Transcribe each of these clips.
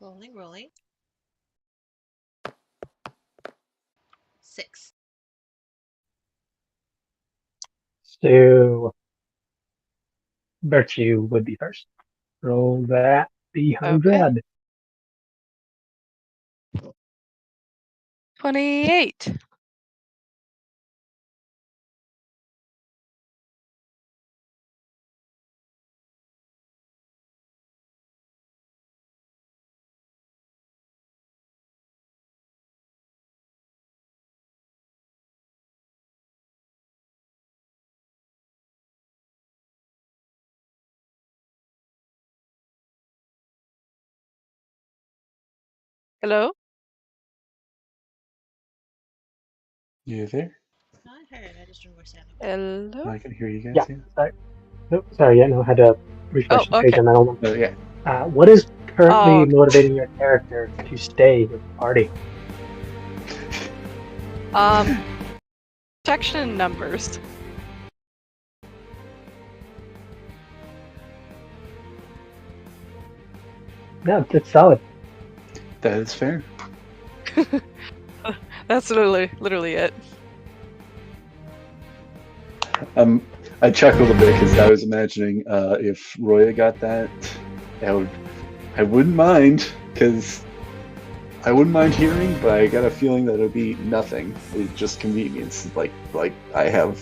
Rolling. 6. So, Virtue would be first. Roll that Okay. D100. 28. Hello? You there? I heard. I just remember saying. Hello? I can hear you guys. Yeah, sorry. Nope, sorry, yeah, no, I had to refresh the page okay. on that one. Oh, yeah. What is currently Oh. motivating your character to stay with the party? Section numbers. No, it's solid. That is fair. That's literally it. I chuckled a bit because I was imagining if Roya got that, I wouldn't mind, because I wouldn't mind hearing, but I got a feeling that it would be nothing. It's just convenience. Like I have,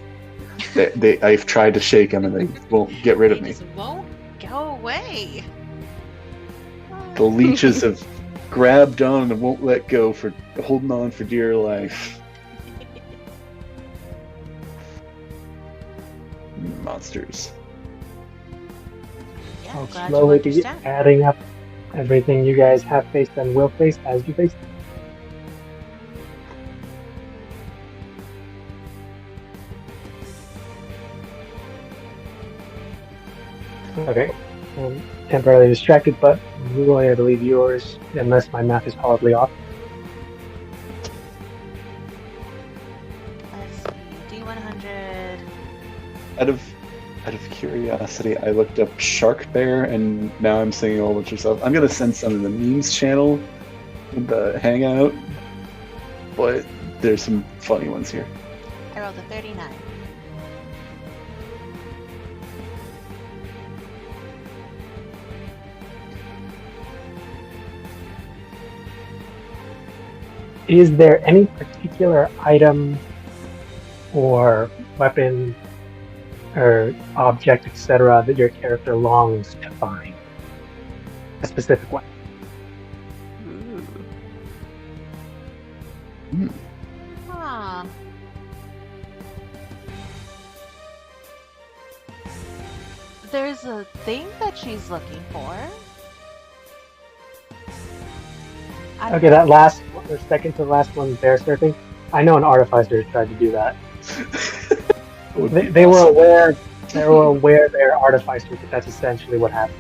I've tried to shake them and they won't get rid of me. Just won't go away. The leeches have grabbed on and won't let go for holding on for dear life. Monsters. Yeah, I'll glad slowly you be understand. adding up everything you guys have faced and will face as you face. Okay. Temporarily distracted, but Roy, I believe yours, unless my math is horribly off. Let's see. D100. Out of curiosity, I looked up Shark Bear, and now I'm singing a whole bunch of stuff. I'm gonna send some in the memes channel in the Hangout, but there's some funny ones here. I rolled a 39. Is there any particular item or weapon or object, etc., that your character longs to find? A specific one. Ooh. Huh. There's a thing that she's looking for. Okay, that last, or second to last one, bear surfing. I know an artificer tried to do that. They were aware. They were aware they're artificers, but that's essentially what happened.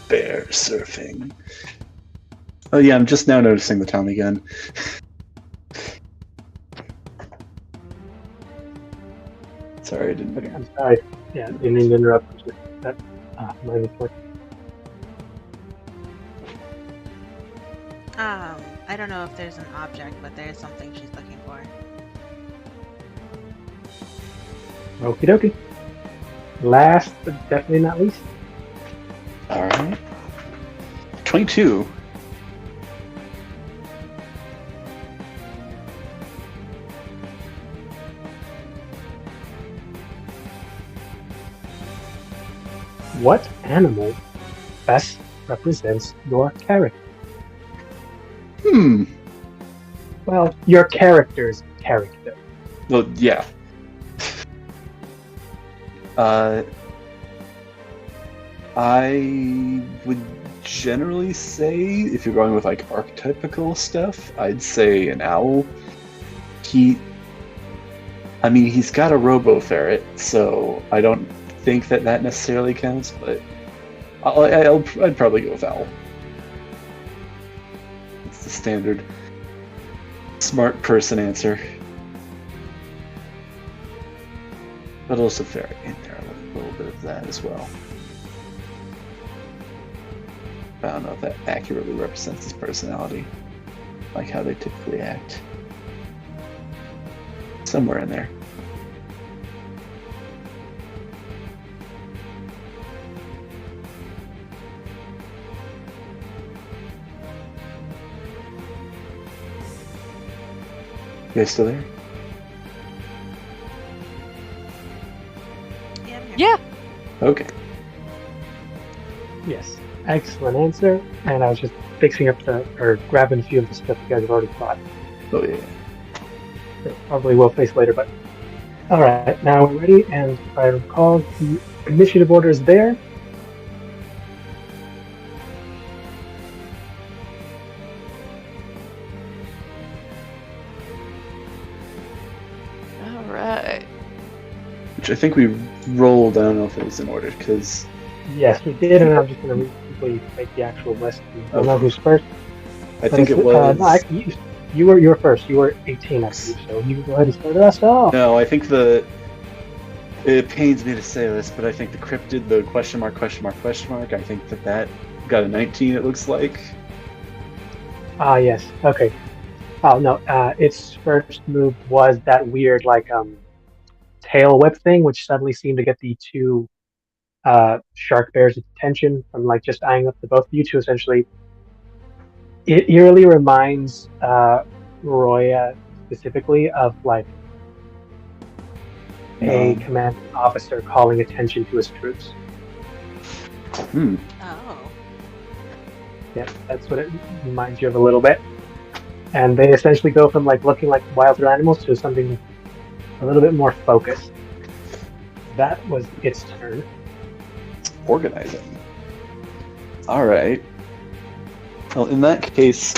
Bear surfing. Oh yeah, I'm just now noticing the Tommy gun. Sorry, I didn't. Okay, I'm sorry. Yeah, didn't mean to interrupt. That, my mistake. I don't know if there's an object, but there's something she's looking for. Okie dokie. Last, but definitely not least. Alright. 22. What animal best represents your character? Well, your character's character. Well, yeah. I would generally say, if you're going with like archetypical stuff, I'd say an owl. He's got a robo-ferret, so I don't think that necessarily counts, but I'd probably go with owl. It's the standard smart person answer. But also ferret in there, a little bit of that as well. I don't know if that accurately represents his personality, like how they typically act. Somewhere in there. You guys still there? Yeah, I'm here. Yeah. Okay. Yes. Excellent answer. And I was just fixing up or grabbing a few of the stuff you guys have already thought. Oh yeah. That probably will face later, but. Alright, now we're ready, and if I recall, the initiative order is there. All right. Which I think we rolled. I don't know if it was in order because Yes, we did, and I'm just going to quickly make the actual list. We'll know who's first. I think it was. No, actually, you were first. You were 18, I believe, so you can go ahead and start us off. No, I think it pains me to say this, but I think the cryptid, the question mark, I think that got a 19, it looks like. Ah, yes. Okay. Oh, no, its first move was that weird, tail whip thing, which suddenly seemed to get the two shark bears' attention from, just eyeing up the both of you to essentially. It eerily reminds Roya specifically of, a commanding officer calling attention to his troops. Oh. Yeah, that's what it reminds you of a little bit. And they essentially go from looking like wilder animals to something a little bit more focused. That was its turn. Organizing. All right. Well, in that case,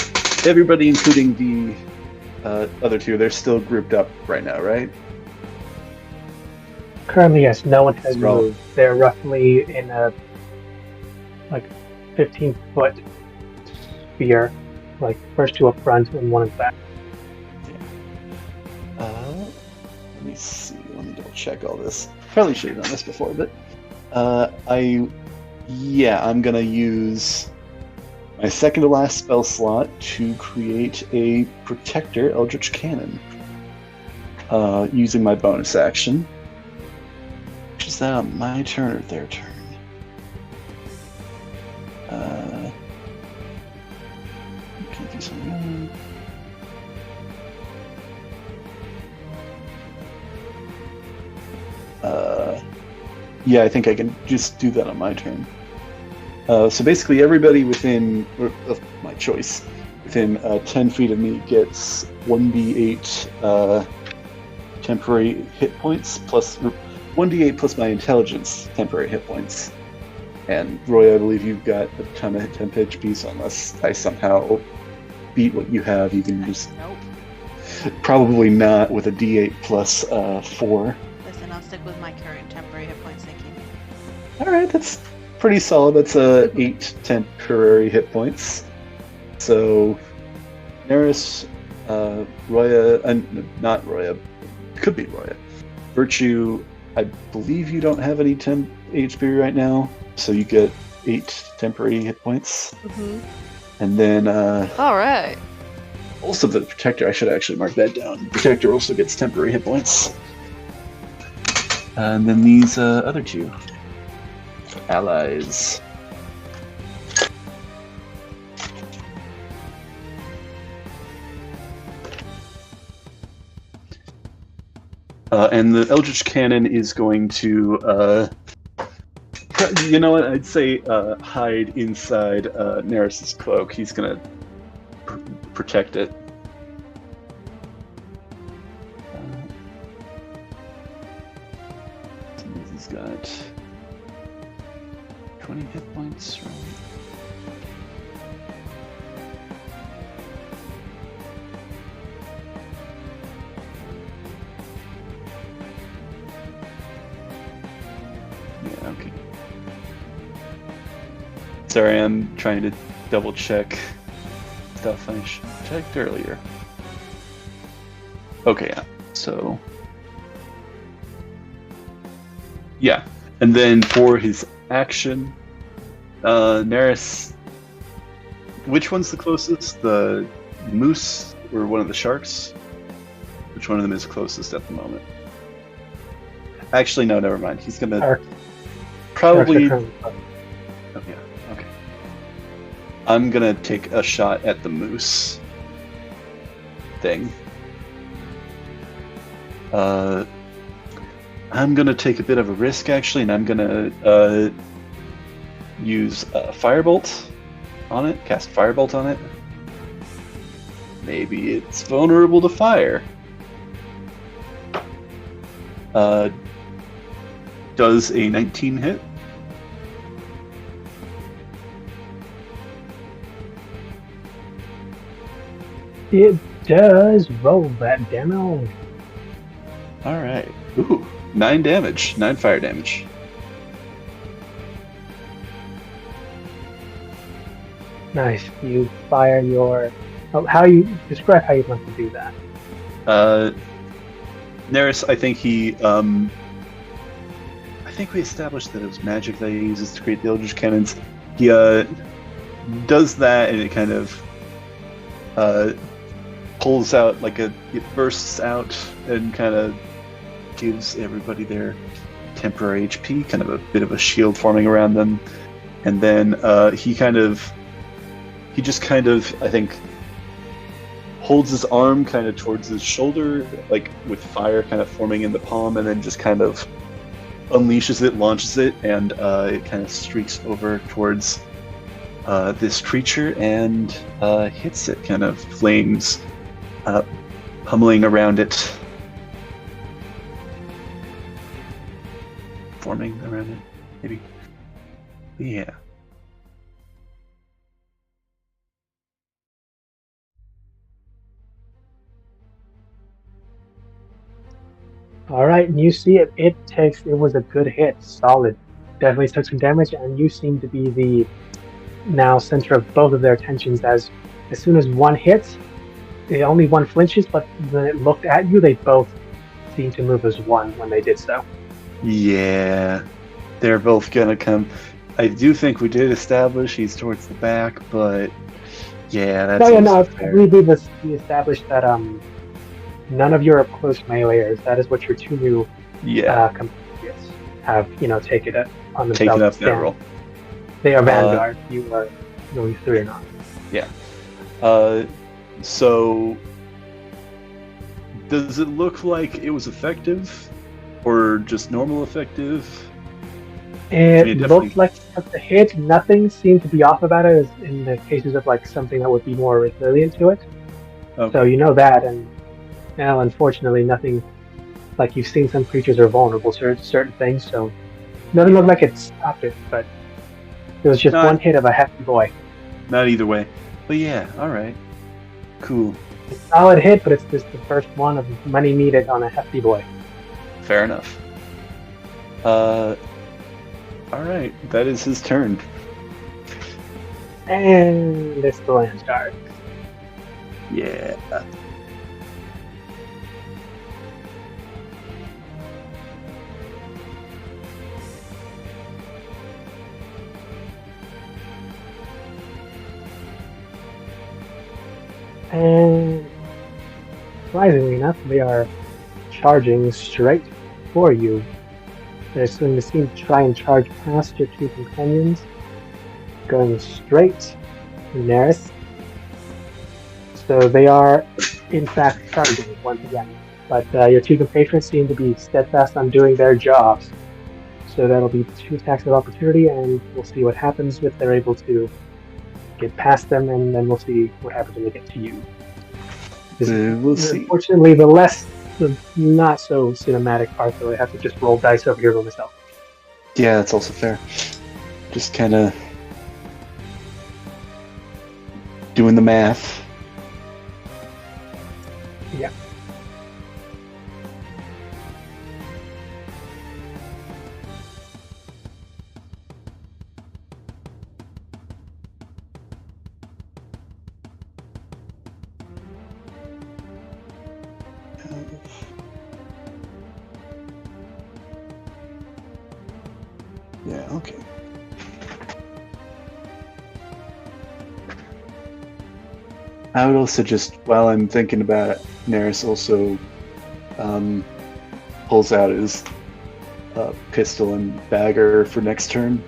everybody, including the other two, they're still grouped up right now, right? Currently, yes, no one has Roll. moved. They're roughly in a 15-foot sphere, first two up front and one in back. Let me see. Let me double check all this. Probably should have done this before, but I'm gonna use my second to last spell slot to create a Protector Eldritch Cannon, using my bonus action. Is that on my turn or their turn? Okay, do something. Yeah, I think I can just do that on my turn. So basically, everybody within of my choice, within 10 feet of me, gets 1d8 temporary hit points plus 1d8 plus my intelligence temporary hit points. And Roy, I believe you've got a ton of temp HP, so unless I somehow beat what you have, you can just Nope. probably not with a d8 plus 4. Listen, I'll stick with my current temporary hit points, thank you. All right, that's pretty solid. That's 8 temporary hit points. So, Neris, Roya, not Roya, could be Roya. Virtue, I believe you don't have any temp HP right now, so you get 8 temporary hit points. Mm-hmm. And then, All right. also the Protector, I should actually mark that down. Protector also gets temporary hit points. And then these other two allies. And the Eldritch Cannon is going to, you know what, I'd say hide inside Neris's cloak. He's going to protect it. He's got 20 hit points, right? Yeah, okay. Sorry, I'm trying to double check stuff I checked earlier. Okay, yeah. So, yeah. And then for his action, Neris which one's the closest? The moose or one of the sharks? Which one of them is closest at the moment? Actually, no, never mind. He's gonna Sharks. probably. Sharks are currently Oh, yeah. Okay. I'm gonna take a shot at the moose thing. I'm gonna take a bit of a risk actually, and I'm gonna use Firebolt on it. Cast Firebolt on it. Maybe it's vulnerable to fire. Does a 19 hit? It does roll that damage. Alright. Ooh, 9 damage. 9 fire damage. Nice. You fire your. Oh, how you describe how you want to do that? Neris, I think he. I think we established that it was magic that he uses to create the Eldritch Cannons. He does that, and it kind of pulls out it bursts out and kind of gives everybody their temporary HP, kind of a bit of a shield forming around them, and then he just kind of, I think, holds his arm kind of towards his shoulder, like with fire kind of forming in the palm, and then just kind of unleashes it, launches it, and it kind of streaks over towards this creature and hits it, kind of flames pummeling around it, forming around it, maybe. Yeah. All right, and you see it. It was a good hit, solid. Definitely took some damage, and you seem to be the now center of both of their attentions. As soon as one hits, only one flinches, but when it looked at you, they both seemed to move as one when they did so. Yeah, they're both gonna come. I do think we did establish he's towards the back, but yeah, that's. No, I believe we established that none of you are close meleeers. That is what your two new compatriots have, taken it on themselves. Taken up that role. They are vanguard. You are going through or not. Yeah. So, does it look like it was effective, or just normal effective? It looked like it took the hit. Nothing seemed to be off about it, as in the cases of something that would be more resilient to it. Okay. So you know that, and now unfortunately nothing. Like you've seen, some creatures are vulnerable to certain things, so nothing looked like it stopped it. But it was just one hit of a hefty boy. Not either way, but yeah, all right, cool. It's a solid hit, but it's just the first one of money needed on a hefty boy. Fair enough. All right, that is his turn. And it's the land shark. Yeah. And surprisingly enough, they are charging straight for you. They're going to seem to try and charge past your two companions, going straight to Neris. So they are, in fact, charging once again. But your two compatriots seem to be steadfast on doing their jobs. So that'll be 2 attacks of opportunity, and we'll see what happens if they're able to get past them, and then we'll see what happens when they get to you. We'll see. Unfortunately, the not so cinematic part, though, I have to just roll dice over here by myself. Yeah, that's also fair. Just kind of doing the math. Yeah. Yeah, okay. I would also just, while I'm thinking about it, Neris also pulls out his pistol and dagger for next turn.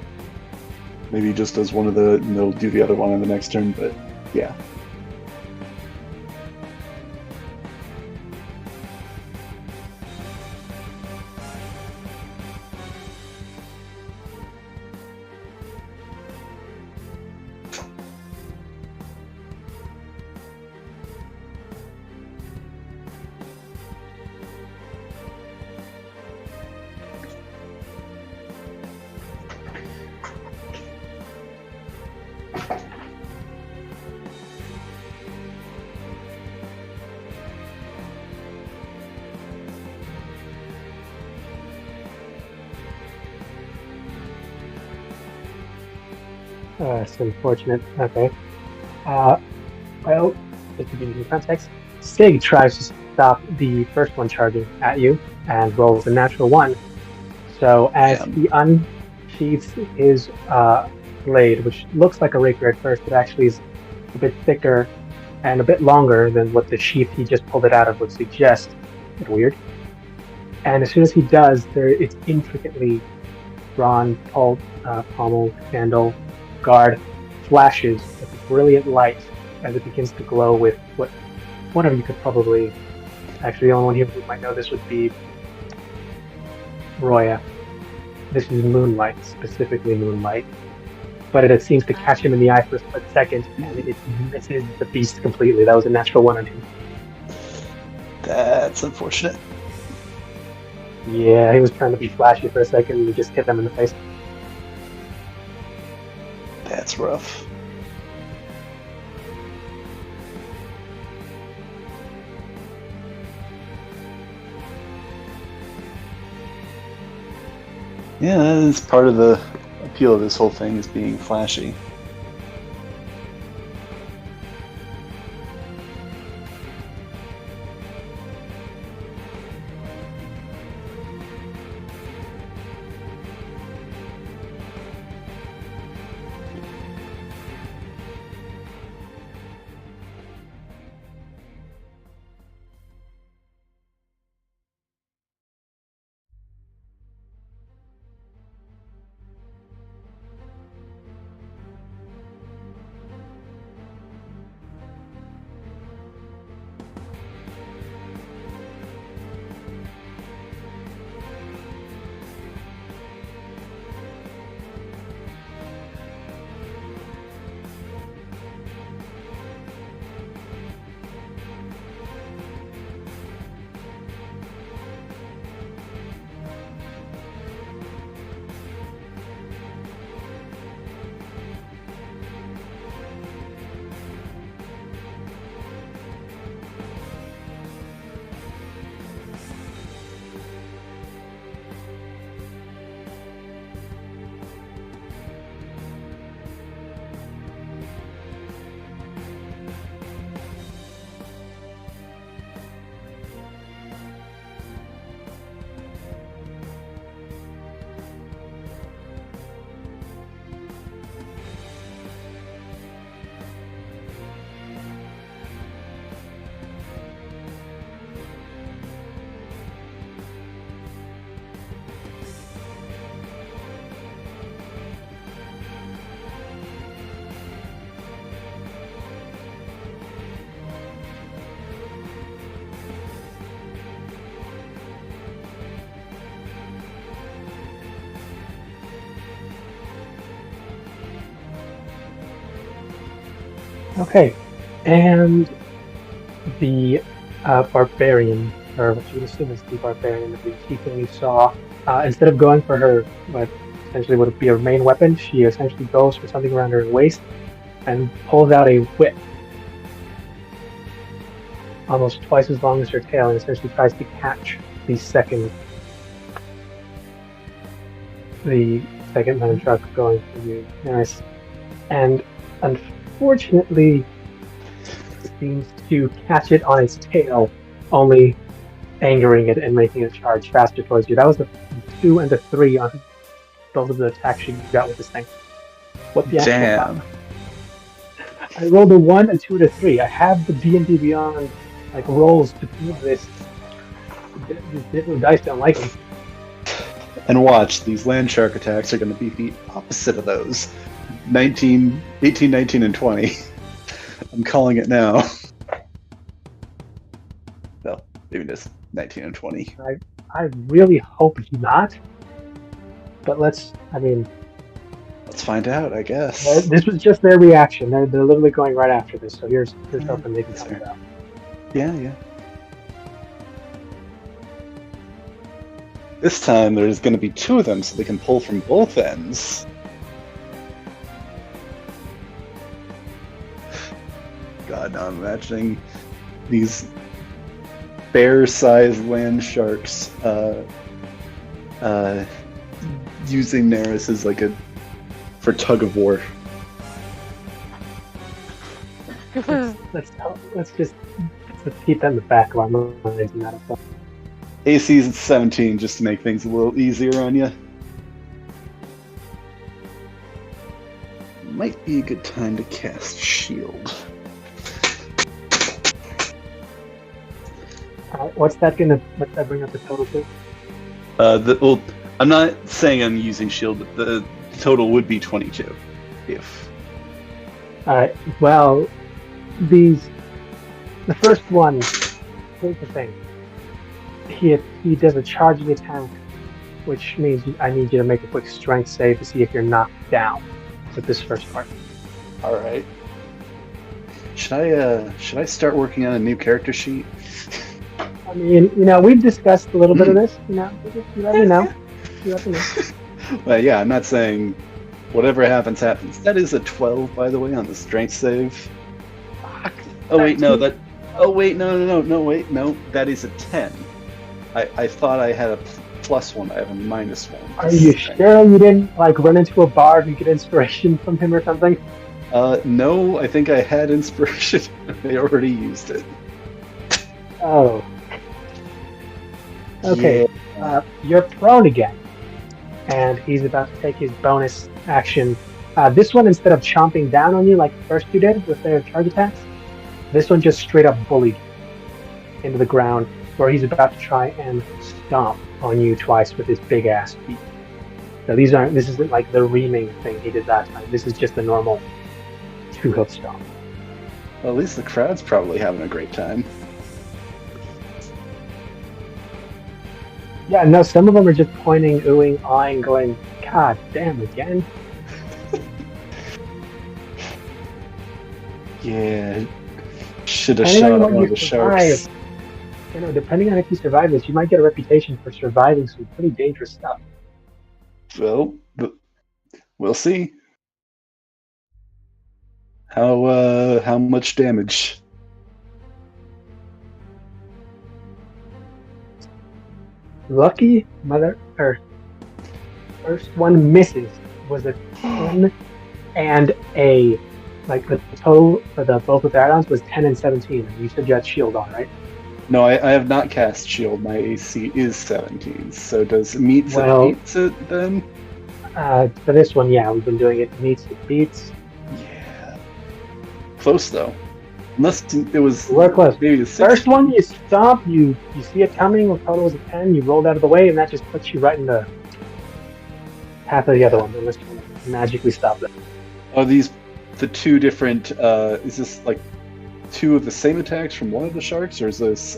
Maybe he just does one of the, and they'll do the other one on the next turn, but yeah. It's unfortunate. Okay. Well, just to give you some context, Sig tries to stop the first one charging at you and rolls a natural one. So as Damn. he unsheaths his blade, which looks like a rapier at first, it actually is a bit thicker and a bit longer than what the sheath he just pulled it out of would suggest. A bit weird. And as soon as he does, it's intricately drawn pommel handle guard flashes with a brilliant light as it begins to glow with what one of you could probably, actually the only one here who might know this would be Roya. This is moonlight, specifically moonlight. But it seems to catch him in the eye for a split second, and it misses the beast completely. That was a natural one on him. That's unfortunate. Yeah, he was trying to be flashy for a second, and he just hit them in the face. That's rough. Yeah, that is part of the appeal of this whole thing, is being flashy. Okay, and the barbarian, or what you would assume is the barbarian that we chiefly saw, instead of going for her, what essentially would be her main weapon, she essentially goes for something around her waist and pulls out a whip, almost twice as long as her tail, and essentially tries to catch the second man truck going for you. Nice. And unfortunately, seems to catch it on its tail, only angering it and making it charge faster towards you. That was the 2 and the 3 on both of the attacks you got with this thing. What the actual Damn. I rolled a 1, a 2, and a 3. I have the D&D Beyond like rolls to prove this. These different dice don't like them. And watch, these land shark attacks are going to be the opposite of those. 18, 19, and 20. I'm calling it now. Well, maybe just 19 and 20. I really hope not. But let's find out, I guess. this was just their reaction. They're literally going right after this. So here's something they can talk about. Yeah. This time there's going to be 2 of them, so they can pull from both ends. God, now I'm imagining these bear-sized land sharks using Neris as for tug of war. Let's keep that in the back of our minds. And that AC's at 17, just to make things a little easier on you. Might be a good time to cast Shield. what's that bring up the total to? I'm not saying I'm using Shield, but the total would be 22. If. Well, the first one, here's the thing. He does a charging attack, which means I need you to make a quick strength save to see if you're knocked down with this first part. All right. Should I start working on a new character sheet? I mean, we've discussed a little bit of this. You let me know. You let me know. Well, yeah, I'm not saying whatever happens. That is a 12, by the way, on the strength save. Oh wait, no, that. Oh wait, no. That is a 10. I thought I had a +1. I have a -1. Are you sure you didn't run into a bard and get inspiration from him or something? No, I think I had inspiration. I already used it. Oh. Okay. Yeah. You're prone again, and he's about to take his bonus action. This one, instead of chomping down on you like the first two did with their charge attacks, this one just straight up bullied into the ground, where he's about to try and stomp on you twice with his big ass feet. So this isn't like the reaming thing he did that time. This is just a normal 2-hoof stomp. Well, at least the crowd's probably having a great time. Yeah, no, some of them are just pointing, oohing, awing, going, God damn, again? Yeah. Should have shot one of the sharks. Depending on if you survive this, you might get a reputation for surviving some pretty dangerous stuff. Well, we'll see. How much damage? Lucky first one misses was a 10 and the total for both of the add-ons was 10 and 17. You said you had shield on, right? No, I have not cast shield. My AC is 17. So does meets it then? For this one, yeah, we've been doing it meets it beats. Yeah. Close though. Unless it was. We're close. Maybe first one, you stomp, you see it coming. The total was a 10. You rolled out of the way, and that just puts you right in the path of the other one. Unless you magically stop them. Are these the two different? Is this like two of the same attacks from one of the sharks, or is this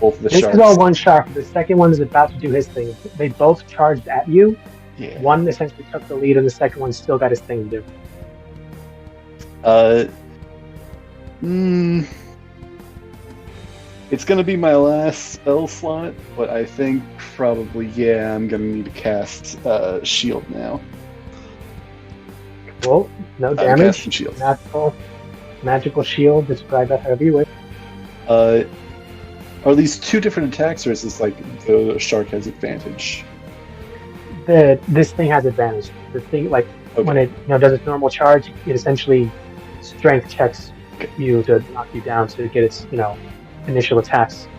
both of the sharks? This is all one shark. The second one is about to do his thing. They both charged at you. Yeah. One essentially took the lead, and the second one still got his thing to do. It's gonna be my last spell slot, but I think probably I'm gonna need to cast shield now. Well, no damage. Shield. Magical shield. Describe that however you wish. Are these two different attacks, or is this like the shark has advantage? This thing has advantage. The thing when it does its normal charge, it essentially strength checks you to knock you down to get its initial attacks.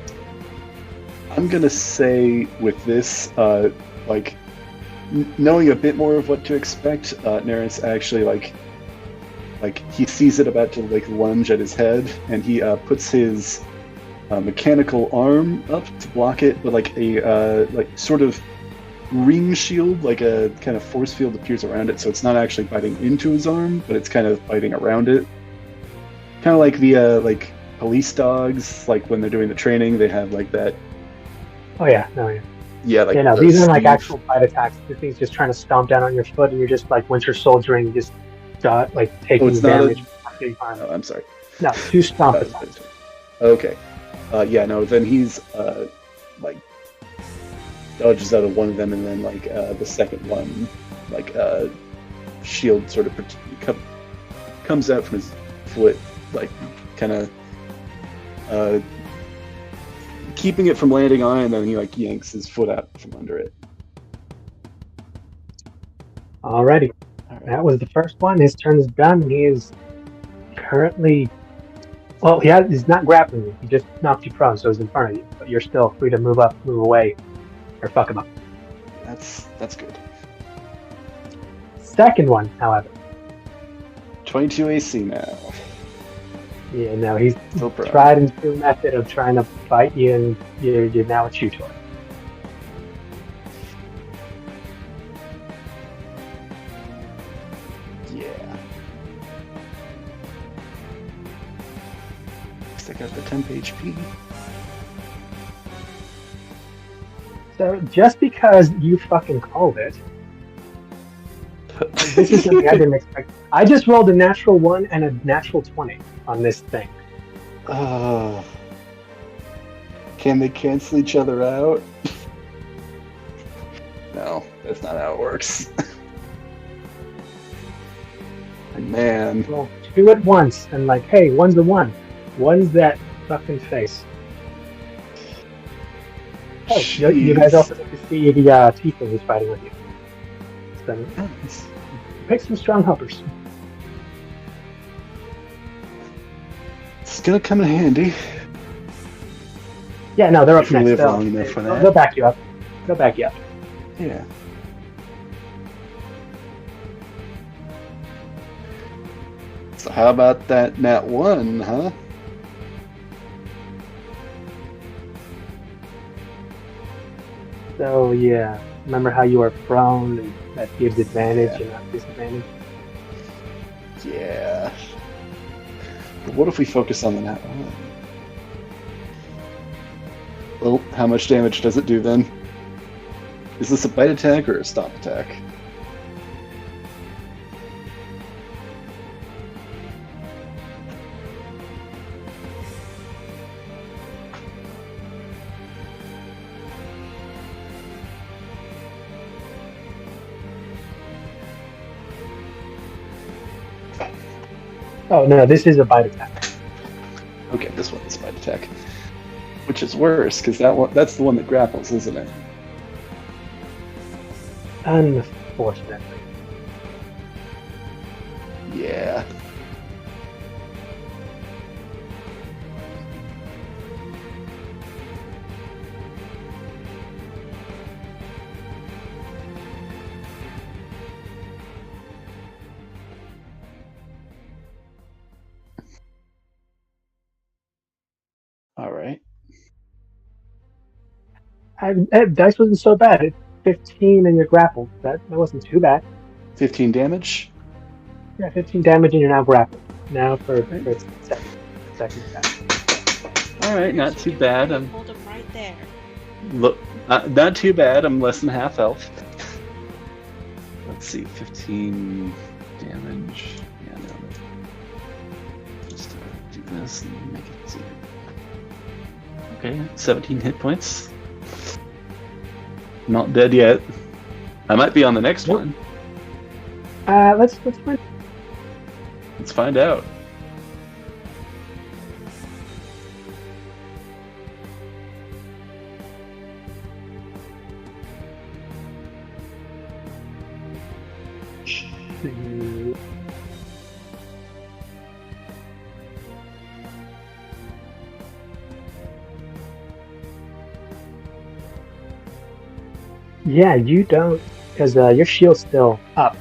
I'm gonna say with this, knowing a bit more of what to expect, Neris actually like he sees it about to like lunge at his head, and he puts his mechanical arm up to block it, but like a like sort of ring shield, like a kind of force field appears around it, so it's not actually biting into his arm, but it's kind of biting around it. Kind of like the like police dogs, like when they're doing the training, they have like that. Oh yeah, no, yeah. Yeah, like Yeah, no, the these aren't like sleeve. actual bite attacks. This thing's just trying to stomp down on your foot, and you're just like Winter Soldiering, just like taking it's not damage. Getting harmed. Oh, I'm sorry. No, 2 stomp attacks. Okay. Yeah, no, then he's like dodges out of one of them, and then like the second one, like shield sort of comes out from his foot, like kind of keeping it from landing on it, and then he like yanks his foot out from under it. Alrighty, All right. that was the first one. His turn is done. He is currently, well, he's not grappling you. He just knocked you prone, so he's in front of you. But you're still free to move up, move away, or fuck him up. That's good. Second one, however, 22 AC now. yeah, no, he's Still pro. tried and true method of trying to fight you, and you're now a tutor. Yeah. Stick out the temp HP. So just because you fucking called it, this is something I didn't expect. I just rolled a natural 1 and a natural 20 on this thing. Can they cancel each other out? No, that's not how it works. Man. Roll 2 at once, and like, hey, one's a 1. One's that fucking face. Oh, you guys also get to see the tiefling who's fighting with you. So, pick some strong helpers. It's gonna come in handy. Yeah, no, they're up If you next. live long enough for that. They'll back you up. They'll back you up. Yeah. So how about that nat 1, huh? So yeah, remember how you were prone and that gives advantage and not disadvantage? Yeah. But what if we focus on the nat 1? Well, how much damage does it do then? Is this a bite attack or a stomp attack? Oh no, this is a bite attack. Okay, this one's a bite attack. Which is worse, because that's the one that grapples, isn't it? Unfortunately. Yeah. All right. Dice wasn't so bad. It's 15 and you're grappled. That wasn't too bad. 15 damage. Yeah, 15 damage and you're now grappled. Now for its second attack. All right, not too bad. Hold him right there. Look, not too bad. I'm less than half health. Let's see, 15 damage. Yeah, no. Just do this and make it easier. Okay, 17 hit points. Not dead yet. I might be on the next one. Let's find. Let's find out. Yeah, you don't, because your shield's still up.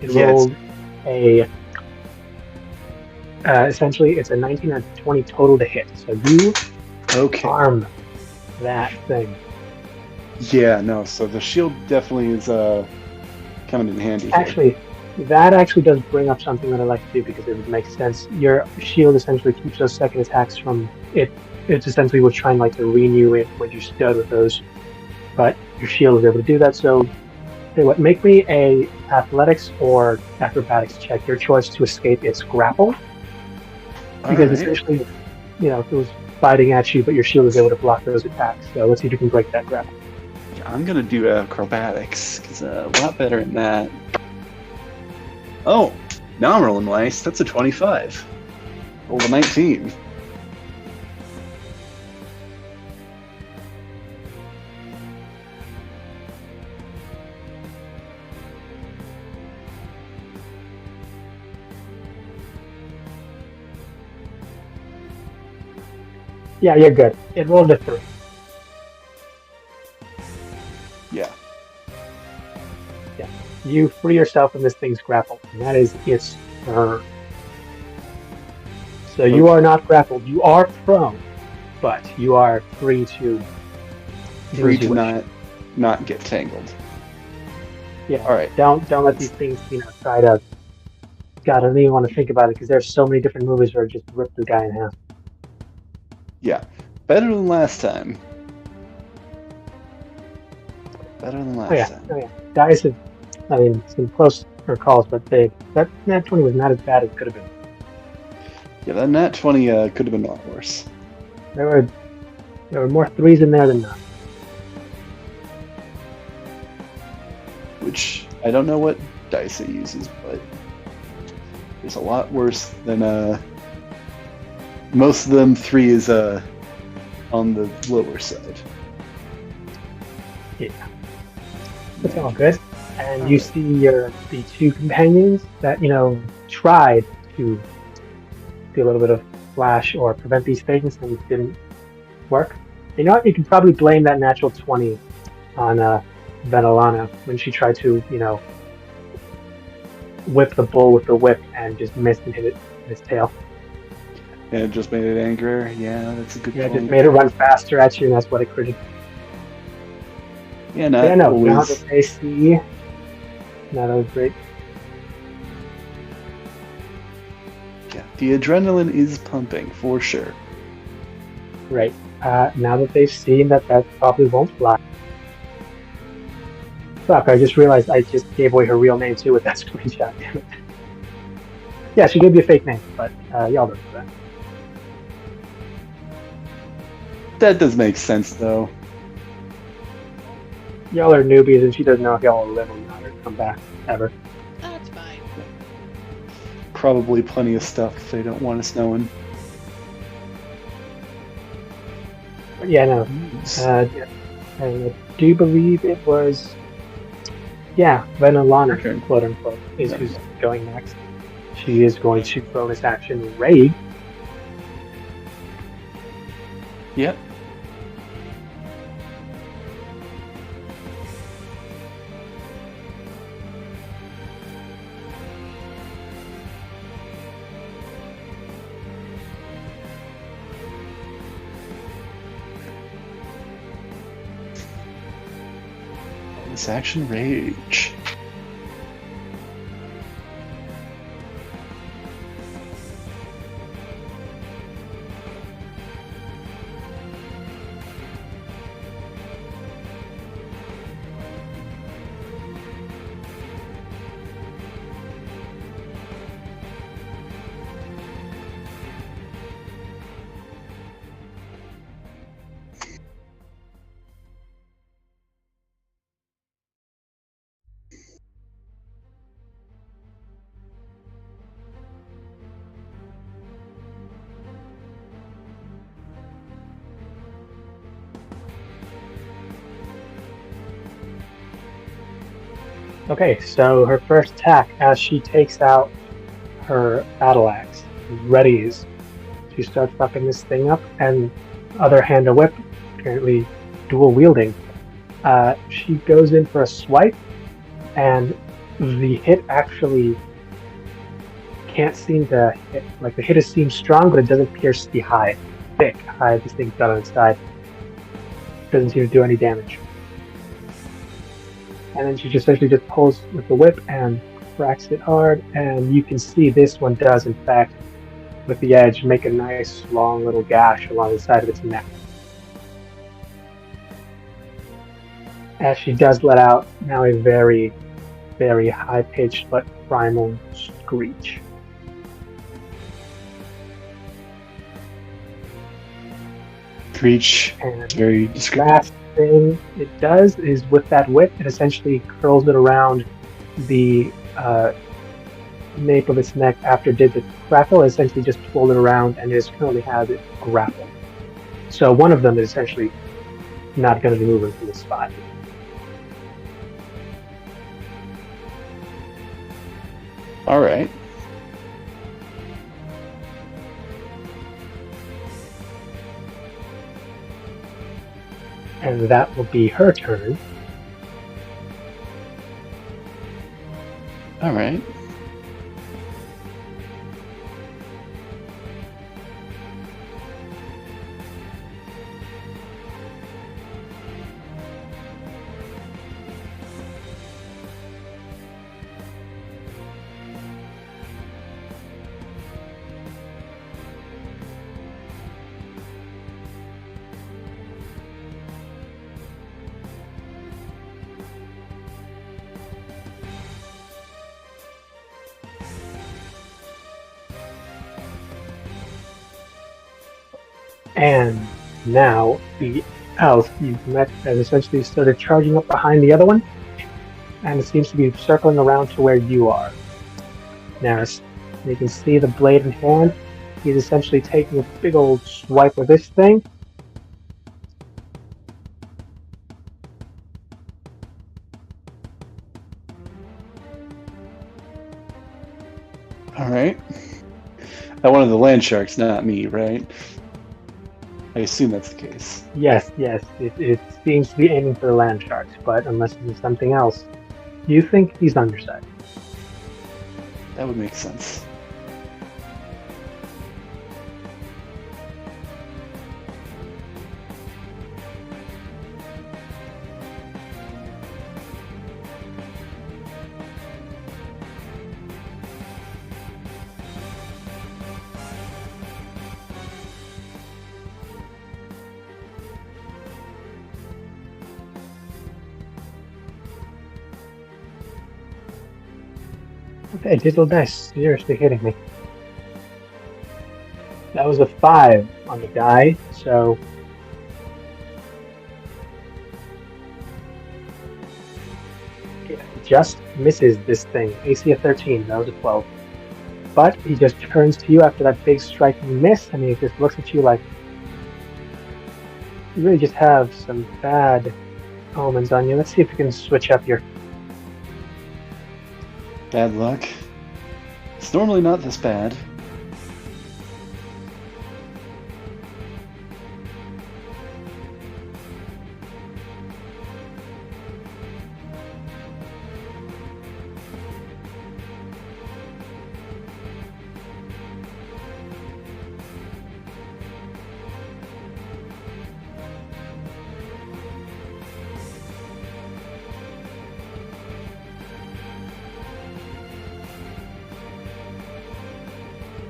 It Yeah, rolled a essentially, it's a 19 and 20 total to hit. So you Okay. arm that thing. Yeah, no. So the shield definitely is coming in handy here. Actually, that actually does bring up something that I like to do because it would make sense. Your shield essentially keeps those second attacks from it. It's essentially was trying like to renew it when you stood with those, but your shield is able to do that. So, tell you what, make me a athletics or acrobatics check, your choice, to escape its grapple. Because essentially, if it was biting at you, but your shield is able to block those attacks. So let's see if you can break that grapple. I'm gonna do acrobatics because a lot better than that. Oh, now I'm rolling nice. That's a 25. Roll a 19. Yeah, you're good. It rolled a 3. Yeah. You free yourself from this thing's grapple, and that is its turn. So you are not grappled. You are prone, but you are free to Free to not get tangled. Yeah. All right. Don't let these things try to. God, I don't even want to think about it because there's so many different movies where it just rip the guy in half. Yeah. Better than last time. Better than last time. Oh yeah. Guys have, some close calls, but that nat 20 was not as bad as it could have been. Yeah, that nat 20 could have been a lot worse. There were more 3s in there than none. Which I don't know what dice it uses, but it's a lot worse than most of them. 3 is on the lower side. Yeah. It's all good. And you see the 2 companions that, tried to do a little bit of flash or prevent these things and didn't work. You know what? You can probably blame that natural 20 on Venelana when she tried to, whip the bull with the whip and just missed and hit it in its tail. Yeah, it just made it angrier. Yeah, that's a good point. Yeah, it just made it run faster at you, and that's what it critted. Yeah, Now always. that they see... No, that was great. Yeah, the adrenaline is pumping, for sure. Right. Now that they've seen that probably won't fly. Fuck, I just realized I just gave away her real name too with that screenshot. Damn it. Yeah, she gave you a fake name, but y'all don't know that. That does make sense, though. Y'all are newbies, and she doesn't know if y'all will live or not or come back ever. That's fine. Probably plenty of stuff they don't want us knowing. But yeah, no. I do believe it was... Yeah, Venelana, quote unquote, is who's going next. She is going to bonus action raid. Yep. Bonus action rage. Okay, so her first attack, as she takes out her battle axe, readies to start fucking this thing up, and other hand a whip, apparently dual wielding. She goes in for a swipe, and the hit actually can't seem to hit. Like the hit seems strong, but it doesn't pierce the hide. Thick hide this thing's got on its side. Doesn't seem to do any damage. And then she just essentially just pulls with the whip and cracks it hard, and you can see this one does, in fact, with the edge, make a nice long little gash along the side of its neck. As she does let out now a very, very high-pitched but primal screech. Screech, And very descriptive. last thing it does is with that whip, it essentially curls it around the nape of its neck after it did the crackle. It essentially just pulled it around and it currently has it grappled. So one of them is essentially not going to be moving from the spot. All right. And that will be her turn. All right. And now the elf you've met has essentially started charging up behind the other one, and it seems to be circling around to where you are. Now you can see the blade in hand. He's essentially taking a big old swipe with this thing. All right. That one of the land sharks, not me, right? I assume that's the case. Yes, it seems to be aiming for the land sharks, but unless it's something else, you think he's on your side. That would make sense. Okay, digital dice, seriously hitting me. That was a 5 on the die, so it just misses this thing. AC of 13, that was a 12. But he just turns to you after that big striking miss, and he just looks at you like, you really just have some bad omens on you. Let's see if we can switch up your... Bad luck. It's normally not this bad.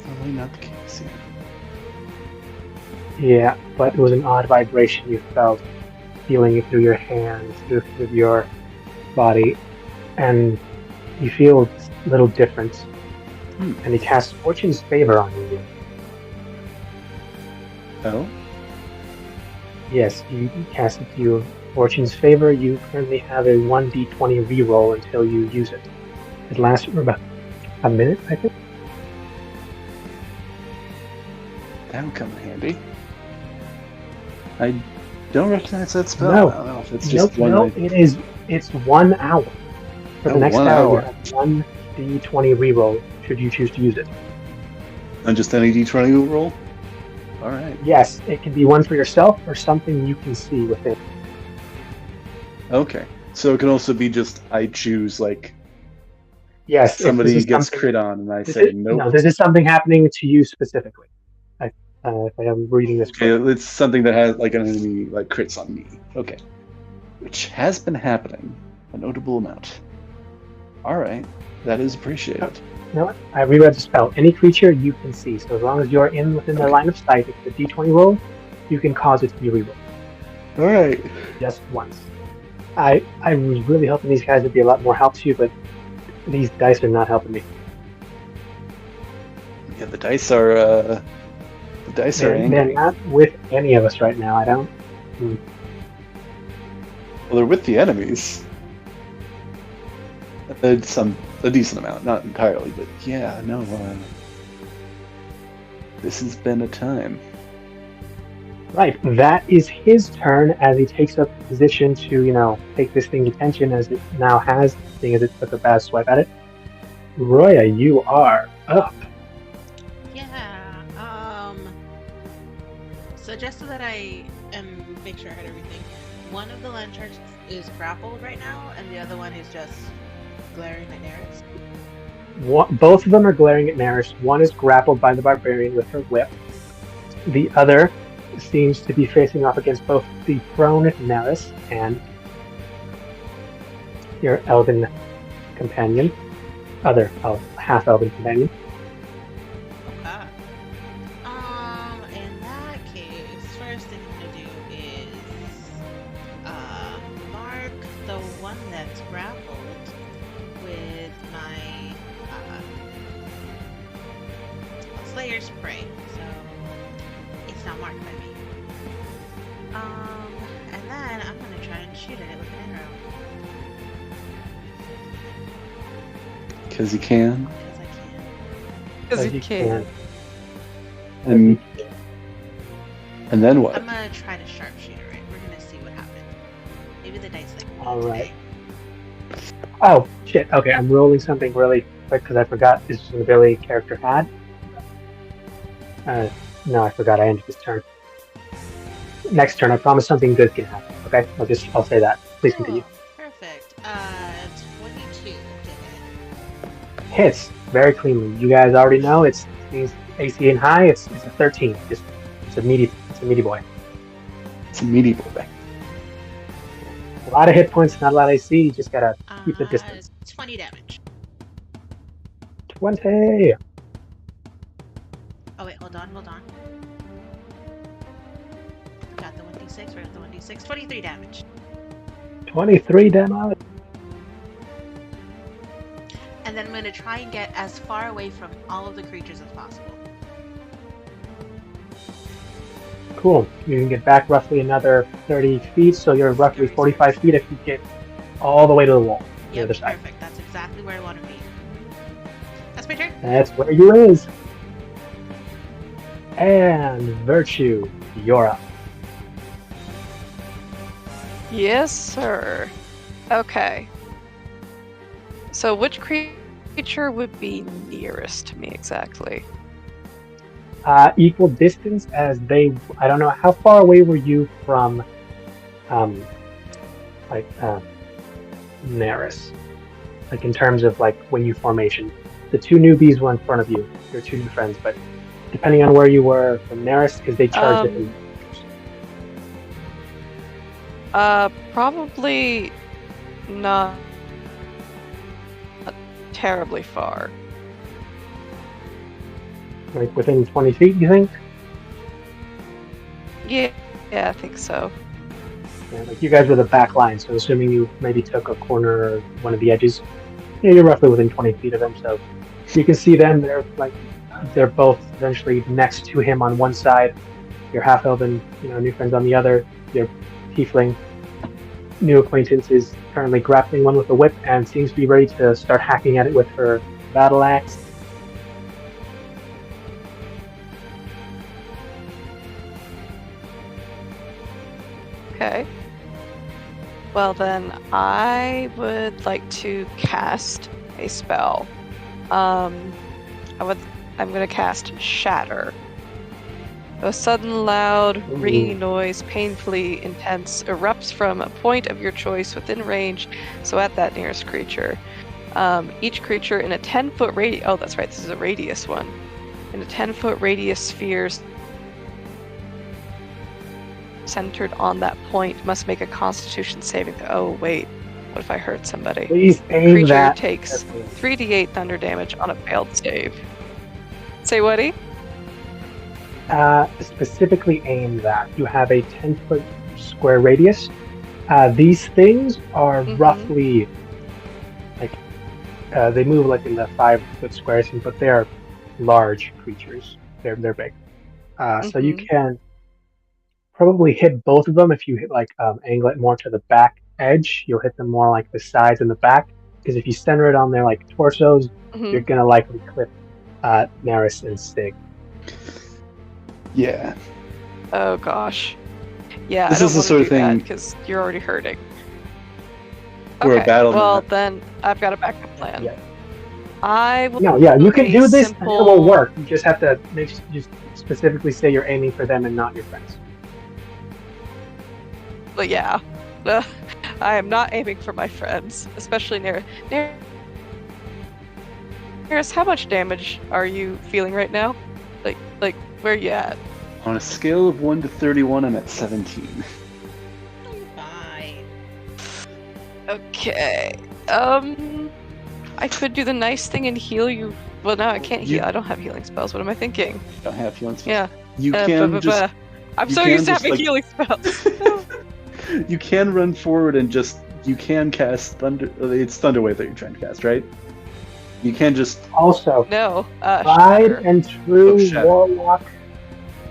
Normally not the case, yeah. Yeah, but it was an odd vibration you felt, feeling it through your hands, through your body, and you feel a little different. And he casts Fortune's Favor on you. Oh? Yes, he cast it to you. Fortune's Favor, you currently have a 1d20 reroll until you use it. It lasts for about a minute, I think. That would come in handy. I don't recognize that spell. No. I don't know if it's just one. No, it's 1 hour. For the next 1 hour, you hour. have 1d20 reroll should you choose to use it. And just any d20 roll? Alright. Yes, it can be one for yourself or something you can see within. Okay. So it can also be just I choose, like, Yes, if this somebody is gets something- crit on, and I this say is- nope. No, this is something happening to you specifically. If I am reading this Okay, correctly. it's something that has like an enemy like crits on me. Okay, which has been happening a notable amount. All right, that is appreciated. You know what? I reread the spell. Any creature you can see. So as long as you're within their Okay. line of sight, if it's a d20 roll, you can cause it to be rerolled All right. just once. I was really hoping these guys would be a lot more help to you, but these dice are not helping me. Yeah, the dice are They're angry. not with any of us right now. I don't. Well, they're with the enemies. A decent amount, not entirely, but yeah, no. This has been a time. Right, that is his turn as he takes up position to, take this thing's attention as it now has, seeing as it took a bad swipe at it. Roya, you are up. Yeah. So just so that I make sure I had everything, one of the land sharks is grappled right now, and the other one is just glaring at Neris. Both of them are glaring at Maris. One is grappled by the barbarian with her whip. The other seems to be facing off against both the prone Maris and your elven companion, other half-elven companion. Okay. In that case, first thing I'm gonna do is mark the one that's grappled with my Slayer's Prey, so it's not marked by me. And then I'm gonna try and shoot at it with an arrow. Because you can. Because I can. Because As you can. And then what? I'm gonna try to sharpshooter it. We're gonna see what happens. Maybe the dice like me All right. today. Oh, shit. Okay, I'm rolling something really quick because I forgot this is an ability character had. No, I forgot. I ended this turn. Next turn, I promise something good can happen. Okay, I'll say that. Please continue. Cool. Perfect. 22 did it. Hits very cleanly. You guys already know it's AC and high. It's a 13. It's a meaty boy. It's a meaty boy. A lot of hit points, not a lot of AC. You just gotta keep the distance. 20 damage. 20. Oh wait, hold on. Got the 1d6, we're at the 1d6. 23 damage. 23 damage. And then I'm gonna try and get as far away from all of the creatures as possible. Cool. You can get back roughly another 30 feet, so you're roughly 45 feet if you get all the way to the wall. The Yep, other side. perfect. That's exactly where I want to be. That's my turn. That's where you is. And Virtue, you're up. Yes, sir. Okay. So which creature would be nearest to me exactly? Equal distance as they. I don't know how far away were you from, Neris, like in terms of like when you formation. The two newbies were in front of you. Your two new friends, but depending on where you were from Neris, because they charge different. Probably not terribly far. Like within 20 feet, you think? Yeah, I think so. Yeah, like you guys were the back line, so assuming you maybe took a corner or one of the edges, yeah, you're roughly within 20 feet of them. So you can see them. They're both essentially next to him on one side. Your half-elven, new friends on the other. Your tiefling new acquaintance is currently grappling one with a whip and seems to be ready to start hacking at it with her battle axe. Okay. Well then, I would like to cast a spell. I'm gonna cast Shatter. A sudden, loud, ringing noise, painfully intense, erupts from a point of your choice within range, so at that nearest creature. Each creature in a 10-foot radius. Oh, that's right. This is a radius one. In a 10-foot radius spheres centered on that point must make a Constitution saving. Oh wait, what if I hurt somebody? Please aim Creature that. takes 3d8 thunder damage on a failed save. Say whatty? Specifically aim that. You have a 10-foot square radius. These things are roughly like they move like in the 5-foot squares, but they are large creatures. They're big. So you can probably hit both of them if you hit angle it more to the back edge. You'll hit them more like the sides and the back. Because if you center it on their like torsos, you're gonna likely clip Neris and Stig. Yeah. Oh gosh. Yeah, This I don't is the want sort to of do that thing because you're already hurting. where a Okay, battle well map- then I've got a backup plan. Yeah. I will No, yeah, you do can a do this simple... and it will work. You just have to just specifically say you're aiming for them and not your friends. But yeah, I am not aiming for my friends, especially Neris. Neris, how much damage are you feeling right now? Like where you at? On a scale of 1 to 31, I'm at 17. I'm fine. Okay. I could do the nice thing and heal you. Well, no, I can't heal. I don't have healing spells. What am I thinking? I don't have healing spells. Yeah. You can just... I'm you so can used to just, having like- healing spells. You can run forward and just... You can cast Thunder... It's Thunderwave that you're trying to cast, right? You can just... Also, No. tried Shatter. and true Shatter. warlock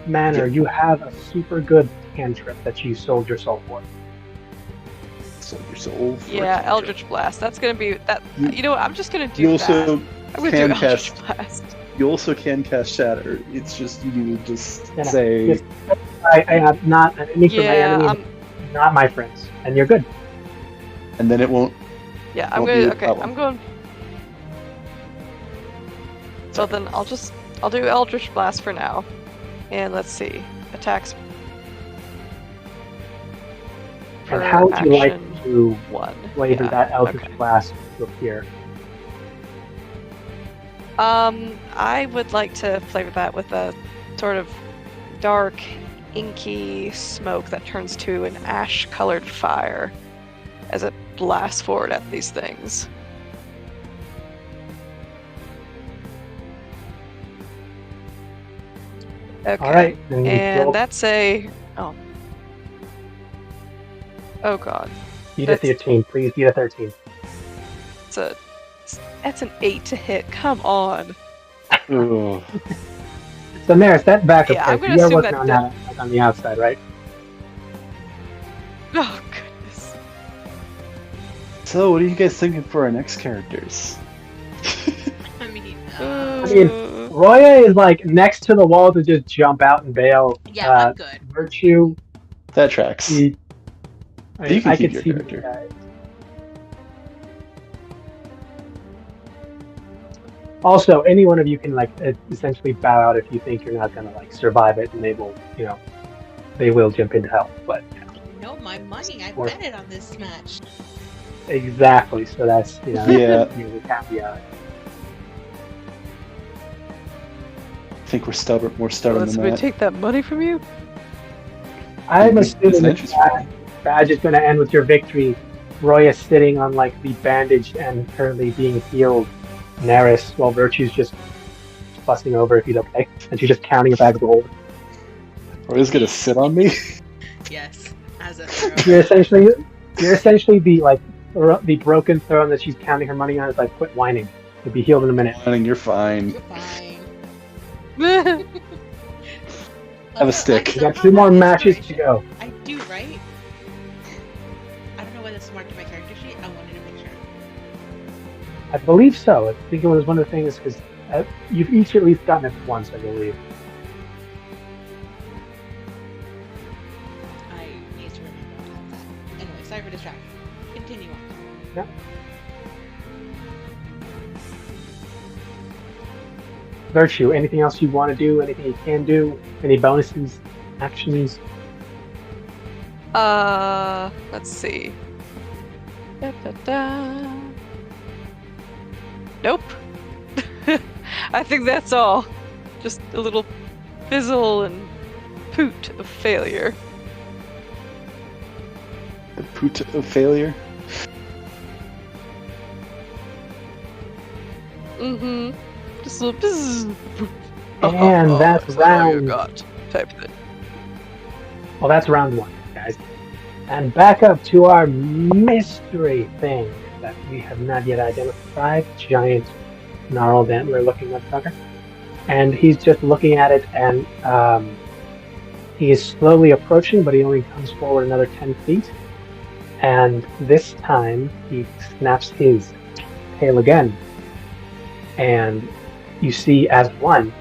manner, Yeah. you have a super good cantrip that you sold your soul for. Sold your soul for a Yeah, cantrip. Eldritch Blast. That's gonna be that. You know what? I'm just gonna do You that. also I'm gonna can do Eldritch cast... Blast. You also can cast Shatter. It's just you need to just Yeah, say... just- I have not an enemy for my Yeah, enemy, not my friends, and you're good. And then it won't... yeah. I'm won't be gonna. a Okay, problem. I'm going. So then I'll do Eldritch Blast for now, and let's see attacks. And per how would you like action to 1. flavor Yeah, that Eldritch okay. Blast to appear? I would like to flavor that with a sort of dark, inky smoke that turns to an ash-colored fire as it blasts forward at these things. Okay. All right, then you And roll- that's a... Oh god. beat a 13. Please beat a 13. That's an 8 to hit. Come on. Ugh. So Neris, that backup Yeah, I'm character, gonna you are assume working that on that like, on the outside, right? Oh goodness. So, what are you guys thinking for our next characters? I mean, mean, Roya is like next to the wall to just jump out and bail. yeah, I'm good. Virtue, That tracks. I You can I keep could your see character. the guys. Also, any one of you can like essentially bow out if you think you're not gonna like survive it, and they will, they will jump into hell. But No, my money. I Or- bet it on this match. exactly, so that's Yeah. the caveat. I think we're stubborn. More stubborn Let's than me that. take that money from you. I'm This assuming that entry's badge is going to end with your victory. Roya sitting on like the bandage and currently being healed. Neris, while Virtue's just fussing over if he's okay, and she's just counting a bag of gold. Roya's gonna sit on me. Yes, as a You're essentially the broken throne that she's counting her money on. Is like, quit whining. You'll be healed in a minute. Fine, you're fine. You're fine. Have a stick. You got 2 more matches to go. I do, right? I don't know whether it's marked in my character sheet. I wanted to make sure. I believe so. I think it was one of the things because you've each at least gotten it once, I believe. I need to remember about that. Anyway, sorry for distraction. Continue on. Yeah. Virtue, anything else you want to do? Anything you can do? Any bonuses? Actions? Let's see. Da, da, da. Nope. I think that's all. Just a little fizzle and poot of failure. The poot of failure. Mm-hmm. Just a little bzzz. And that's Is that all you round. got? Type thing. Well, that's round 1, guys. And back up to our mystery thing that we have not yet identified. Giant, gnarled antler-looking motherfucker. And he's just looking at it, and he is slowly approaching, but he only comes forward another 10 feet. And this time, he snaps his tail again. And you see, as one,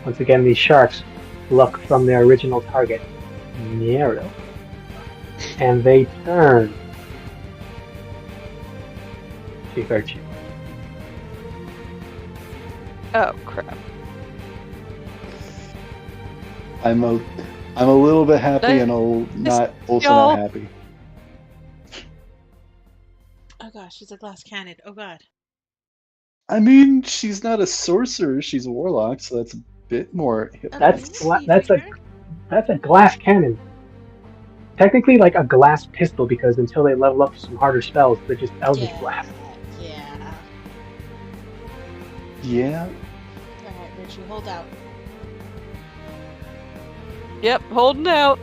once again, these sharks look from their original target, Nero, and they turn to Virtue. Oh crap. I'm a little bit happy and also not happy. Oh gosh, she's a glass cannon. Oh god. I mean, she's not a sorcerer; she's a warlock, so that's a bit more. That's a glass cannon. Technically, like a glass pistol, because until they level up to some harder spells, they're just Eldritch Blast. Yeah. Yeah. Alright, Richie, hold out. Yep, holding out.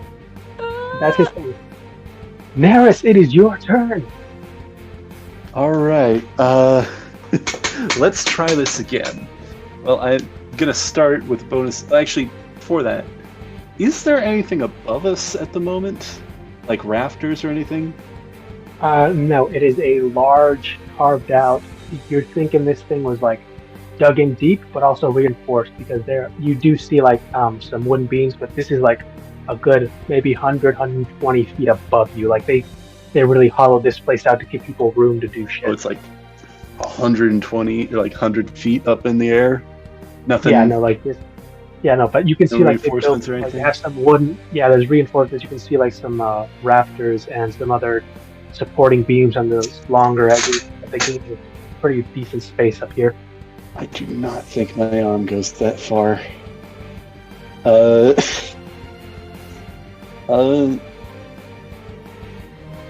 That's his thing. Neris, it is your turn. All right. Let's try this again. Well, I'm gonna start with bonus. Actually, before that, is there anything above us at the moment, like rafters or anything? No, it is a large carved out. You're thinking this thing was like dug in deep, but also reinforced, because there you do see like some wooden beams, but this is like a good maybe 100, 120 feet above you. Like they really hollowed this place out to give people room to do shit. Oh, it's like 120, like 100 feet up in the air. Nothing. Yeah, no, like this. Yeah, no, but you can No see like they reinforcements built, or like, they anything? have some wooden. Yeah, there's reinforcements. You can see like some rafters and some other supporting beams on those longer edges. They give you pretty decent space up here. I do not think my arm goes that far.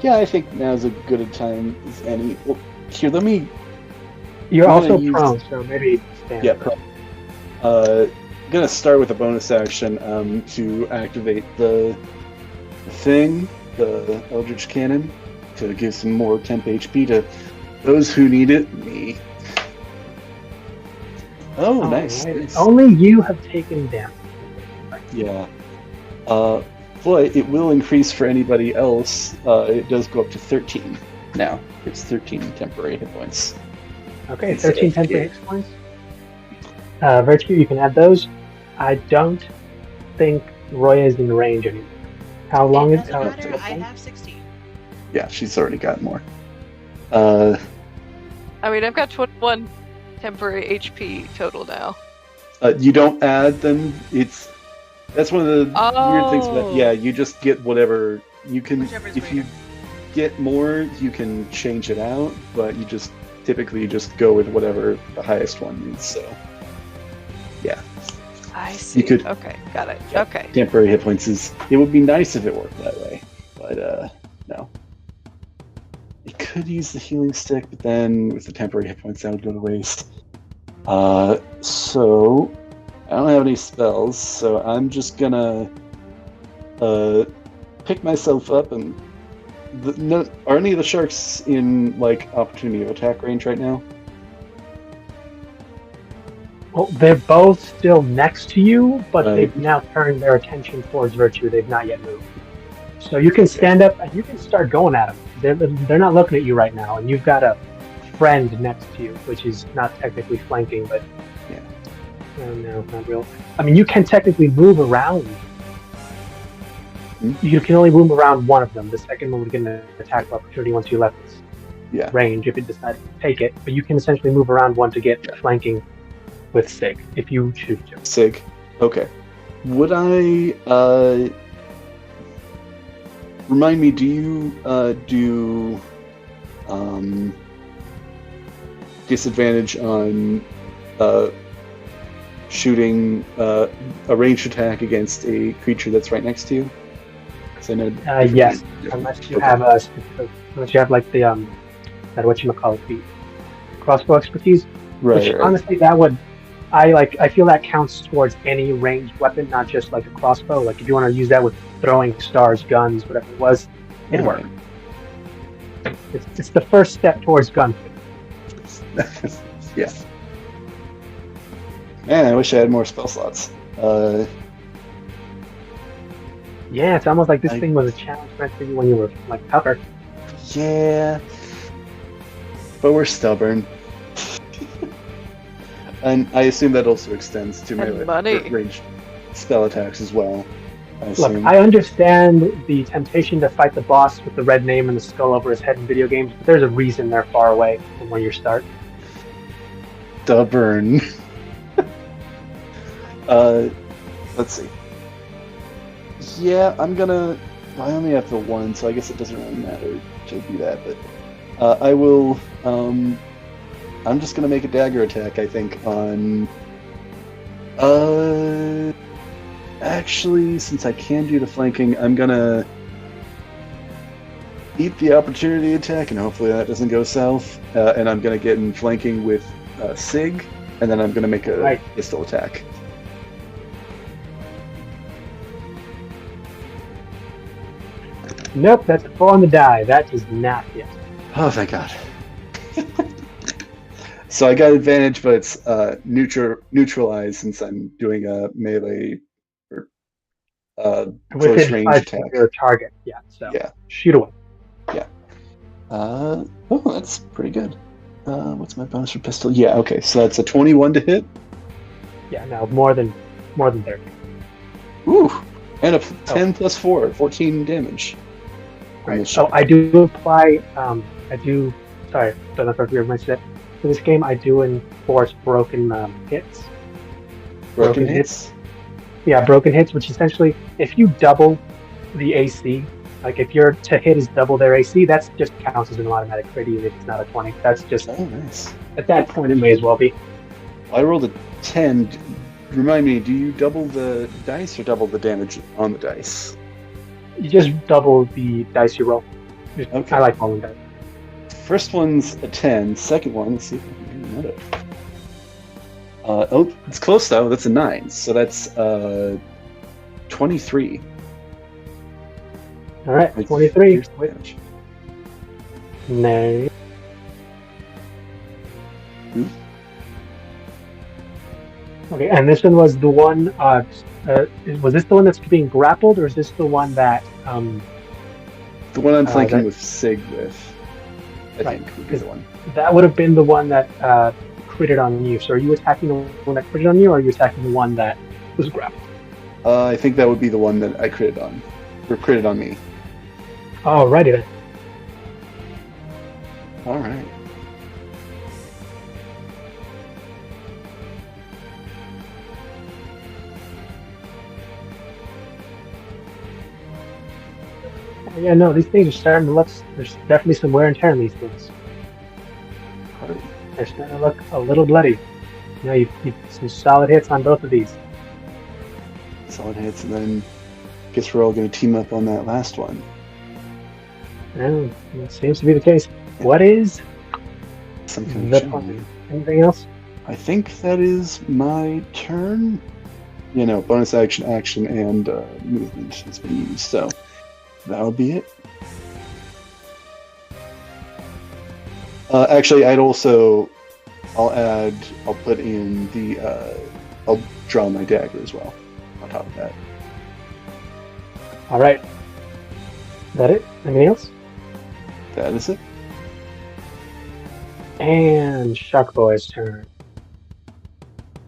Yeah, I think now's as good a time as any. Well, here, let me. You're I'm also gonna prone, so maybe stand. Yeah, I'm gonna start with a bonus action to activate the thing, the Eldritch Cannon, to give some more temp HP to those who need it. Me. Oh, nice. Right. Nice. Only you have taken damage. Yeah. But it will increase for anybody else. It does go up to 13 now. It's 13 temporary hit points. Okay, 13 temporary hit points. Virtue, you can add those. I don't think Roya is in range anymore. How long It is doesn't matter, I have 16. Yeah, she's already got more. I mean, I've got 21 temporary HP total now. You don't add them. That's one of the weird things about. Yeah, you just get whatever you can. Whichever's If you greater. get more, you can change it out, but you just typically just go with whatever the highest one is. So, yeah. I see. You could- Okay, got it. Yeah. Okay. Temporary hit points is. It would be nice if it worked that way, but no. It could use the healing stick, but then with the temporary hit points, that would go to waste. So I don't have any spells, so I'm just gonna pick myself up and. Are any of the sharks in like opportunity of attack range right now? Well, they're both still next to you, but Right. they've now turned their attention towards Virtue. They've not yet moved. So you can stand up and you can start going at them. They're not looking at you right now, and you've got a friend next to you, which is not technically flanking, but Yeah. No, not real. I mean, you can technically move around. You can only move around one of them. The second one would get an attack of opportunity once you left its Yeah. range if it decided to take it. But you can essentially move around one to get flanking with Sig if you choose to. Sig. Okay. Would I remind me? Do you do disadvantage on shooting a ranged attack against a creature that's right next to you? 'Cause I know Yes, unless you have a specific, unless you have like the that whatchamacallit, the crossbow expertise. right, Which right. honestly, that would I feel that counts towards any ranged weapon, not just like a crossbow. Like if you want to use that with throwing stars, guns, whatever it was, it'd work. It's the first step towards gun. Yeah. Man, I wish I had more spell slots. Yeah, it's almost like this thing was a challenge meant for you when you were like tougher. Yeah, but we're stubborn. And I assume that also extends to And money. ranged spell attacks as well. Look, I understand the temptation to fight the boss with the red name and the skull over his head in video games, but there's a reason they're far away from where you start. Stubborn. Let's see. Yeah, I only have the one, so I guess it doesn't really matter to do that, but I will, I'm just gonna make a dagger attack, I think, on, actually, since I can do the flanking, I'm gonna eat the opportunity attack, and hopefully that doesn't go south, and I'm gonna get in flanking with Sig, and then I'm gonna make a pistol attack. Nope, that's a 4 on the die. That does not hit. Oh, thank God. So I got advantage, but it's neutralized since I'm doing a melee or close Within range 5 attack. of your target. Yeah, so Yeah. shoot away. Yeah. Oh, that's pretty good. What's my bonus for pistol? Yeah, okay, so that's a 21 to hit. Yeah, no, more than 30. Ooh, and a 10 plus 4, 14 damage. Right. So I do apply. Sorry, don't know if you mentioned it. For this game, I do enforce broken hits. Broken hits? Yeah, broken hits, which essentially, if you double the AC, like if your to hit is double their AC, that just counts as an automatic crit, even if it's not a 20. That's just nice. At that point, it may as well be. I rolled a 10. Remind me, do you double the dice or double the damage on the dice? You just double the dice you roll. Okay. I like rolling dice. First one's a 10. Second one, let's see if I can do another. It's close though. That's a 9. So that's 23. All right, 23. Damage. No. Okay, and this one was the one. Was this the one that's being grappled, or is this the one that? The one I'm flanking with Sig with, I think, would be the one. That would have been the one that critted on you. So are you attacking the one that critted on you, or are you attacking the one that was grappled? I think that would be the one that I critted on, or critted on me. Alrighty then. All right. Yeah, no, these things are starting to look. There's definitely some wear and tear in these things. They're starting to look a little bloody. You know, you've some solid hits on both of these. Solid hits, and then I guess we're all going to team up on that last one. Yeah, it seems to be the case. What is some kind the of plan? Anything else? I think that is my turn. You know, bonus action, and movement has been used, so that'll be it. Actually, I'll put in the, I'll draw my dagger as well, on top of that. Alright. That it? Anything else? That is it. And Sharkboy's turn.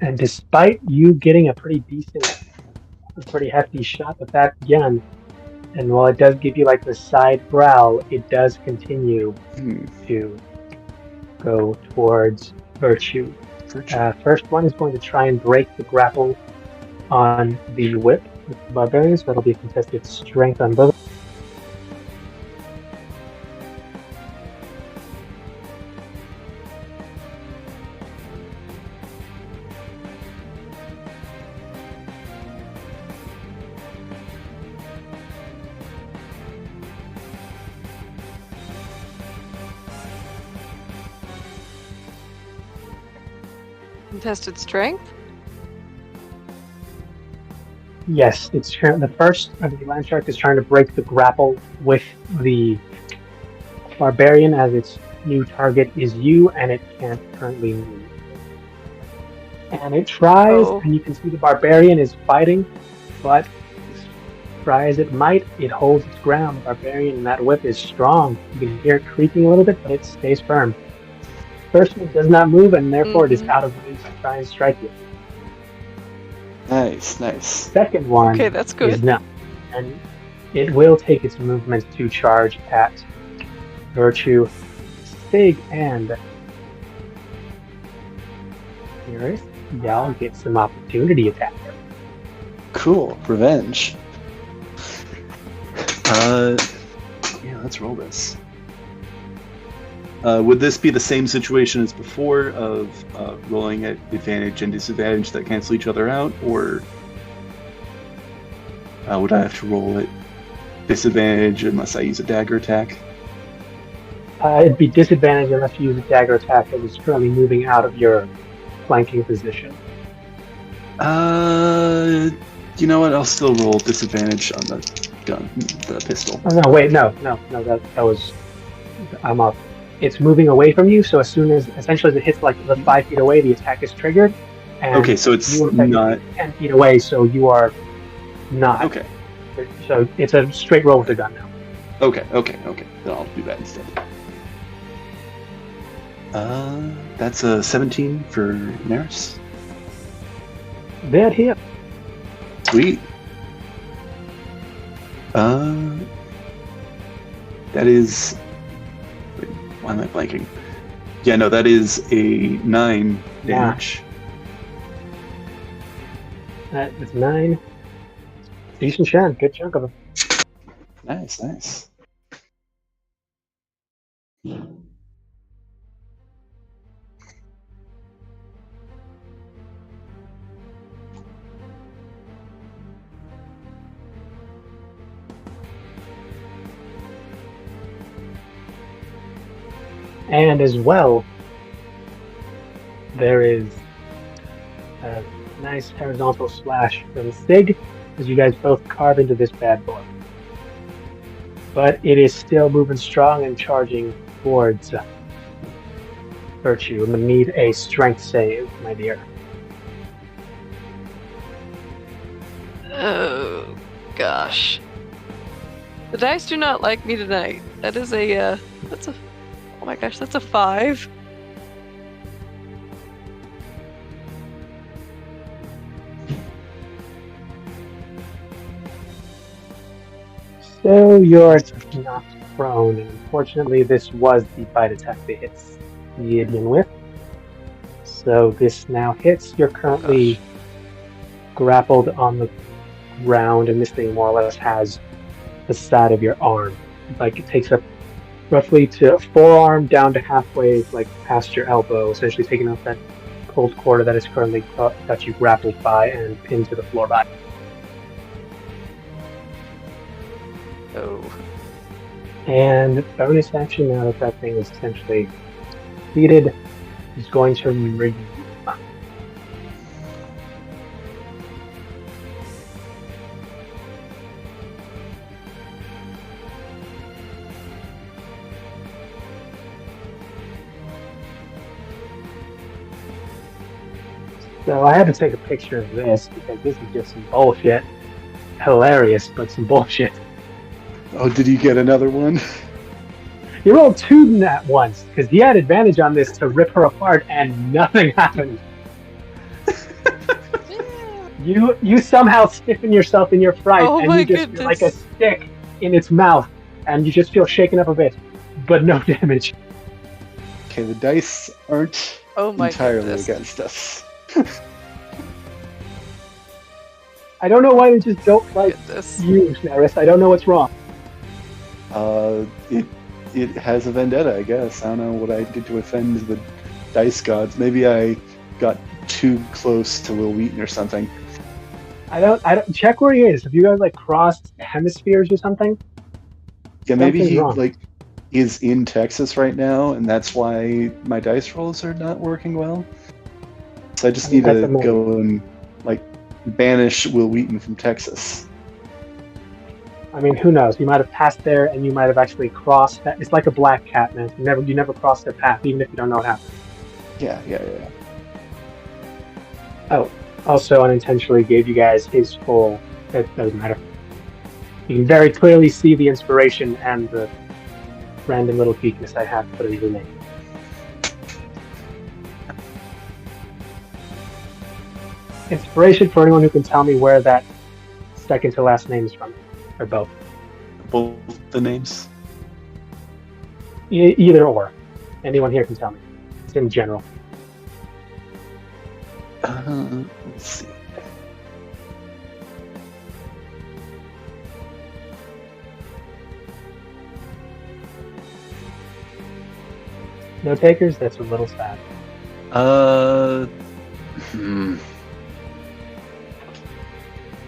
And despite you getting a pretty hefty shot with that gun, and while it does give you like the side growl, it does continue to go towards Virtue. First one is going to try and break the grapple on the whip with the barbarians. That'll be a contested strength on both. Contested strength? Yes, it's the first of the land shark is trying to break the grapple with the barbarian, as its new target is you, and it can't currently move. And it tries, Oh. and you can see the barbarian is fighting, but try as it might, it holds its ground. The barbarian, that whip is strong. You can hear it creaking a little bit, but it stays firm. First one does not move, and therefore it is out of range to try and strike you. Nice. Second one Okay, that's good. is not, and it will take its movement to charge at Virtue, Stig, and Iris. Y'all get some opportunity attack. Cool. Revenge. Yeah, let's roll this. Would this be the same situation as before of rolling at advantage and disadvantage that cancel each other out, or would I have to roll at disadvantage unless I use a dagger attack? It'd be disadvantage unless you use a dagger attack that is currently moving out of your flanking position. You know what? I'll still roll disadvantage on the gun, the pistol. Oh, no, wait, no, that was... I'm off. It's moving away from you, so essentially as it hits like the 5 feet away, the attack is triggered. And Okay, so it's not 10 feet away, so you are not. Okay. So it's a straight roll with the gun now. Okay. Then I'll do that instead. That's a 17 for Neris. That hit. Sweet. That is. Wait, why am I blanking? Yeah, no, that is a 9 damage. That's 9. Decent shot. Good chunk of them. Nice. And as well, there is a nice horizontal slash from Sig as you guys both carve into this bad boy. But it is still moving strong and charging towards Virtue. I'm going to need a strength save, my dear. Oh, gosh. The dice do not like me tonight. That is oh my gosh, that's a 5. So you're knocked prone, and unfortunately this was the bite attack that hits the Indian with. So this now hits. You're currently grappled on the ground, and this thing more or less has the side of your arm. Like it takes up roughly to forearm down to halfway, like past your elbow, essentially taking off that cold quarter that is currently got you grappled by and pinned to the floor by. Oh. And bonus action, now that that thing is essentially defeated, is going to remove. So I had to take a picture of this because this is just some bullshit. Hilarious, but some bullshit. Oh, did you get another one? You rolled 2 nat once because he had advantage on this to rip her apart, and nothing happened. You somehow stiffen yourself in your fright, and you just feel like a stick in its mouth, and you just feel shaken up a bit, but no damage. Okay, the dice aren't entirely against us. I don't know why they just don't like you, Neris. I don't know what's wrong. It has a vendetta, I guess. I don't know what I did to offend the dice gods. Maybe I got too close to Will Wheaton or something. I don't check where he is. Have you guys like crossed hemispheres or something? Yeah, maybe he is in Texas right now, and that's why my dice rolls are not working well. So I just I mean, need to that's amazing. go and like banish Will Wheaton from Texas. I mean, who knows? You might have passed there, and you might have actually crossed that. It's like a black cat, man. You never cross their path, even if you don't know what happened. Yeah. Oh, also unintentionally gave you guys his full. It doesn't matter. You can very clearly see the inspiration and the random little geekness I have put in the name. Inspiration for anyone who can tell me where that second to last name is from, or both. Both the names. Either or. Anyone here can tell me. It's in general. Let's see. No takers? That's a little sad.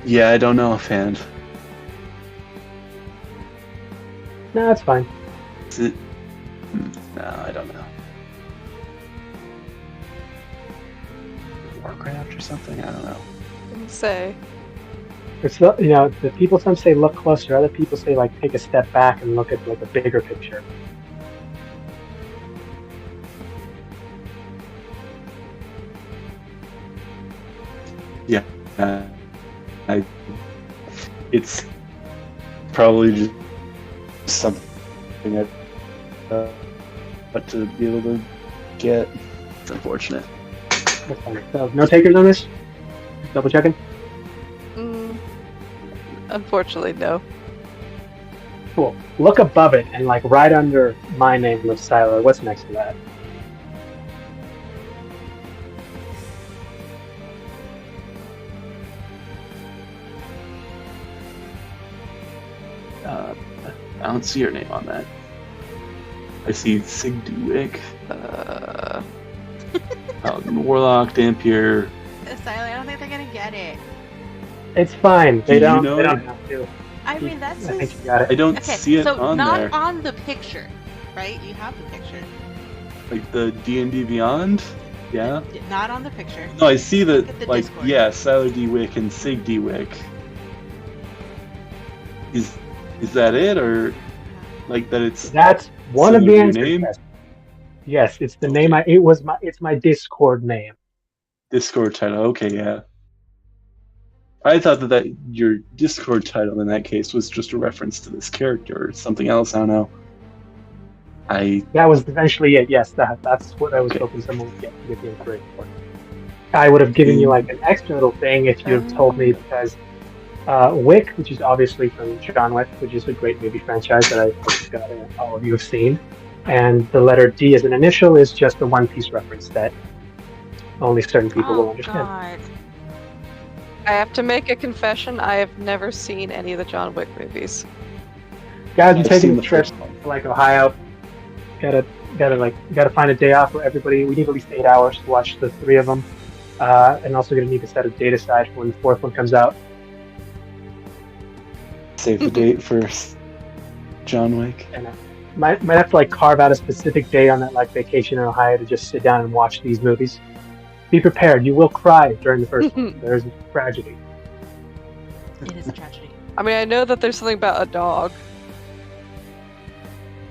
Yeah, I don't know offhand. No, it's fine. Is it? No, I don't know. Warcraft or something? I don't know. Didn't say. It's not, the people some say look closer. Other people say like take a step back and look at like a bigger picture. Yeah, it's probably just something but to be able to get. It's unfortunate. That's fine. So no takers on this? Double checking? Unfortunately, no. Cool. Look above it and like right under my name of Siler. What's next to that? I don't see your name on that. I see Sigduik, Warlock, Dampier. Silent, I don't think they're gonna get it. It's fine. They Do you don't. know They don't it? have to. I mean, that's I think just... you got it. I don't Okay, see it so on not there. on the picture, right? You have the picture. Like the D&D Beyond? Yeah? Not on the picture. No, I see Look at the that, like, Discord. yeah, Siler D-Wick and Sig D-Wick. Is that it, or like that it's That's one of the similar to answers. your name? Yes, it's the name. It's my Discord name. Discord title? Okay, yeah. I thought that your Discord title in that case was just a reference to this character or something else. I don't know. That was eventually it. Yes, that's what I was Okay. hoping someone would get the inspiration for. I would have given you like an extra little thing if you had told me, because Wick, which is obviously from John Wick, which is a great movie franchise that I hope all of you have seen, and the letter D as an initial is just a One Piece reference that only certain people will understand. God. I have to make a confession. I have never seen any of the John Wick movies. Guys, you're I've taking seen a the trip first one. to like Ohio. Gotta find a day off for everybody. We need at least 8 hours to watch the 3 of them, and also gonna need to set a date aside for when the 4th one comes out. Save the date for John Wick. And might have to like carve out a specific day on that like vacation in Ohio to just sit down and watch these movies. Be prepared. You will cry during the first one. There's a tragedy. It is a tragedy. I mean, I know that there's something about a dog.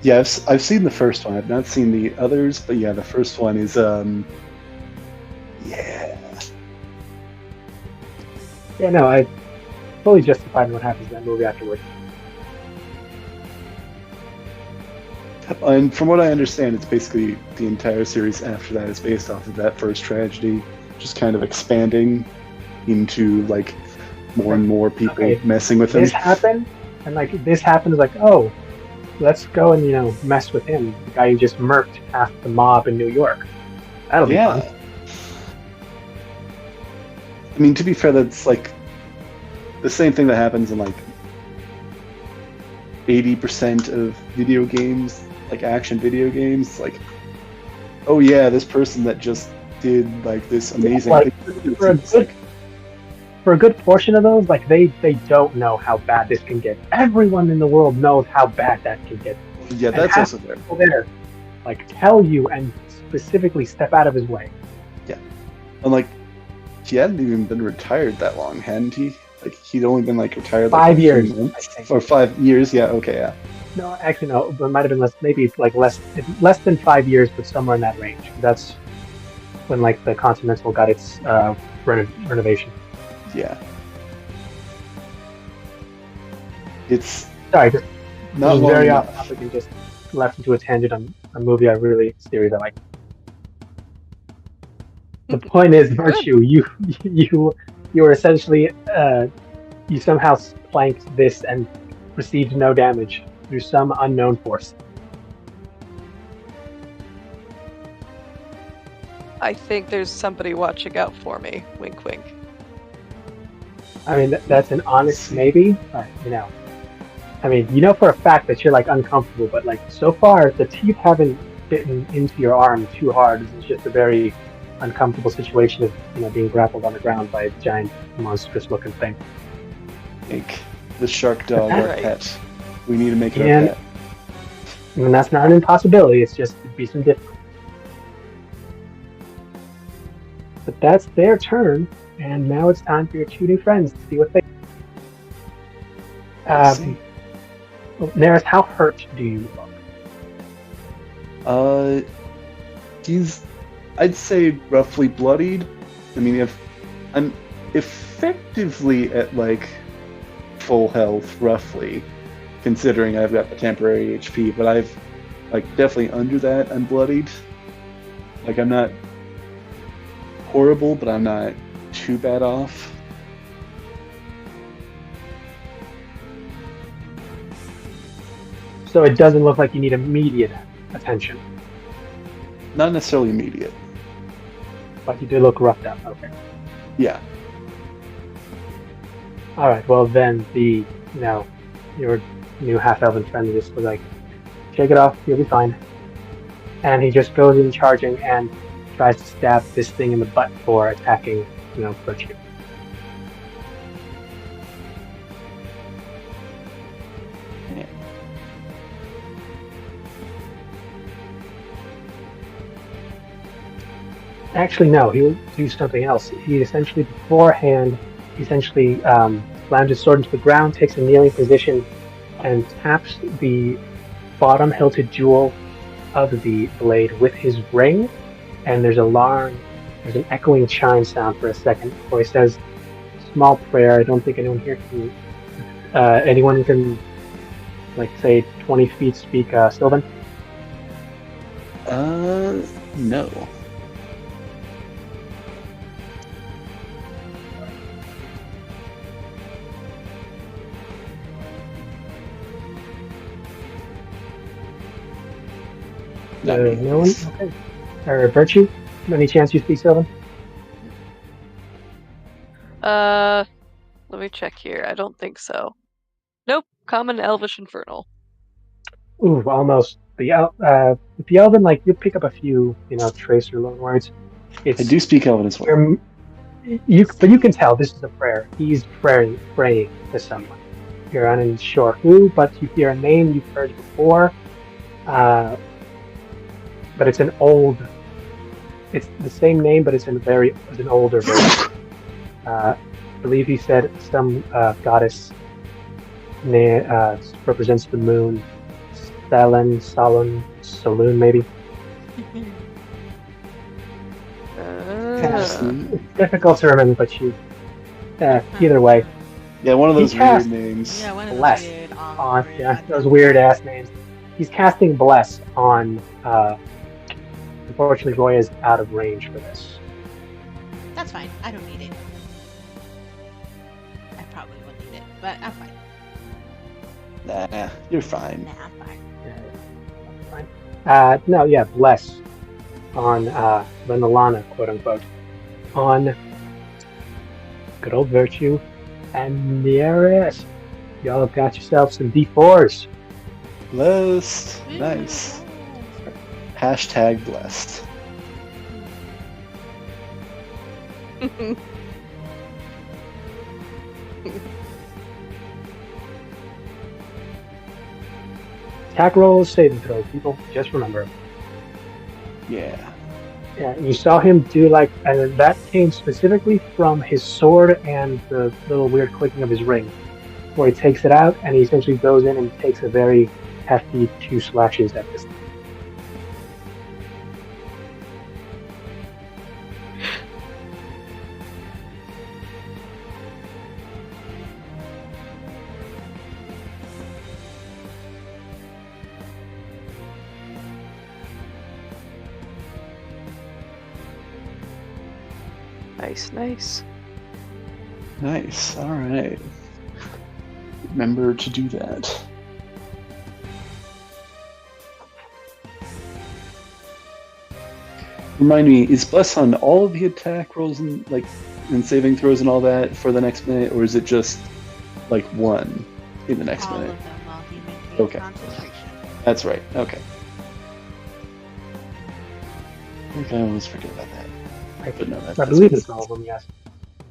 Yeah, I've seen the first one. I've not seen the others, but yeah, the first one is yeah. Yeah, no, I fully justified what happens in that movie afterward. And from what I understand, it's basically the entire series after that is based off of that first tragedy, just kind of expanding into like more and more people Okay. messing with him. This happened, and like this happens, like, oh, let's go and mess with him, the guy who just murked half the mob in New York. That'll be Yeah. fun. I mean, to be fair, that's like the same thing that happens in like 80% of video games, like action video games. Like, oh yeah, this person that just did like this amazing like, thing. for a It's like, For a good portion of those, like they don't know how bad this can get. Everyone in the world knows how bad that can get. yeah, And that's half also there. People there, like, tell you and specifically step out of his way. And like, he hadn't even been retired that long, hadn't he? Like, he'd only been like retired 5 a years, few months, I think. or 5 years. Yeah, okay, yeah. No, actually, no. It might have been less. Maybe it's like less than 5 years, but somewhere in that range. That's when like the Continental got its renovation. Yeah. It's Sorry, just not was long very off enough. topic and just left into a tangent on a movie I really series I like. The point is, Virtue. You were essentially you somehow planked this and received no damage through some unknown force. I think there's somebody watching out for me. Wink, wink. I mean, that's an honest maybe, but I mean, you know for a fact that you're like uncomfortable, but like so far the teeth haven't bitten into your arm too hard. This is just a very uncomfortable situation of being grappled on the ground by a giant, monstrous-looking thing. Make the shark dog our Right. pet. We need to make it And- our pet. I mean, that's not an impossibility. It's just it'd be some different. But that's their turn, and now it's time for your two new friends to see what they. Let's see. Neris, how hurt do you look? He's, I'd say, roughly bloodied. I mean, if I'm effectively at like full health, roughly, considering I've got the temporary HP, but I've like definitely under that. I'm bloodied. Like I'm not horrible, but I'm not too bad off. So it doesn't look like you need immediate attention, Not necessarily immediate. but you do look roughed up. Okay. Yeah. All right. Well, then your new half-elven friend just was like, "Shake it off. You'll be fine." And he just goes in charging and tries to stab this thing in the butt for attacking, Virtue. Yeah. Actually, no. He'll do something else. He essentially slams his sword into the ground, takes a kneeling position, and taps the bottom hilted jewel of the blade with his ring. And there's an echoing chime sound for a second before he says, "Small prayer." I don't think anyone here can. Anyone can, like, say 20 feet speak Sylvan? No. Not me. No one? Okay. Or Virtue? Any chance you speak Sylvan? Let me check here. I don't think so. Nope. Common Elvish Infernal. Ooh, almost. With the Elven, like, you pick up a few, tracer loan words. I do speak Elven as well. But you can tell this is a prayer. He's praying to someone. You're unsure who, but you hear a name you've heard before. But it's it's the same name, but it's an older version. I believe he said some goddess represents the moon. Saloon, maybe. It's difficult to remember, but either way. Yeah, one of those He weird cast- names. Yeah, one of those Bless weird those weird ass names. He's casting Bless on. Unfortunately, Roy is out of range for this. That's fine. I don't need it. I probably won't need it, but I'm fine. Nah, you're fine. Nah, I'm fine. Bless on Renalana, quote unquote, on good old Virtue and Neris. Y'all got yourself some D4s. Blessed. Nice. Hashtag blessed. Attack rolls, saving throws, people. Just remember. Yeah. Yeah, you saw him do like, and that came specifically from his sword and the little weird clicking of his ring, where he takes it out and he essentially goes in and takes a very hefty 2 slashes at this thing. Nice, nice. Nice. All right. Remember to do that. Remind me, is Bless on all of the attack rolls and saving throws and all that for the next minute, or is it just like one in the next All minute? of them while he maintains Okay. concentration. That's right. Okay. I think I almost forget about that. But no, I that's believe good. it's all of them, yes.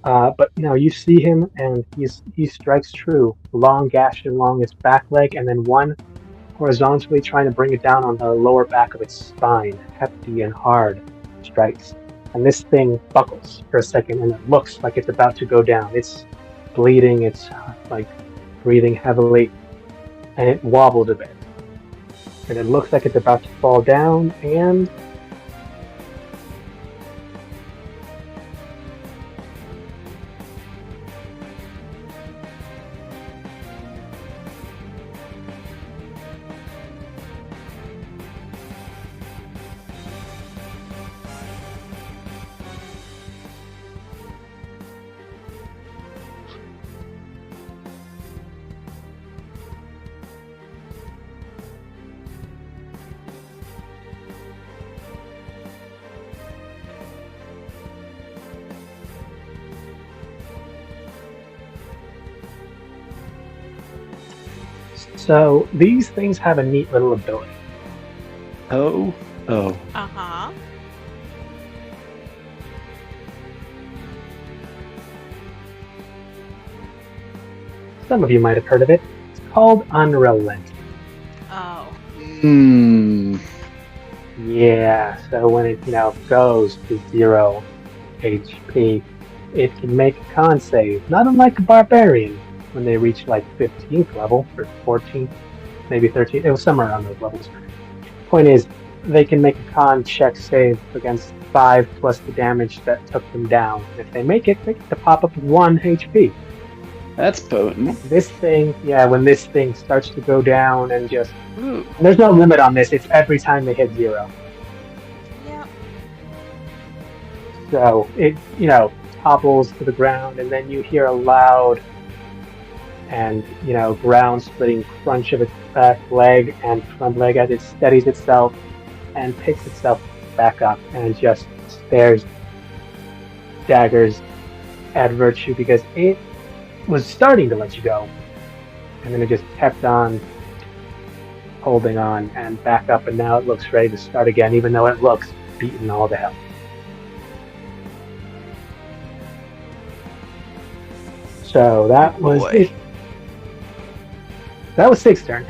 But you see him, and he strikes true. Long gash along its back leg, and then one horizontally trying to bring it down on the lower back of its spine, hefty and hard strikes. And this thing buckles for a second, and it looks like it's about to go down. It's bleeding, it's like breathing heavily, and it wobbles a bit. And it looks like it's about to fall down, and so these things have a neat little ability. Oh. Uh huh. Some of you might have heard of it. It's called Unrelenting. Oh. Hmm. Yeah, so when it, goes to 0 HP, it can make a con save, not unlike a barbarian when they reach like 15th level, or 14th, maybe 13th. It was somewhere around those levels. Point is, they can make a con check save against 5 plus the damage that took them down. If they make it, they get to pop up 1 HP. That's potent. This thing, when this thing starts to go down and just. Ooh. There's no limit on this, it's every time they hit 0. Yep. So it, topples to the ground, and then you hear a loud and, ground splitting crunch of its back leg and front leg as it steadies itself and picks itself back up and just stares daggers at Virtue because it was starting to let you go. And then it just kept on holding on and back up, and now it looks ready to start again, even though it looks beaten all to hell. So that was Boy. it. That was 6 turn.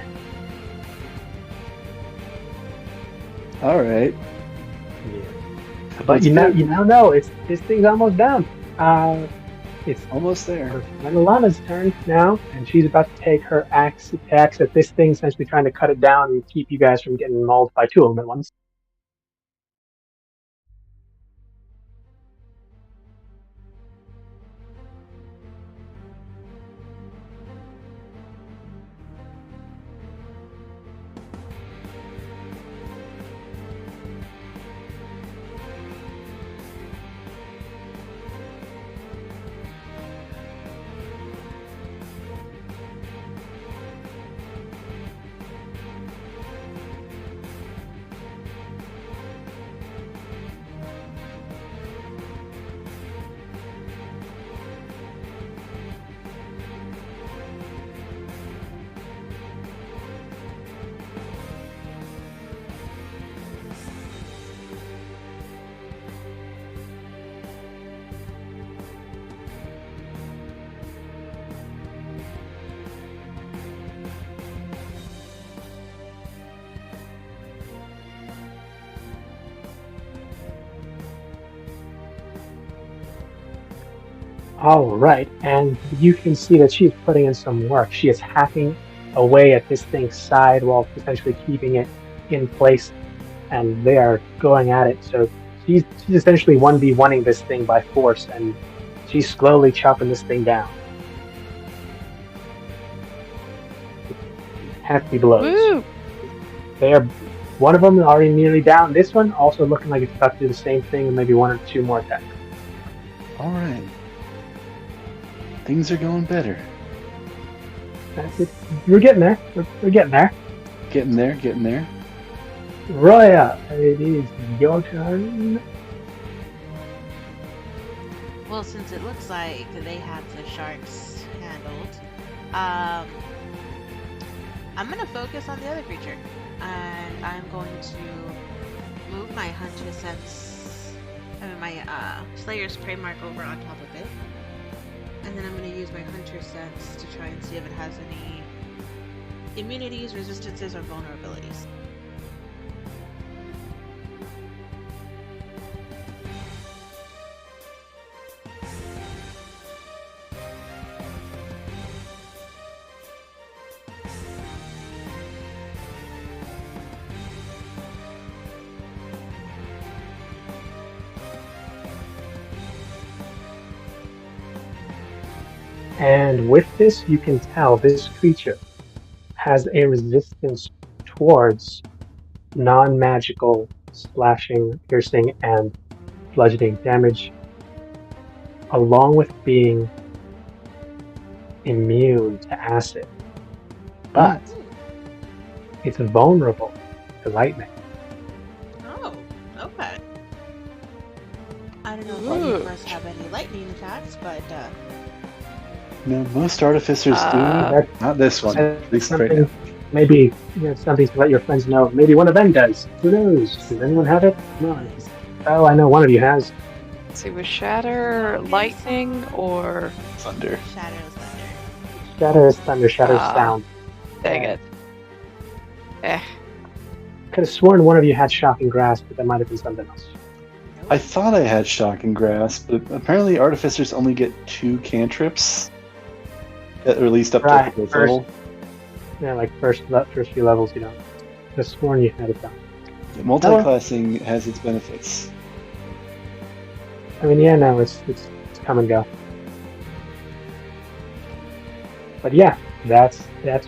All right. Yeah. But you now know this thing's almost down. It's Almost there. Lana's turn now, and she's about to take her axe at this thing, essentially trying to cut it down and keep you guys from getting mauled by 2 of them at once. All right, and you can see that she's putting in some work. She is hacking away at this thing's side while potentially keeping it in place, and they are going at it. So she's essentially 1v1ing this thing by force, and she's slowly chopping this thing down. Hefty blows. Woo! They are. One of them already nearly down. This one also looking like it's about to do the same thing, and maybe one or two more attacks. All right. Things are going better. That's it. We're getting there. We're getting there. Getting there. Roya, it is your turn. Well, since it looks like they have the sharks handled, I'm gonna focus on the other creature, and I'm going to move my Hunter Sense, my Slayer's Prey mark over on top of it, and then I'm gonna use my Hunter Sense to try and see if it has any immunities, resistances, or vulnerabilities. And with this, you can tell this creature has a resistance towards non-magical slashing, piercing, and bludgeoning damage, along with being immune to acid. But it's vulnerable to lightning. Oh, okay. I don't know if any of us have any lightning attacks, but No, most artificers do. Not this one. At least right now. Maybe something to let your friends know. Maybe one of them does. Who knows? Does anyone have it? No. Oh, I know one of you has. Let's see, was Shatter lightning or Thunder? Shatter is thunder. Shatter is thunder. Shatter is sound. Dang it. Could have sworn one of you had shocking grasp, but that might have been something else. I thought I had Shocking Grasp, but apparently artificers only get 2 cantrips, at least up to the level. Yeah, like first few levels, you know. Could have sworn you had it done. Yeah, multi-classing has its benefits. I mean, yeah, no, it's come and go. But yeah, that's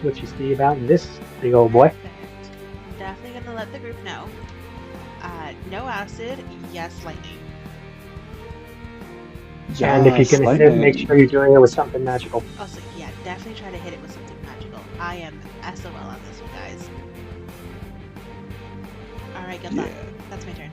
what you see about this big old boy. I'm definitely gonna let the group know. No acid, yes lightning. And if you can hit it, make sure you're doing it with something magical. Also, yeah, definitely try to hit it with something magical. I am SOL on this one, guys. Alright, good luck. That's my turn.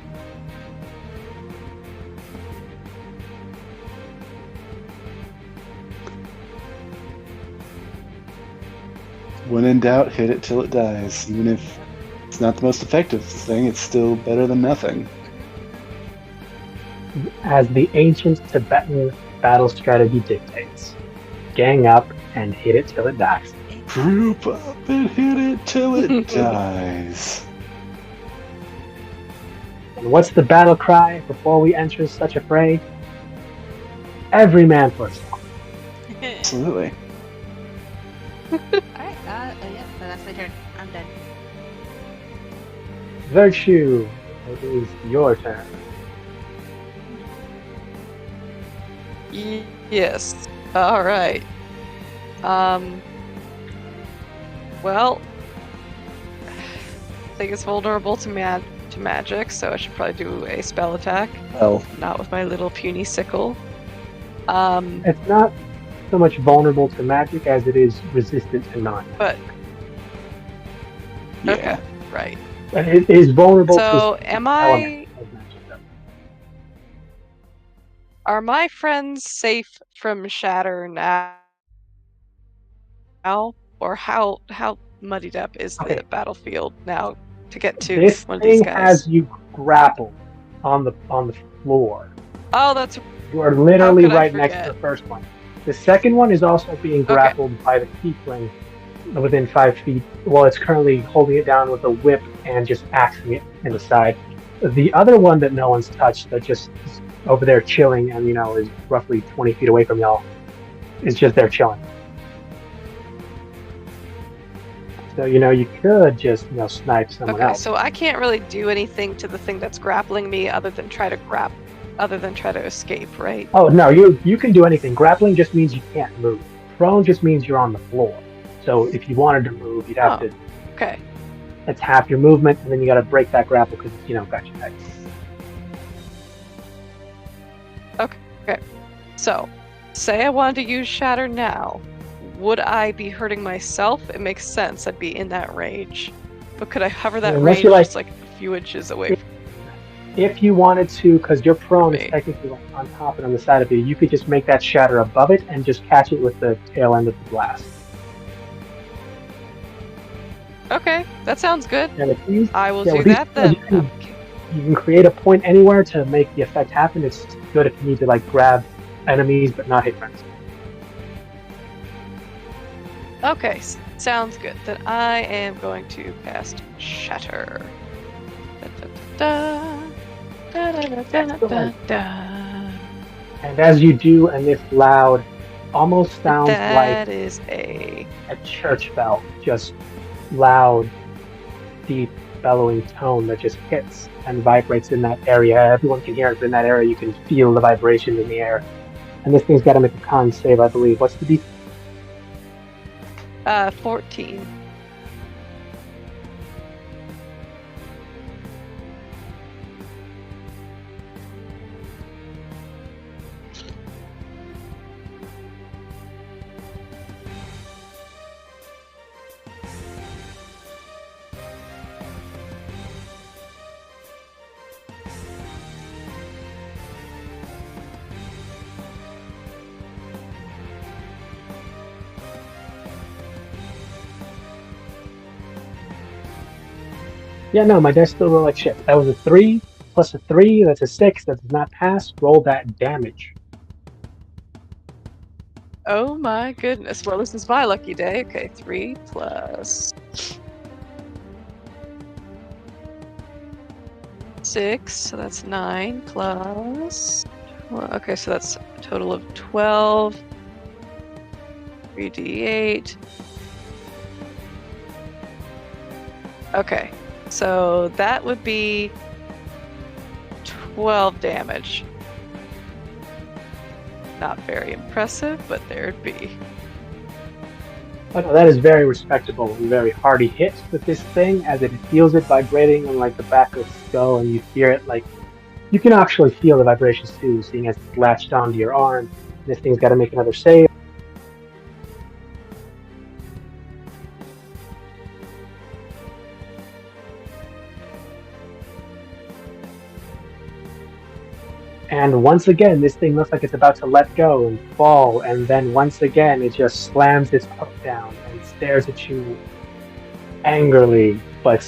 When in doubt, hit it till it dies. Even if it's not the most effective thing, it's still better than nothing. As the ancient Tibetan battle strategy dictates, gang up and hit it till it dies. Group up and hit it till it dies. And what's the battle cry before we enter such a fray? Every man for himself. Absolutely. Alright, yeah, that's my turn. I'm done. Virtue, it is your turn. Yes. All right. Well, I think it's vulnerable to magic, so I should probably do a spell attack. Well, Not with my little puny sickle. It's not so much vulnerable to magic as it is resistant to non. But yeah. okay, right. But it is vulnerable So, to am element of magic, though. Are my friends safe from shatter now? Or how muddied up is Okay. the battlefield now to get to This one of these thing guys? has you grappled on the floor. Oh, that's You are literally How could I right next to forget? the first one. The second one is also being grappled by the tiefling within 5 feet, while it's currently holding it down with a whip and just axing it in the side. The other one that no one's touched, that just over there chilling and, is roughly 20 feet away from y'all. Is just there chilling. So, you could just, snipe someone Okay, else. so I can't really do anything to the thing that's grappling me other than try to escape, right? Oh, no, you can do anything. Grappling just means you can't move. Prone just means you're on the floor. So if you wanted to move, you'd have to. Okay. That's half your movement, and then you got to break that grapple because it's, got your head. Okay. So, say I wanted to use Shatter now. Would I be hurting myself? It makes sense. I'd be in that range. But could I hover that Unless range you're just like a few inches away? If you wanted to, because your prone me. is technically like on top and on the side of you, you could just make that shatter above it and just catch it with the tail end of the blast. Okay, that sounds good. And with these, I will yeah, do with these that spells, then. you can create a point anywhere to make the effect happen. It's good if you need to like grab enemies but not hit friends. Okay, sounds good. Then I am going to cast Shatter. Da, da, da, da, da, da, da. And as you do, and this loud, almost sounds like that is a church bell, just loud, deep, bellowing tone that just hits and vibrates in that area. Everyone can hear it, but in that area you can feel the vibration in the air. And this thing's got to make a con save, I believe. What's the DC? 14. Yeah, no, my dice still roll like shit. That was a 3 plus a 3. That's a 6. That does not pass. Roll that damage. Oh my goodness. Well, this is my lucky day. Okay, 3 plus 6, so that's 9 plus. Well, okay, so that's a total of 12. 3d8. Okay, so that would be 12 damage. Not very impressive, but there'd be. Oh, no, that is very respectable and very hearty hit with this thing as it feels it vibrating on like the back of the skull, and you hear it like you can actually feel the vibrations too, seeing as it's latched onto your arm. This thing's got to make another save. And once again, this thing looks like it's about to let go and fall, and then once again, it just slams its hook down and stares at you angrily, but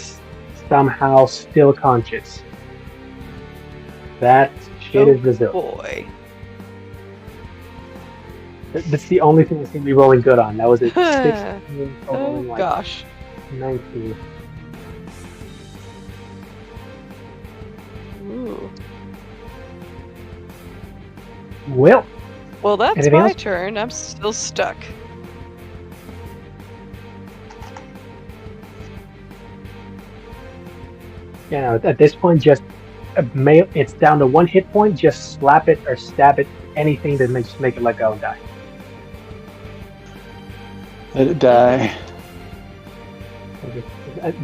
somehow still conscious. That shit is resilient. Boy. That's the only thing that seemed to be rolling good on. That was a 16, Oh rolling like gosh. 19. Ooh. Well, that's anything my else? turn. I'm still stuck. At this point, just it's down to 1 hit point. Just slap it or stab it, anything to make it let go and die. Let it die.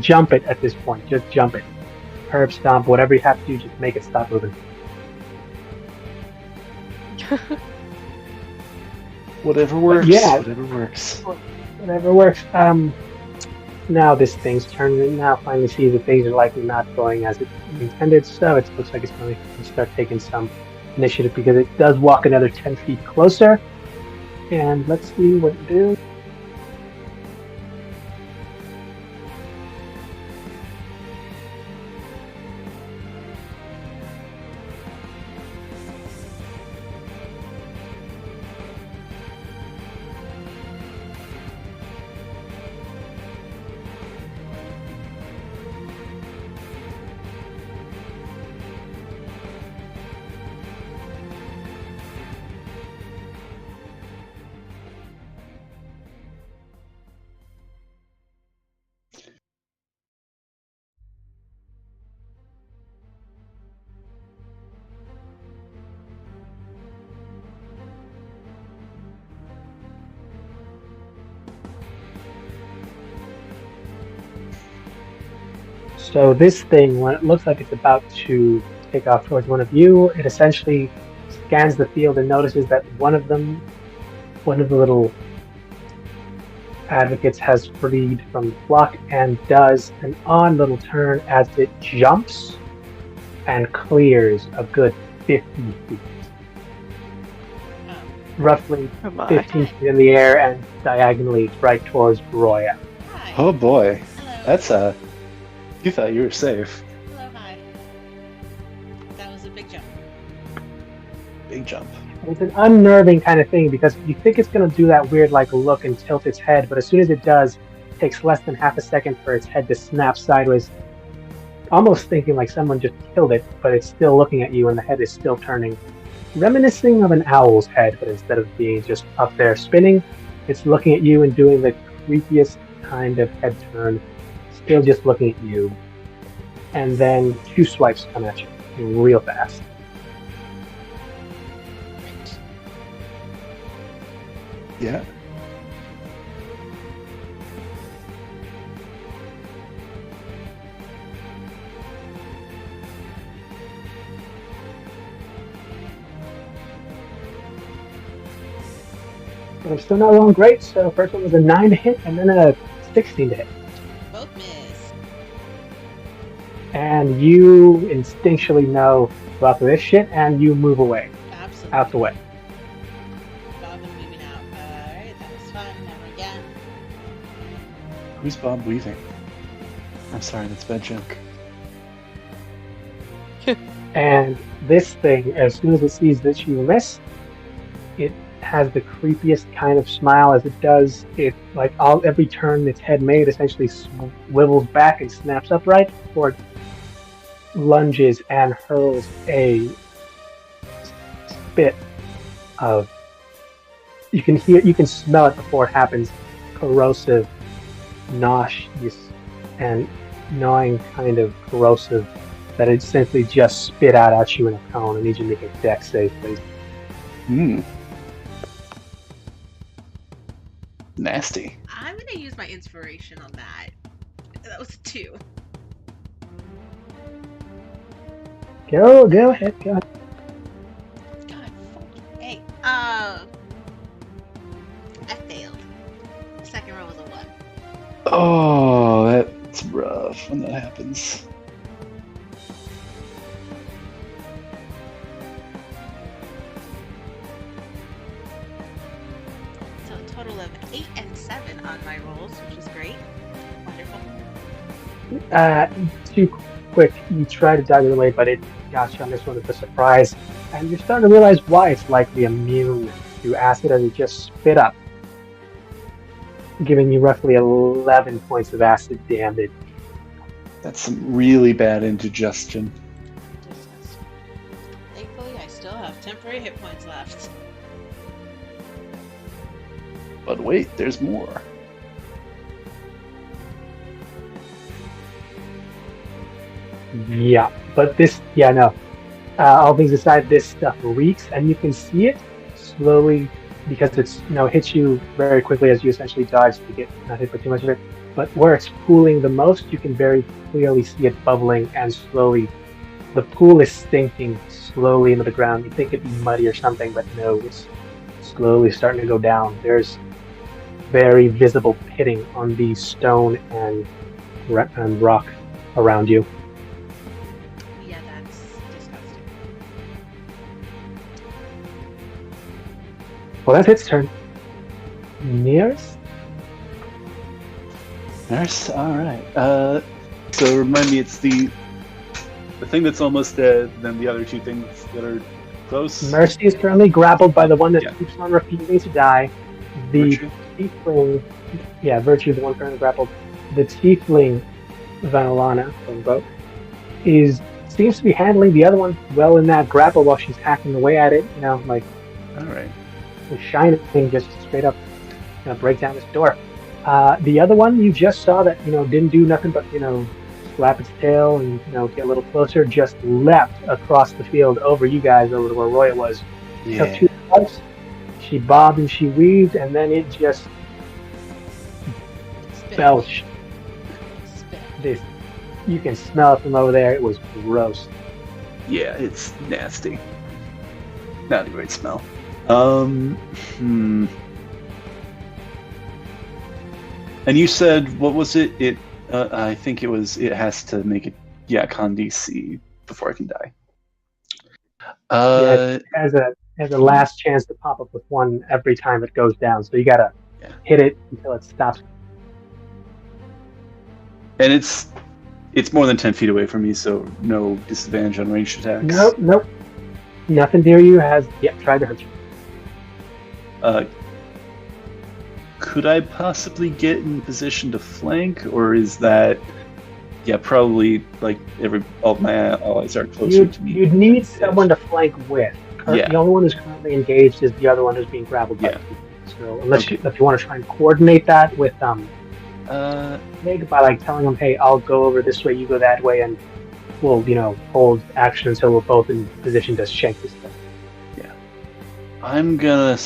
Jump it at this point. Just jump it. Herb stomp, whatever you have to do, just make it stop moving. Whatever works. Yeah. Whatever works. Whatever works. Now this thing's turn, and now finally see that things are likely not going as it intended, so it looks like it's going to start taking some initiative because it does walk another 10 feet closer. And let's see what it do. So this thing, when it looks like it's about to take off towards one of you, it essentially scans the field and notices that one of the little advocates has freed from the flock and does an odd little turn as it jumps and clears a good 50 feet. Roughly Oh my. 15 feet in the air and diagonally right towards Roya. Hi. Oh boy, Hello. that's you thought you were safe. Hello, hi. That was a big jump. Big jump. It's an unnerving kind of thing because you think it's going to do that weird like look and tilt its head, but as soon as it does, it takes less than half a second for its head to snap sideways, almost thinking like someone just killed it, but it's still looking at you and the head is still turning. Reminiscing of an owl's head, but instead of being just up there spinning, it's looking at you and doing the creepiest kind of head turn, still just looking at you. And then 2 swipes come at you real fast. Right. Yeah. But I'm still not rolling great, so first one was a 9 to hit and then a 16 to hit. Both miss. And you instinctually know about this shit and you move away, Absolutely. out the way. Bob and moving out. Alright, that was fun. Never again. Who's Bob weaving? I'm sorry, that's bad joke. And this thing, as soon as it sees that you miss, it has the creepiest kind of smile as it does. It, like every turn its head made, essentially swivels back and snaps upright before it lunges and hurls a spit of. You can smell it before it happens. Corrosive, nauseous, and gnawing kind of corrosive that it simply just spit out at you in a cone. I need you to make a dex save, please. Nasty. I'm gonna use my inspiration on that. That was a 2. Go ahead, go ahead. God, hey. I failed. The second roll was a 1. Oh, that's rough when that happens. So a total of 8 and 7 on my rolls, which is great. Wonderful. Too quick. You try to dodge it away, but it got you on this one with a surprise. And you're starting to realize why it's likely immune to acid as it just spit up, giving you roughly 11 points of acid damage. That's some really bad indigestion. Disgusting. Thankfully, I still have temporary hit points left. But wait, there's more. Yeah, but this, no. All things aside, this stuff reeks, and you can see it slowly because it's hits you very quickly as you essentially dodge to get not hit by too much of it. But where it's pooling the most, you can very clearly see it bubbling and slowly. The pool is sinking slowly into the ground. You think it'd be muddy or something, but no, it's slowly starting to go down. There's very visible pitting on the stone and rock around you. Yeah, that's disgusting. Well, that's its turn. Nearest? Nurse? Alright. So remind me, it's the thing that's almost dead, then the other 2 things that are close. Mercy is currently grappled by the one that Yeah. keeps on refusing to die. The Virtue? tiefling, Virtue, the one currently grappled. The tiefling, Vanillana, quote, seems to be handling the other one well in that grapple while she's hacking away at it. Like Alright. the shining thing just straight up break down this door. The other one you just saw that didn't do nothing but slap its tail and get a little closer. Just leapt across the field over you guys, over to where Roya was. Yeah. Took 2 steps. She bobbed and she weaved, and then it just Spit. belched Spit. this You can smell it from over there. It was gross. Yeah, it's nasty. Not a great smell. And you said, what was it? I think it has to make it, con DC before I can die. It has a last chance to pop up with one every time it goes down. So you gotta hit it until it stops. And it's more than 10 feet away from me, so no disadvantage on ranged attacks. Nope. Nothing near you has yet tried to hurt you. Could I possibly get in position to flank, or is that... Yeah, probably, like, all my allies are closer to me. You'd need someone to flank with. The only one who's currently engaged is the other one who's being grappled by. So if you want to try and coordinate that with Mig by like telling them, hey, I'll go over this way, you go that way, and we'll hold action until we're both in position to shank this thing. Yeah, I'm gonna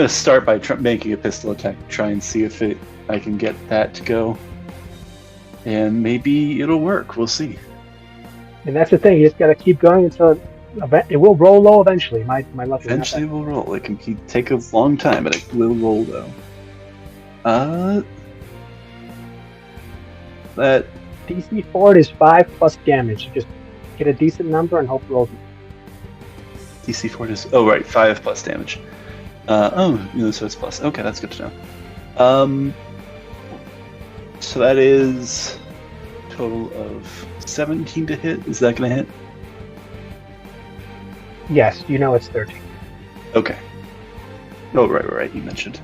start by making a pistol attack, try and see if I can get that to go, and maybe it'll work. We'll see. And that's the thing; you just got to keep going until it will roll low eventually. My luck. Eventually, it will roll. It can take a long time, but it will roll though. That DC forward is 5 plus damage. Just get a decent number and hope it rolls. DC forward is 5 plus damage. So it's plus. Okay, that's good to know. So that is a total of 17 to hit. Is that going to hit? Yes, it's 13. Okay. Oh, right. You mentioned.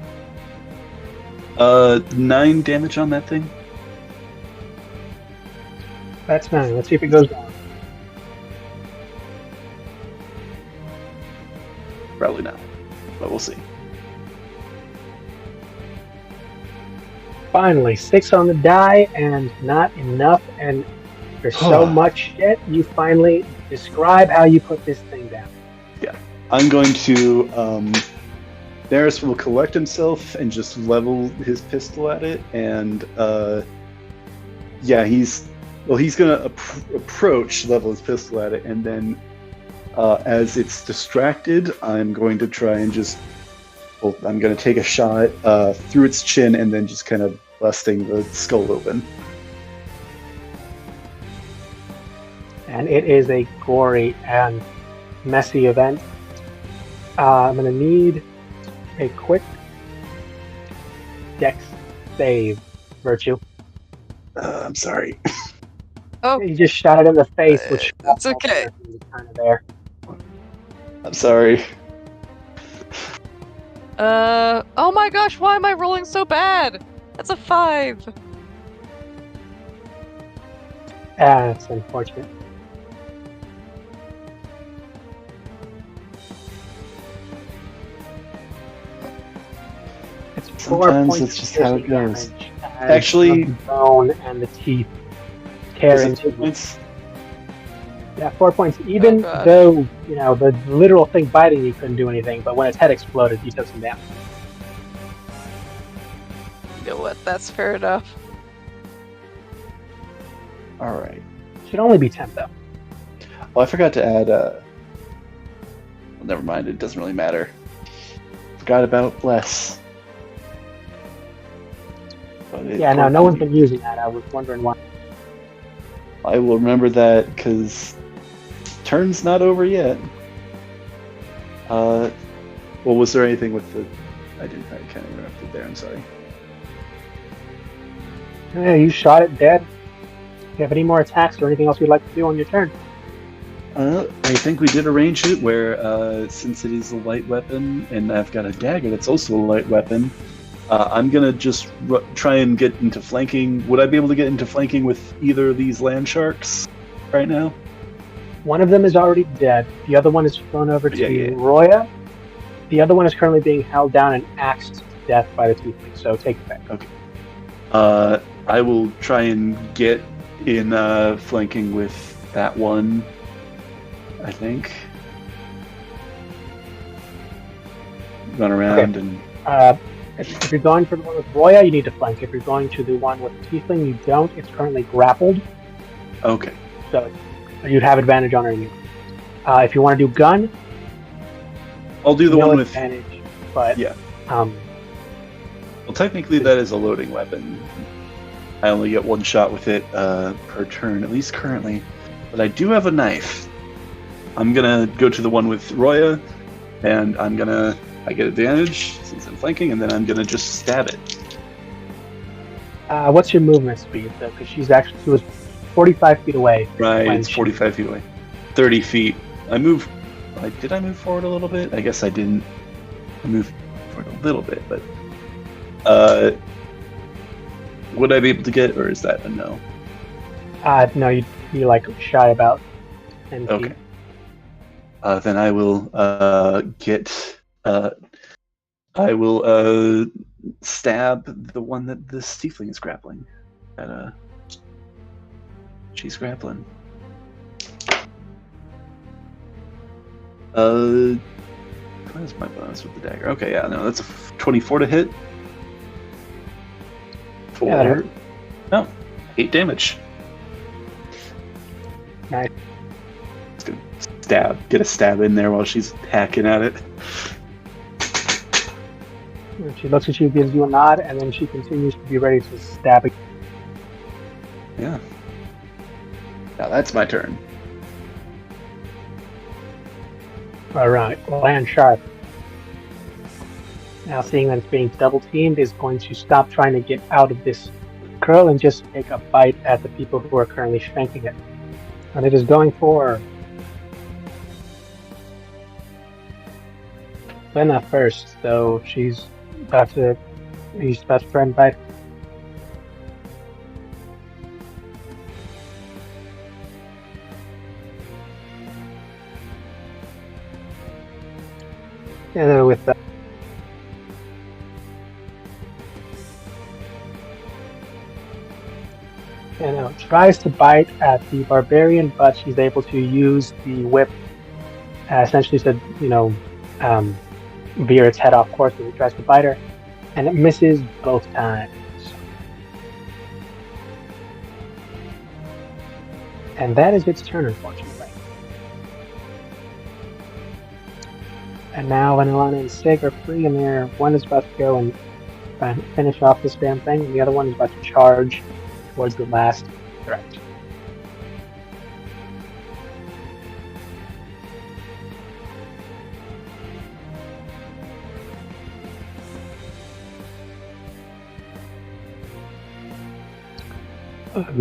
9 damage on that thing. That's 9. Let's see if it goes down. Probably not, but we'll see. Finally, 6 on the die, and not enough. And there's so much shit. You finally describe how you put this thing down. Yeah, I'm going to. Daris will collect himself and just level his pistol at it, and he's going to approach, level his pistol at it, and then as it's distracted, I'm going to try and I'm going to take a shot through its chin and then just kind of busting the skull open. And it is a gory and messy event. I'm going to need a quick dex save, Virtue. I'm sorry. Oh, you just shot it in the face, which that's okay. Kind of there. I'm sorry. Oh my gosh, why am I rolling so bad? That's a 5. That's unfortunate. It's 4 Sometimes points it's just how it goes. Actually, the bone and the teeth tear into 4 points. Yeah, 4 points. Even though the literal thing biting you couldn't do anything, but when its head exploded, you took some damage. You know what? That's fair enough. All right. Should only be 10 though. Well, I forgot to add. Well, never mind. It doesn't really matter. Forgot about bless. No one's been using that. I was wondering why. I will remember that because turn's not over yet. Well, was there anything with the? I kind of interrupted there. I'm sorry. Yeah, you shot it dead. Do you have any more attacks or anything else you'd like to do on your turn? I think we did arrange it where, since it is a light weapon, and I've got a dagger that's also a light weapon, I'm gonna just try and get into flanking. Would I be able to get into flanking with either of these land sharks right now? One of them is already dead. The other one is thrown over to Roya. The other one is currently being held down and axed to death by the tiefling, so take it back. Okay. I will try and get in flanking with that one, I think. Run around and... If you're going for the one with Roya, you need to flank. If you're going to the one with Tiefling, you don't. It's currently grappled, Okay. so you'd have advantage on her anyway. If you want to do gun, I'll do the no one with. advantage, but Yeah. um, Well, technically, that is a loading weapon. I only get one shot with it per turn, at least currently. But I do have a knife. I'm gonna go to the one with Roya, and I get advantage since I'm flanking, and then I'm gonna just stab it. what's your movement speed though? Because she was 45 feet away. Right, when it's she- 45 feet away. 30 feet. Did I move forward a little bit? I guess I didn't. I moved forward a little bit, but would I be able to get, or is that a no? No, you'd be like shy about 10 feet. Okay. Then I will I will stab the one that the tiefling is grappling. She's grappling. What is my bonus with the dagger? Okay, yeah, no, that's a 24 to hit. Yeah, that hurt. No, 8 damage. Nice. It's good. Get a stab in there while she's hacking at it. She looks at you, gives you a nod, and then she continues to be ready to stab again. Yeah. Now that's my turn. All right, land sharp. Now, seeing that it's being double teamed, is going to stop trying to get out of this curl and just take a bite at the people who are currently shanking it. And it is going for Lena first, so he's about to try and bite. And then with that, tries to bite at the barbarian, but she's able to use the whip, essentially to, veer its head off course as it tries to bite her, and it misses both times. And that is its turn, unfortunately. And now Vanillana and Sig are free, and one is about to go and finish off this damn thing, and the other one is about to charge towards the last threat.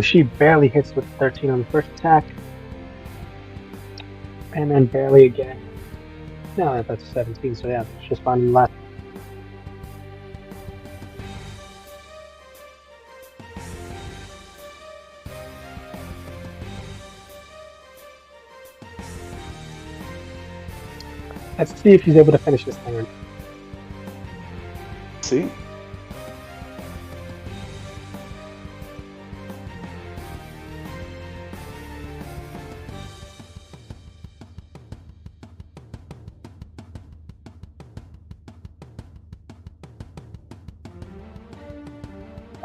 She barely hits with 13 on the first attack, and then barely again. No, that's 17, so yeah, it's just fine in the last. Let's see if she's able to finish this thing. See?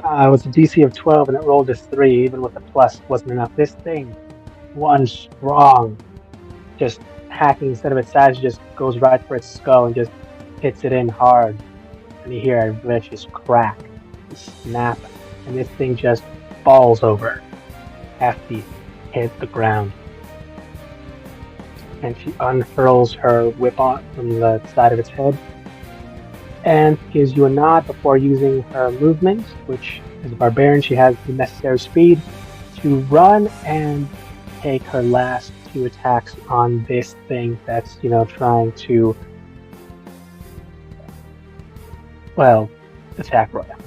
It was a DC of 12 and it rolled a 3, even with a plus wasn't enough. This thing, one strong, just hacking instead of its size, just goes right for its skull and just hits it in hard. And you hear a vicious crack, snap, and this thing just falls over after it hit the ground. And she unfurls her whip on from the side of its head and gives you a nod before using her movement, which as a barbarian she has the necessary speed to run and take her last 2 attacks on this thing that's, trying to, attack Roya.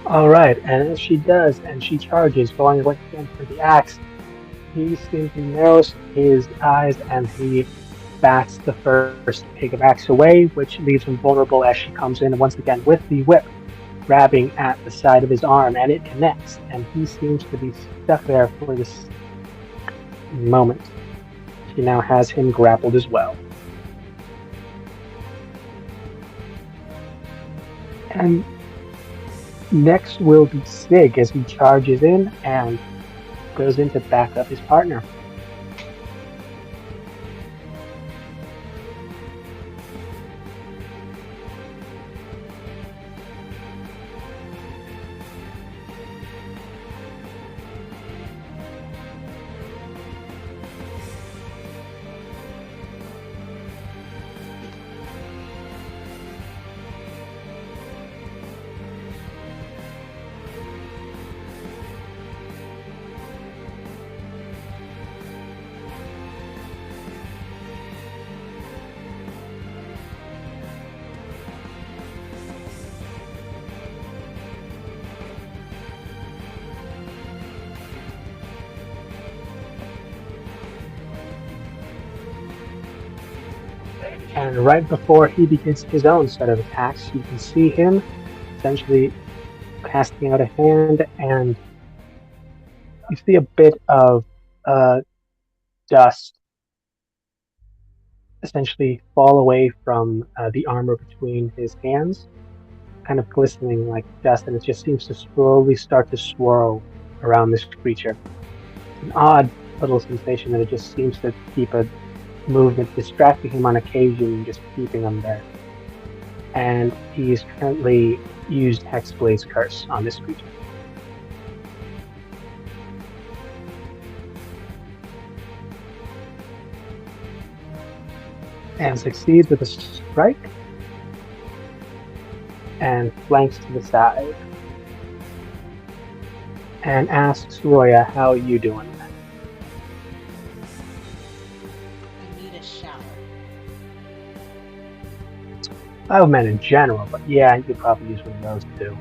All right, and as she does, and she charges, going again for the axe, he simply narrows his eyes and he bats the first pig of axe away, which leaves him vulnerable as she comes in once again with the whip, grabbing at the side of his arm, and it connects, and he seems to be stuck there for this moment. She now has him grappled as well. And next will be Sig as he charges in and goes in to back up his partner. And right before he begins his own set of attacks, you can see him essentially casting out a hand, and you see a bit of dust essentially fall away from the armor between his hands, kind of glistening like dust, and it just seems to slowly start to swirl around this creature. It's an odd little sensation that it just seems to keep a movement, distracting him on occasion and just keeping him there. And he's currently used Hexblade's Curse on this creature. And succeeds with a strike and flanks to the side. And asks Roya, how are you doing? I need a shower. Biomen in general, but yeah, you could probably use one of those too.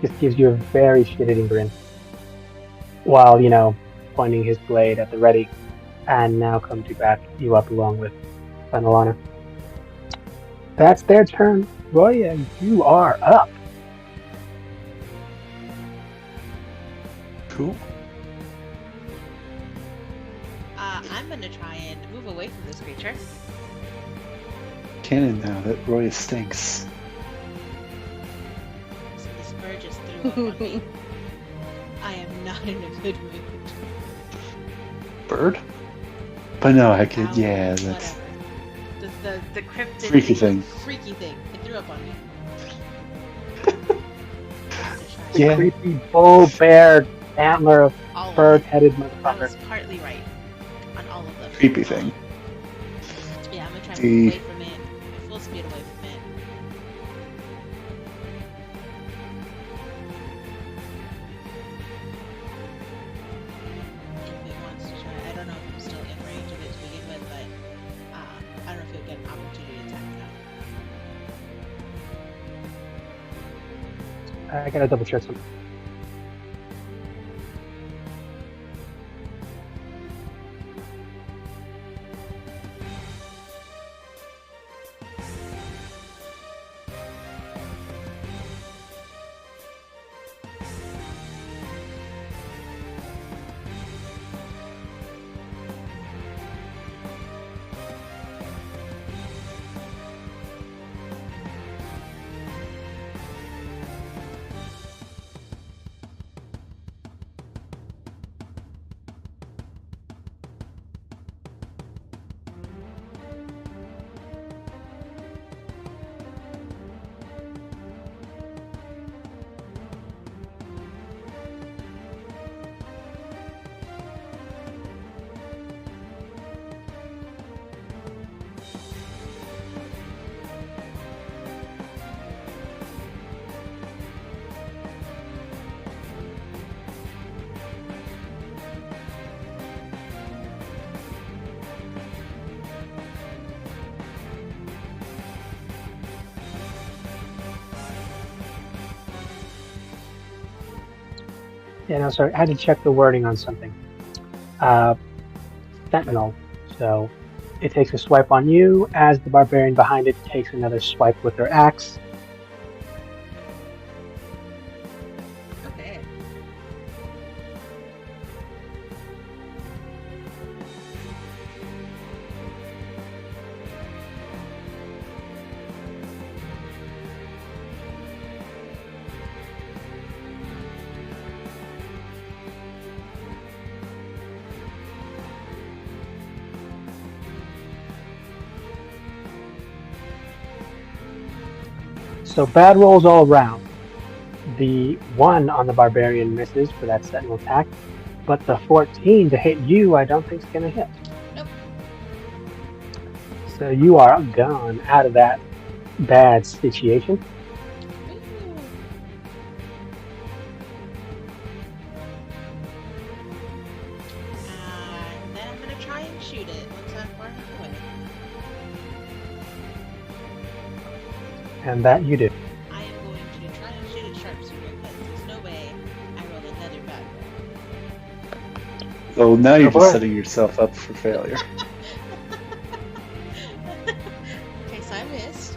Just gives you a very shit-eating grin. While, pointing his blade at the ready. And now come to back you up along with Fenelana. That's their turn. Roya, you are up. Cool. I'm gonna try and move away from this creature. Canon now that Roy stinks. So this bird just threw up on me. I am not in a good mood. Bird? But no, I could. Owl, Yeah, that's whatever. The cryptid freaky thing. Freaky thing. It threw up on me. Yeah. Creepy bull bear antler of All of it. bird-headed I motherfucker. was partly right on all of them. Creepy thing. Yeah, I'm gonna try and The- move away from it. Full speed away from it. If it wants to try, I don't know if I'm still in range of it to begin with, but I don't know if it'll get an opportunity to attack now. I gotta double check something. Yeah, no, sorry. I had to check the wording on something. Sentinel. So it takes a swipe on you as the barbarian behind it takes another swipe with their axe. Okay. So bad rolls all around. The 1 on the barbarian misses for that sentinel attack, but the 14 to hit you, I don't think is going to hit. Nope. So you are gone out of that bad situation. And then I'm gonna try and shoot it once I'm far enough away. And that you do. I am going to try and shoot it sharpshooter because there's no way I roll another bad roll. Oh, now you're Go for just it. setting yourself up for failure. Okay, so I missed.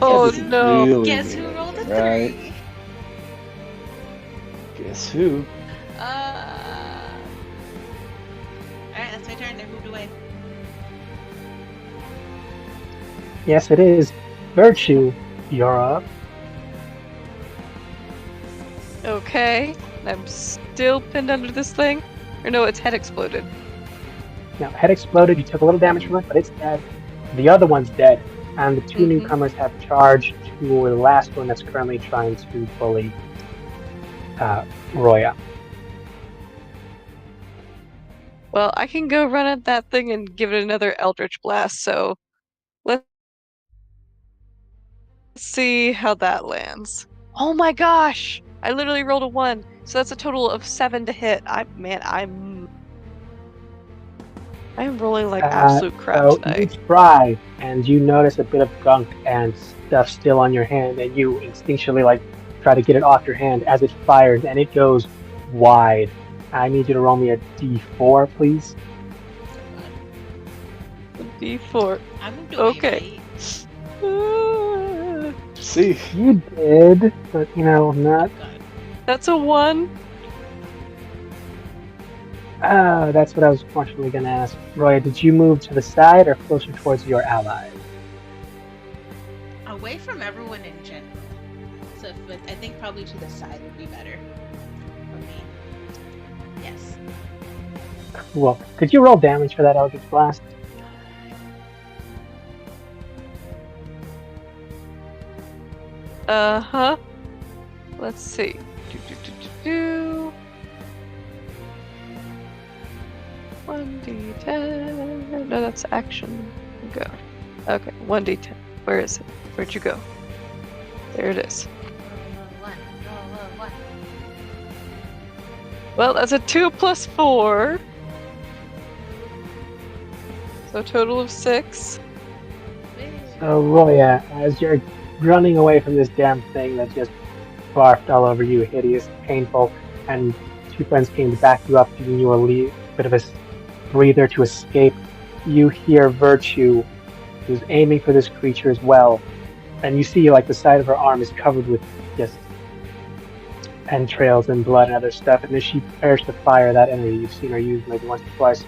Oh This is no! really Guess who weird, rolled a right? 3? Guess who? Alright, that's my turn. I moved away. Yes, it is. Virtue, you're up. Okay, I'm still pinned under this thing. Or no, its head exploded. Now, head exploded, you took a little damage from it, but it's dead. The other one's dead, and the 2 Mhm. newcomers have charged to the last one that's currently trying to bully Roya. Well, I can go run at that thing and give it another Eldritch Blast, so let's see how that lands. Oh my gosh! I literally rolled a 1, so that's a total of 7 to hit. I'm rolling like absolute crap So you tonight. try, and you notice a bit of gunk and stuff still on your hand, and you instinctually try to get it off your hand as it fires, and it goes wide. I need you to roll me a d4, please. D4. I moved away, Okay. right? See, You did, but not. God. That's a 1. That's what I was fortunately going to ask. Roya, did you move to the side or closer towards your allies? Away from everyone in general. So I think probably to the side would be better for me. Yes. Cool. Could you roll damage for that Eldritch Blast? Uh-huh. Let's see. Do. 1d10. No, that's action. Go. Okay, 1d10. Where is it? Where'd you go? There it is. Roll a 1. Well, that's a 2 plus 4. So a total of 6. So, Roya, as you're running away from this damn thing that just barfed all over you, hideous, painful, and 2 friends came to back you up, giving you a bit of a breather to escape, you hear Virtue, who's aiming for this creature as well, and you see the side of her arm is covered with just entrails and blood and other stuff, and as she prepares to fire that enemy, you've seen her use maybe once or twice,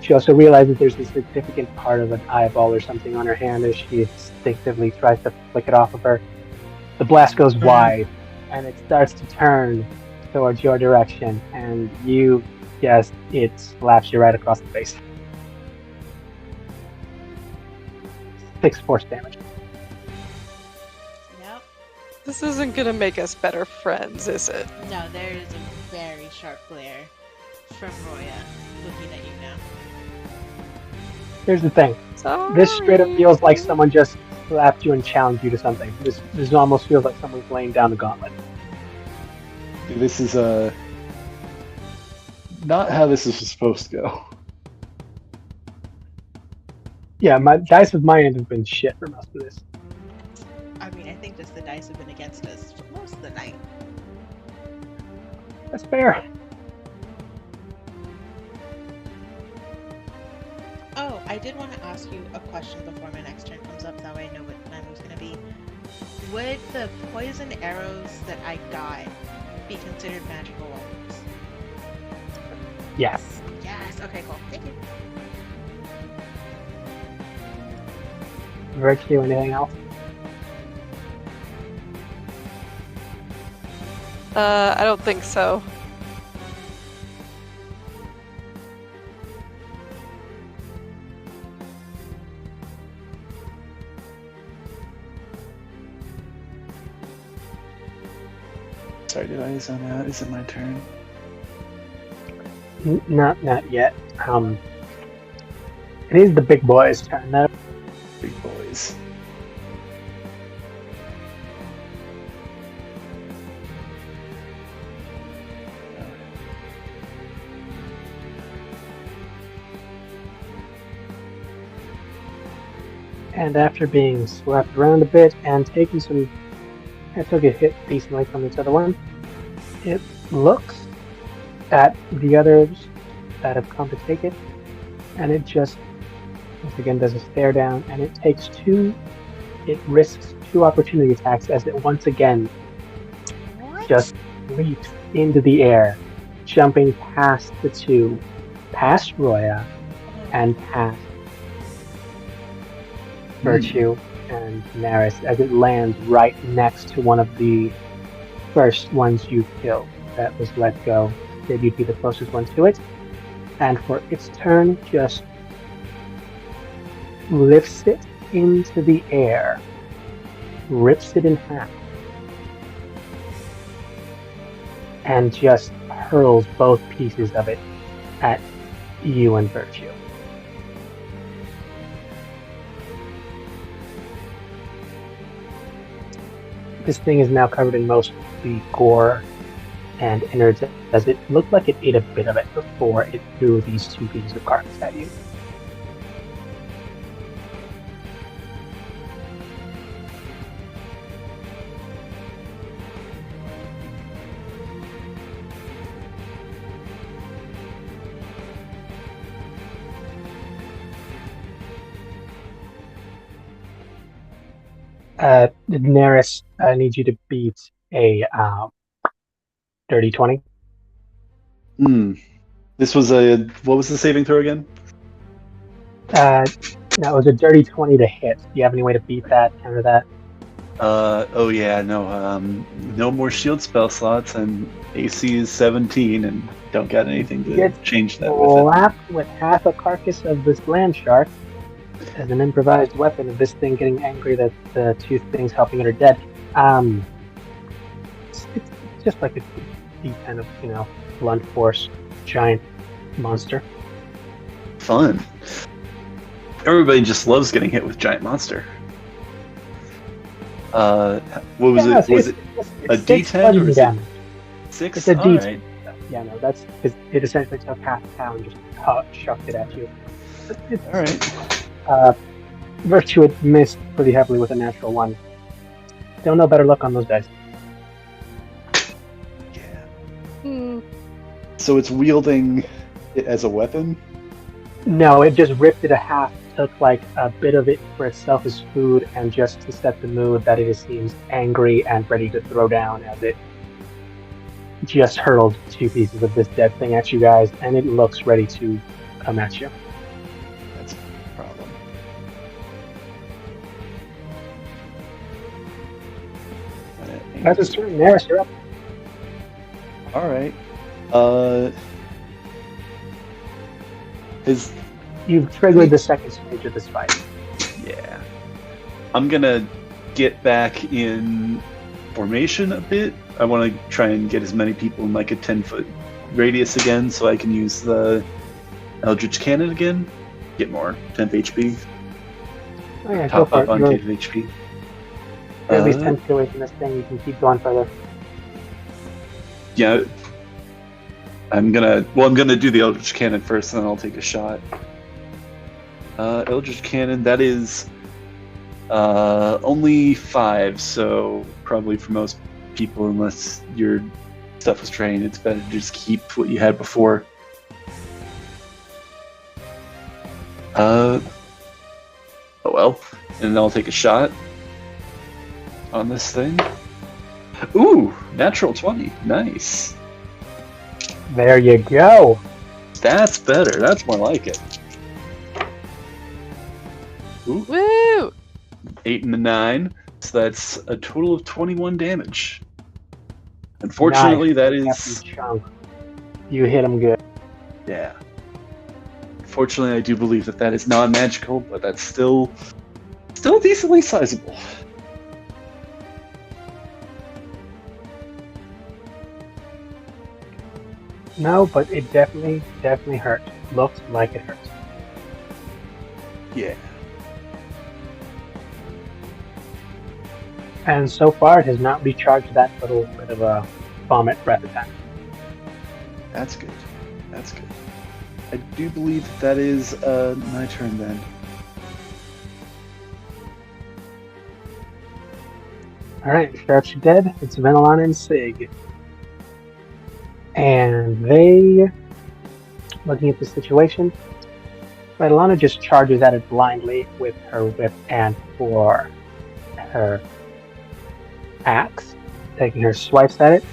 she also realizes there's a significant part of an eyeball or something on her hand as she instinctively tries to flick it off of her. The blast goes wide, and it starts to turn towards your direction, and you guessed it slaps you right across the face. 6 force damage. Yep. This isn't gonna make us better friends, is it? No, there is a very sharp glare from Roya looking at you now. Here's the thing. Sorry. This straight up feels like someone just slapped you and challenged you to something. This almost feels like someone's laying down the gauntlet. this is not how this is supposed to go. Yeah, my dice of my end have been shit for most of this. I mean, I think just the dice have been against us for most of the night. That's fair. Oh, I did want to ask you a question before my next turn comes up. That way I know what my move's going to be. Would the poison arrows that I got be considered magical weapons? Yes. Yes. Okay, cool. Thank you. Virtue, anything else? I don't think so. Sorry, did I zone out? Is it my turn? Not yet. It is the big boy's turn though. Big boys. And after being swept around a bit and taking some, it took a hit decently from this other one. It looks at the others that have come to take it, and it just once again does a stare down, and it takes two. It risks 2 opportunity attacks as it once again just leaps into the air, jumping past the 2, past Roya, and past Virtue and Naris as it lands right next to one of the first ones you killed that was let go. Said you'd be the closest one to it. And for its turn, just lifts it into the air, rips it in half, and just hurls both pieces of it at you and Virtue. This thing is now covered in mostly gore and innards, as it looked like it ate a bit of it before it threw these 2 pieces of carcass at you. Daenerys, I need you to beat a dirty 20. This was what was the saving throw again? That was a dirty 20 to hit. Do you have any way to beat that, counter that? Oh yeah, no. No more shield spell slots, and AC is 17, and don't got anything to change that with it. Slapped with half a carcass of this land shark as an improvised weapon of this thing getting angry that the 2 things helping it are dead. It's just like a kind of, blunt force giant monster. Fun. Everybody just loves getting hit with giant monster. What was it? Was it a D10 or is it 6? It's a D10. Right. Yeah, no, that's because it essentially took half a pound and just shoved it at you. All right. Virtue had missed pretty heavily with a natural 1. Don't know better luck on those dice. Yeah. So it's wielding it as a weapon? No, it just ripped it a half, took like a bit of it for itself as food, and just to set the mood that it seems angry and ready to throw down as it just hurled 2 pieces of this dead thing at you guys, and it looks ready to come at you. That's a problem. That's a certain Naris, you're up. All right. You've triggered the second stage of this fight. Yeah. I'm gonna get back in formation a bit. I want to try and get as many people in like a 10-foot radius again, so I can use the Eldritch Cannon again. Get more temp HP. Oh yeah, Top go up for on it. temp HP. You're at least 10 feet away from this thing, you can keep going further. Yeah. I'm gonna do the Eldritch Cannon first, and then I'll take a shot. Eldritch Cannon, that is Only 5, so probably for most people, unless your stuff was trained, it's better to just keep what you had before. Oh well. And then I'll take a shot on this thing. Ooh, natural 20. Nice. There you go. That's better. That's more like it. Ooh, Woo! 8 and a 9. So that's a total of 21 damage. Unfortunately, that is... Chunk. You hit him good. Yeah. Fortunately, I do believe that is non-magical, but that's still decently sizable. No, but it definitely hurt. Looks like it hurts. Yeah. And so far, it has not recharged that little bit of a vomit breath attack. That's good. That's good. I do believe that is my turn then. Alright, Sharks are dead. It's Venelon and Sig. And they, looking at the situation, Venelana just charges at it blindly with her whip and for her axe, taking her swipes at it.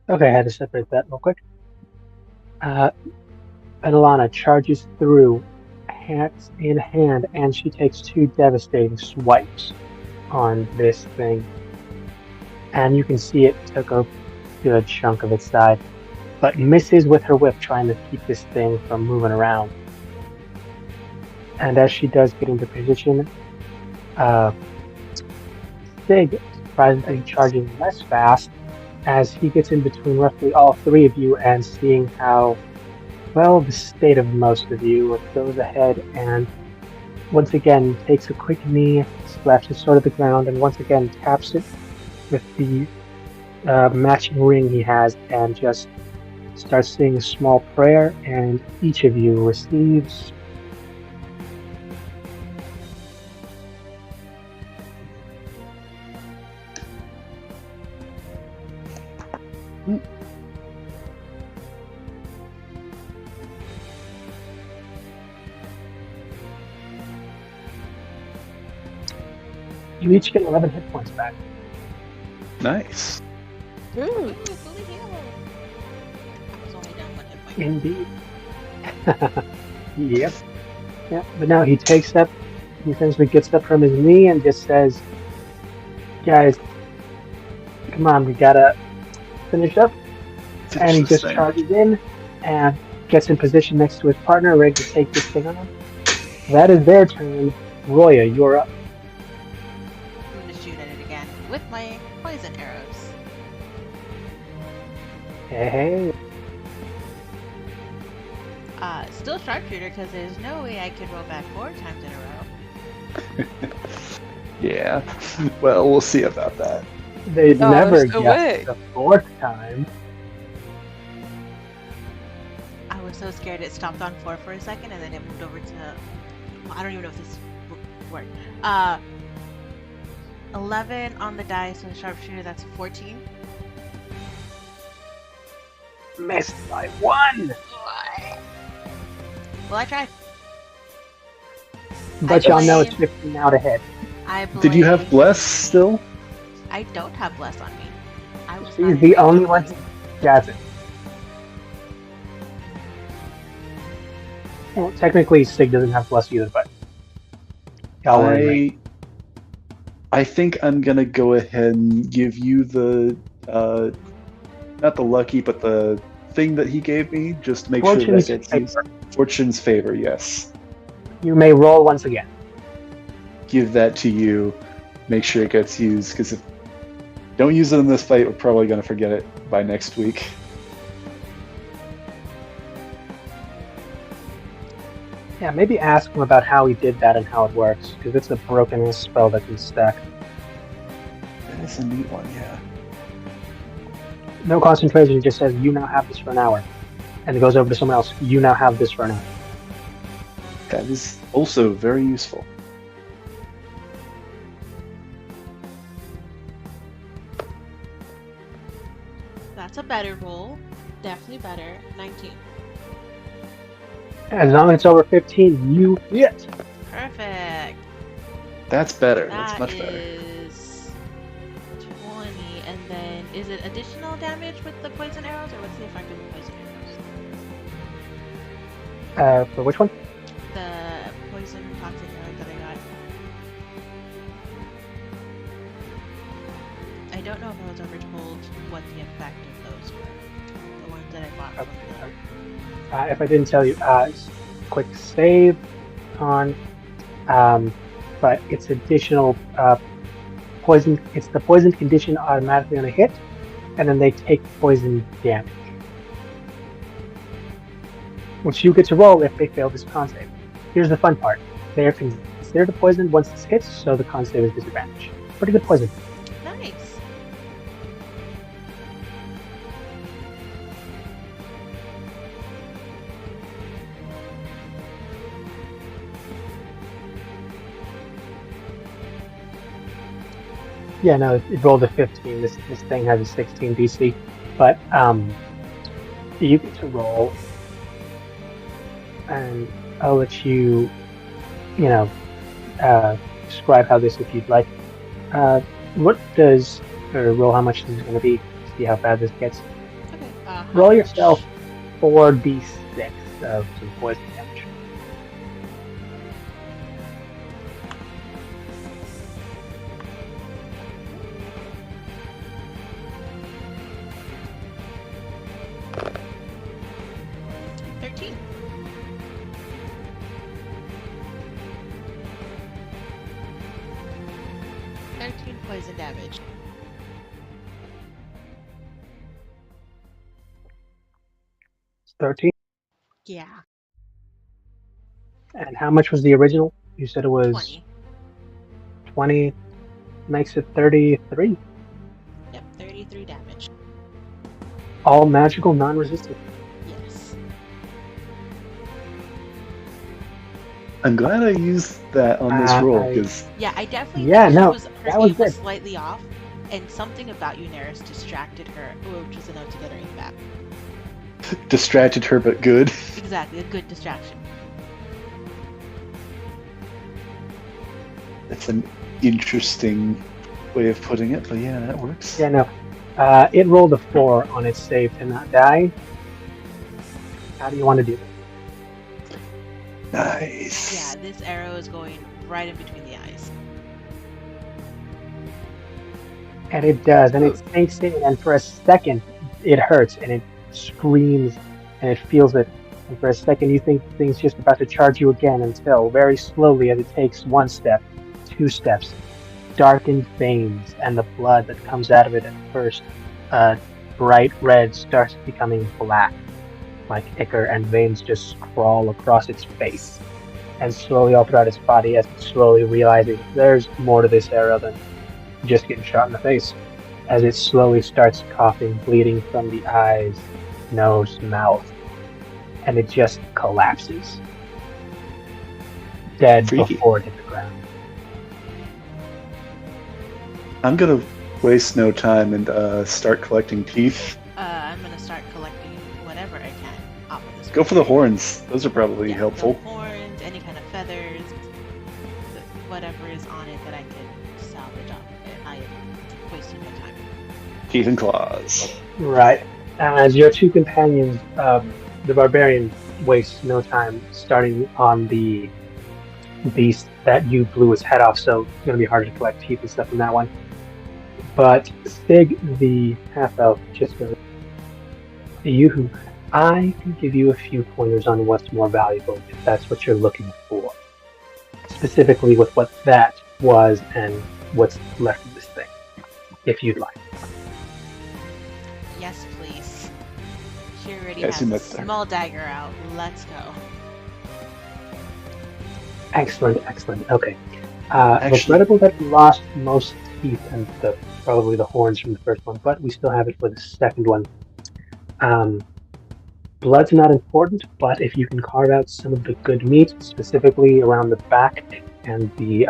Okay, I had to separate that real quick. Venelana charges through, axe in hand, and she takes 2 devastating swipes on this thing. And you can see it took a good chunk of its side, but misses with her whip, trying to keep this thing from moving around. And as she does get into position, Sig surprisingly charging less fast as he gets in between roughly all 3 of you, and seeing how well the state of most of you, goes ahead and once again takes a quick knee, slaps his sword at the ground, and once again taps it with the matching ring he has, and just starts saying a small prayer, and each of you receives you each get 11 hit points back. Nice. Ooh. Ooh, fully healed. I was only down 1 hit point. Indeed. Yep. Yeah, but now he takes up, he essentially gets up from his knee and just says, "Guys, come on, we gotta finish up." And he this just thing. charges in and gets in position next to his partner, ready to take this thing on. That is their turn. Roya, you're up. I'm gonna shoot at it again with my poison arrows. Hey. Still sharpshooter because there's no way I could roll back 4 times in a row. Yeah. Well, we'll see about that. They'd Oh, never there's no guess way. the 4th time. I was so scared it stopped on 4 for a second and then it moved over to. I don't even know if this worked. 11 on the dice with sharpshooter, that's 14. Missed by 1. Well, I tried. But y'all know it's 15 out ahead. Did you have bless still? I don't have bless on me. I was She's not the in only range. one who doesn't. Well, technically, Sig doesn't have bless either, but y'all were in range. I think I'm gonna go ahead and give you the not the lucky, but the thing that he gave me. Just to make Fortune's sure that gets favor. used. Fortune's favor, yes. You may roll once again. Give that to you. Make sure it gets used, because if don't use it in this fight, we're probably gonna forget it by next week. Yeah, maybe ask him about how he did that and how it works, because it's a broken spell that can stack. That is a neat one, yeah. No concentration, it just says, you now have this for an hour. And it goes over to someone else, you now have this for an hour. That is also very useful. That's a better roll. Definitely better. 19. As long as it's over 15, you hit. Perfect. That's better. That That's much better. is 20. And then, is it additional damage with the poison arrows, or what's the effect of the poison arrows? For which one? The poison toxic arrows that I got. I don't know if I was ever told what the effect of those were. The ones that I bought from the... If I didn't tell you, quick save on, but it's additional poison. It's the poison condition automatically on a hit, and then they take poison damage, which you get to roll if they fail this con save. Here's the fun part: they are considered a poison once this hits, so the con save is disadvantage. Pretty good poison. Nice. Yeah, no, it rolled a 15. This thing has a 16 DC, but you get to roll, and I'll let you, describe how this if you'd like. What does or roll how much this is going to be? See how bad this gets. Okay. Roll yourself 4d6 of some poison damage. Poison damage. It's 13. Yeah. And how much was the original? You said it was 20. 20. Makes it 33. Yep, 33 damage. All magical, non-resistant. Yes. I'm glad I used that on this roll, because Yeah, I definitely Yeah, think no, her that was aim was good. slightly off, and something about you, Neris, distracted her, which was enough to get her aim back. distracted her, but good. Exactly, a good distraction. That's an interesting way of putting it, but yeah, that works. Yeah, no. It rolled a 4 on its save to not die. How do you want to do it? Nice. Yeah, this arrow is going right in between the eyes. And it does, and it sinks in, and for a second, it hurts, and it screams, and it feels it. And for a second, you think the thing's just about to charge you again until, very slowly, as it takes 1 step, 2 steps, darkened veins, and the blood that comes out of it at first, bright red, starts becoming black, like ichor, and veins just crawl across its face, and slowly all throughout its body, as it's slowly realizing there's more to this arrow than just getting shot in the face. As it slowly starts coughing, bleeding from the eyes, nose, mouth, and it just collapses, dead Freaky. before it hit the ground. I'm gonna waste no time and start collecting teeth. I'm gonna start collecting whatever I can off of this. Go for the horns. Those are probably Yeah, helpful. the horns, any kind of feathers, whatever is on it that I can salvage off of it. I am wasting no time. Teeth and claws. Right. As your two companions, the barbarian wastes no time starting on the beast that you blew its head off, so it's going to be hard to collect teeth and stuff from that one. But Stig, the half-elf, just goes, I can give you a few pointers on what's more valuable if that's what you're looking for. Specifically with what that was and what's left of this thing, if you'd like. Yes, please. She already I has assume a that's there. small dagger out. Let's go. Excellent. Okay. Actually- Regrettable that we lost most teeth and probably the horns from the first one, but we still have it for the second one. Blood's not important, but if you can carve out some of the good meat, specifically around the back and the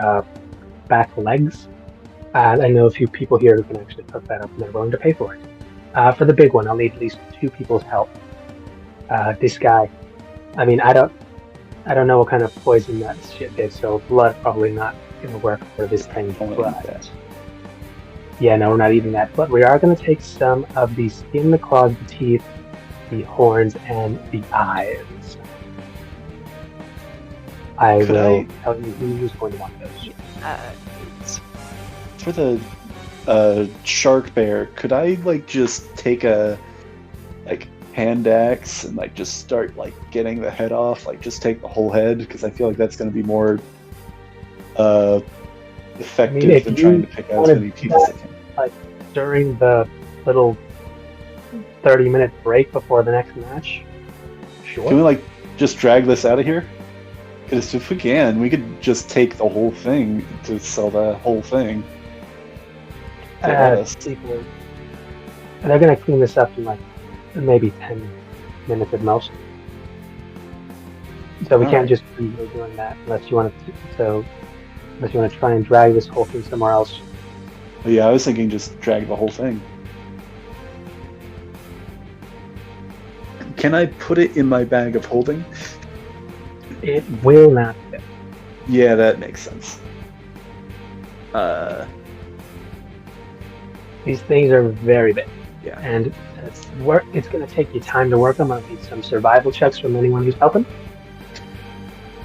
back legs, I know a few people here who can actually cook that up and they're willing to pay for it. For the big one, I'll need at least 2 people's help. This guy, I mean, I don't know what kind of poison that shit did, so blood probably not gonna work for this thing. Don't eat But that. yeah, no, we're not eating that. But we are gonna take some of the skin, the claws, the teeth, the horns, and the eyes. I Could will I- tell you who's going to want those. For the shark bear, could I just take a hand axe and just start getting the head off? Just take the whole head, because I feel like that's going to be more effective if than you trying to pick out as wanted many teeth as I can. During the little 30-minute break before the next match, sure. Can we just drag this out of here? Because if we can, we could just take the whole thing to sell the whole thing. People, they're gonna clean this up in maybe 10 minutes at most. So we can't Alright. just be doing that unless you want to try and drag this whole thing somewhere else. Yeah, I was thinking just drag the whole thing. Can I put it in my bag of holding? It will not fit. Yeah, that makes sense. These things are very big, Yeah. and it's going to take you time to work them. I'll need some survival checks from anyone who's helping.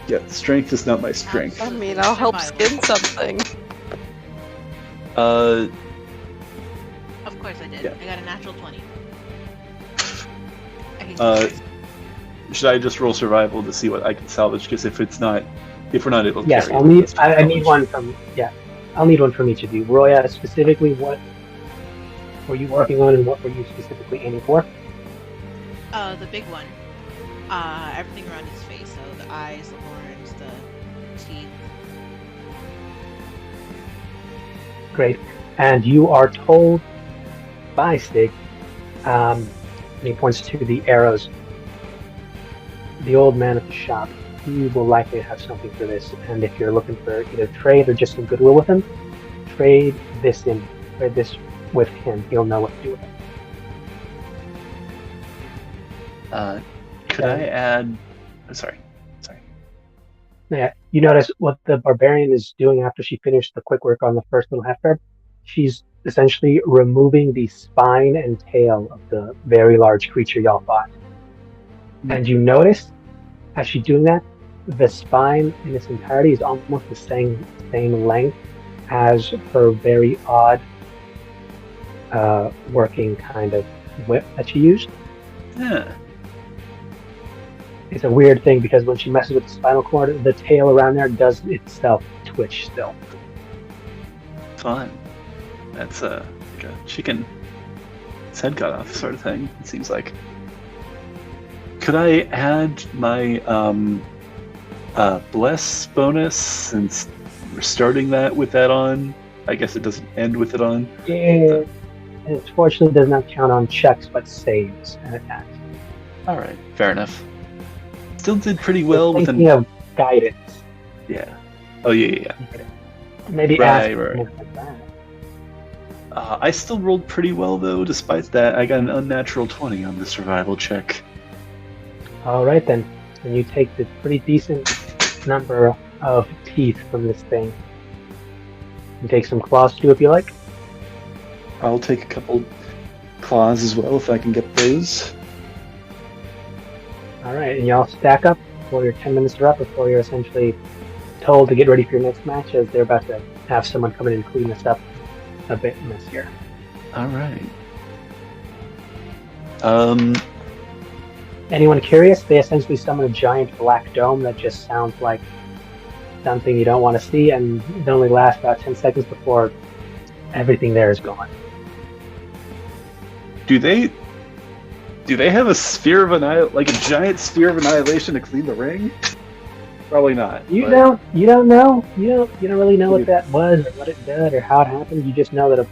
Yeah, strength is not my strength. I mean, I'll help skin something. Of course I did. Yeah. I got a natural 20. I can Uh, do this. Should I just roll survival to see what I can salvage? Because if we're not able to Yes, carry I'll it, need. that's fine. I need one from. Yeah, I'll need one from each of you. Roya, specifically, what were you working on, and what were you specifically aiming for? The big one. Everything around his face. So the eyes, the horns, the teeth. Great. And you are told by Stig, and he points to the arrows. The old man at the shop, he will likely have something for this, and if you're looking for either trade or just some goodwill with him, trade this with him. He'll know what to do with it. Could I add? Sorry. Yeah, you notice what the barbarian is doing after she finished the quick work on the first little half-guard? She's essentially removing the spine and tail of the very large creature y'all fought. And you notice, as she's doing that, the spine in its entirety is almost the same length as her very odd working kind of whip that she used. Yeah. It's a weird thing because when she messes with the spinal cord, the tail around there does itself twitch still. Fun. That's like a chicken head cut off sort of thing, it seems like. Could I add my bless bonus since we're starting that with that on? I guess it doesn't end with it on. Yeah, it fortunately does not count on checks but saves and attacks. Alright, fair enough. Still did pretty well with thinking of guidance. Yeah. Oh yeah. Maybe Right, ask right. something like that. I still rolled pretty well though, despite that. I got an unnatural 20 on the survival check. All right then, and you take the pretty decent number of teeth from this thing. You take some claws too, if you like. I'll take a couple claws as well if I can get those. All right, and y'all stack up before your 10 minutes are up, before you're essentially told to get ready for your next match, as they're about to have someone come in and clean this up a bit in this year. Alright. Anyone curious? They essentially summon a giant black dome that just sounds like something you don't want to see, and it only lasts about 10 seconds before everything there is gone. Do they have a sphere of like a giant sphere of annihilation to clean the ring? Probably not. You don't know. You don't really know what that was or what it did or how it happened. You just know that a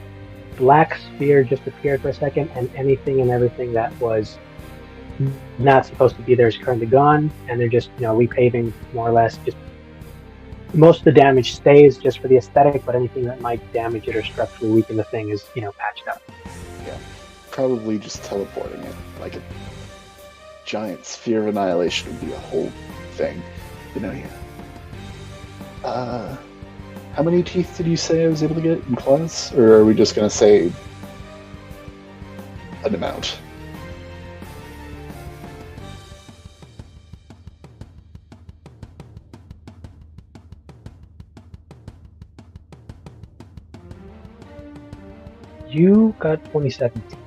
black sphere just appeared for a second, and anything and everything that was not supposed to be there is currently gone, and they're just repaving more or less. Just most of the damage stays just for the aesthetic, but anything that might damage it or structurally weaken the thing is patched up. Yeah. Probably just teleporting it. Like a giant sphere of annihilation would be a whole thing. How many teeth did you say I was able to get in claws? Or are we just going to say an amount? You got 27 teeth.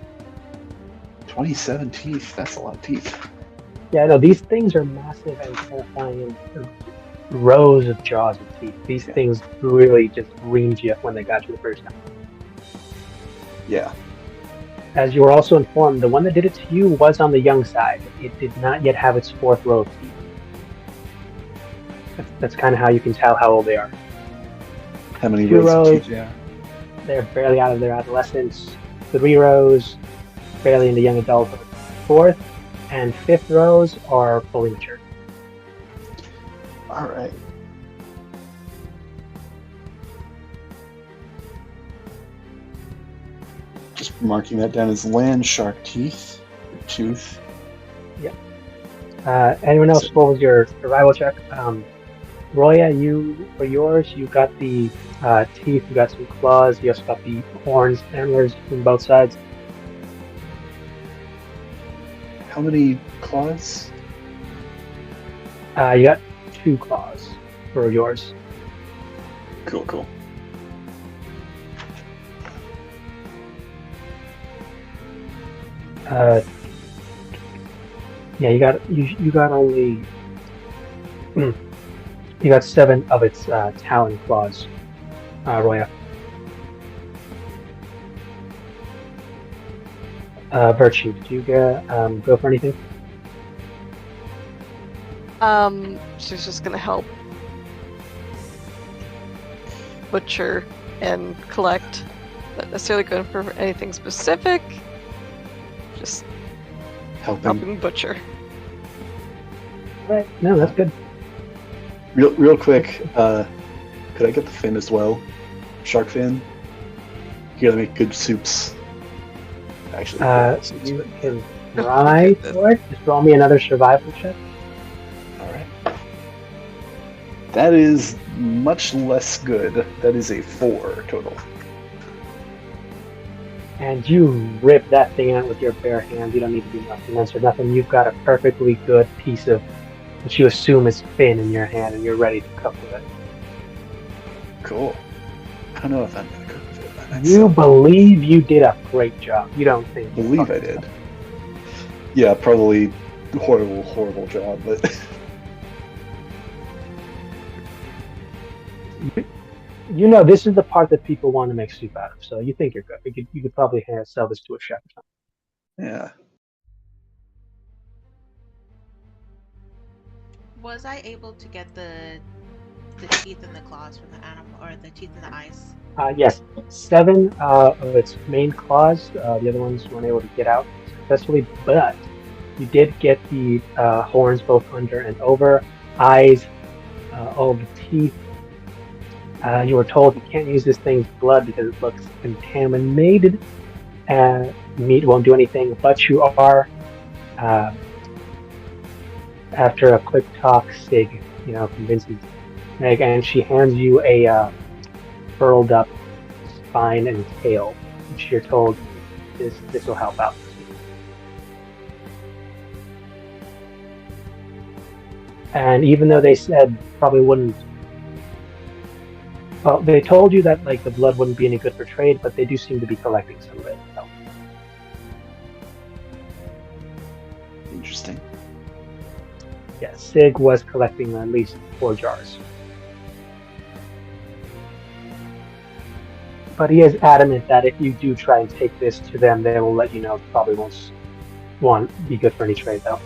27 teeth? That's a lot of teeth. Yeah, no, these things are massive and terrifying, and rows of jaws of teeth. These things really just reamed you when they got you the first time. Yeah. As you were also informed, the one that did it to you was on the young side. It did not yet have its fourth row of teeth. That's kind of how you can tell how old they are. How many 2 rows of rows, teeth? Yeah. they're barely out of their adolescence. 3 rows, barely into young adulthood. 4th and 5th rows are fully mature. All right. Just marking that down as land shark teeth. Tooth. Yep. Anyone else? What was your survival check? Roya, for yours, you got the teeth, you got some claws, you also got the horns, antlers on both sides. How many claws? You got 2 claws for yours. Cool. Yeah, you got only you got 7 of its talon claws, Roya. Virtue, did you go for anything? She's just gonna help butcher and collect. Not necessarily going for anything specific. Just helping butcher. Right. No, that's good. Real quick, could I get the fin as well? Shark fin? Here, let me make good soups. Actually, you can try for it. Just roll me another survival check. Alright. That is much less good. That is a 4 total. And you rip that thing out with your bare hands. You don't need to do nothing else or nothing. You've got a perfectly good piece of what you assume is fin in your hand, and you're ready to cook with it. Cool. I don't know if I'm gonna cook with it. You believe you did a great job. You don't think. Believe I did. Yeah, probably horrible job, but You know, this is the part that people want to make soup out of, so you think you're good. You could probably sell this to a chef or something. yeah. Was I able to get the teeth and the claws from the animal, or the teeth and the eyes? Yes, 7 of its main claws. The other ones weren't able to get out successfully, but you did get the horns both under and over, eyes, all the teeth. You were told you can't use this thing's blood because it looks contaminated. Meat won't do anything, but you are, uh, after a quick talk, Sig, convinces Meg, and she hands you a furled up spine and tail, which you're told this will help out. And even though they said probably wouldn't, well, they told you that like the blood wouldn't be any good for trade, but they do seem to be collecting some of it. So. Interesting. Yeah, Sig was collecting at least 4 jars. But he is adamant that if you do try and take this to them, they will let you know. Probably won't be good for any trade, though.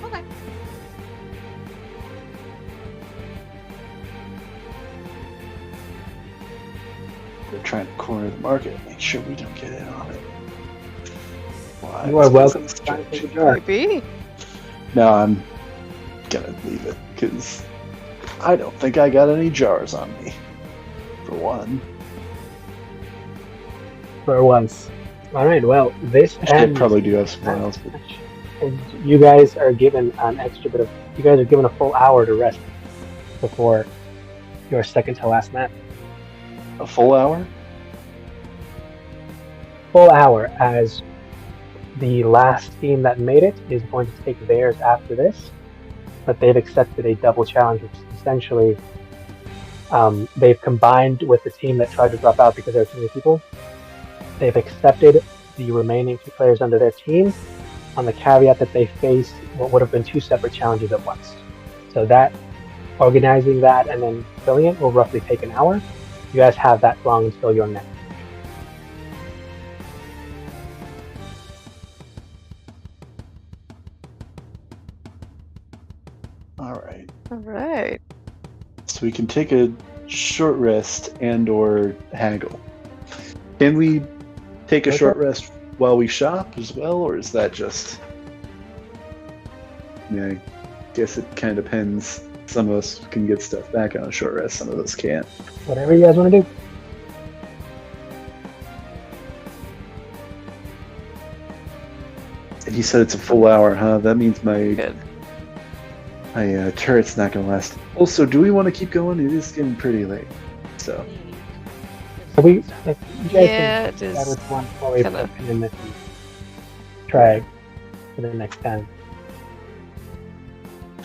Okay. They're trying to corner the market. Make sure we don't get in on it. Why? You are welcome to try and take a jar. Maybe. No, I'm gonna leave it because I don't think I got any jars on me. For one. For once. Alright, well, this Actually, I ends. probably do have something else. But And you guys are given an extra bit of. You guys are given a full hour to rest before your second to last match. a full hour? Full hour, as the last team that made it is going to take theirs after this, but they've accepted a double challenge, which is essentially they've combined with the team that tried to drop out because there were too many people. They've accepted the remaining 2 players under their team on the caveat that they face what would have been 2 separate challenges at once. So that, organizing that and then filling it will roughly take an hour. You guys have that long until your next. Alright. All right. So we can take a short rest and or haggle. Can we take a Okay. short rest while we shop as well, or is that just... Yeah, I guess it kind of depends. Some of us can get stuff back on a short rest, some of us can't. Whatever you guys want to do. And you said it's a full hour, huh? That means my Good. turret's not gonna last. Also, do we want to keep going? It is getting pretty late. So, So if you guys Yeah, can it is start with one before we kinda- put in this and try for the next time.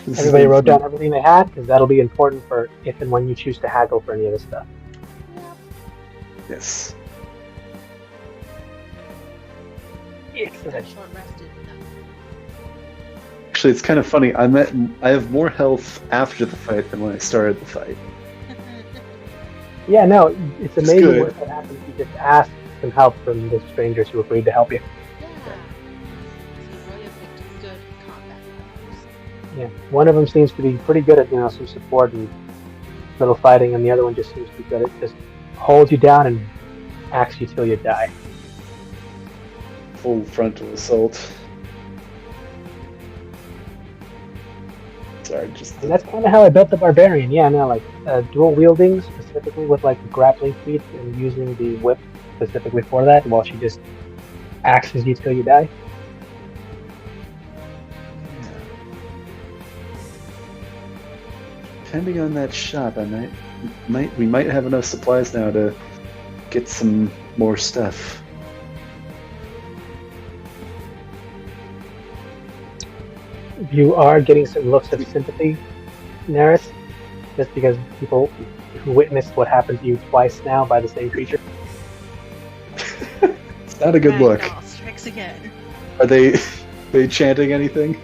this Everybody is- wrote down everything they had, because that'll be important for if and when you choose to haggle for any of this stuff. Yes. Excellent. Short rested. Actually, it's kind of funny. I have more health after the fight than when I started the fight. Yeah, no, it's It's amazing good. what happens. You just ask some help from the strangers who agreed to help you. Yeah. So Roya picked good combat partners. Yeah, one of them seems to be pretty good at some support and little fighting, and the other one just seems to be good at just hold you down and axe you till you die. Full frontal assault. Sorry, just And that's kind of how I built the barbarian. Yeah, no, like dual wielding specifically with like the grappling feat and using the whip specifically for that, while she just axes you till you die. depending on that shop, we might have enough supplies now to get some more stuff. You are getting some looks of sympathy, Neris. just because people who witnessed what happened to you twice now by the same creature. It's not a good look. Ragdoll strikes again. Are they chanting anything?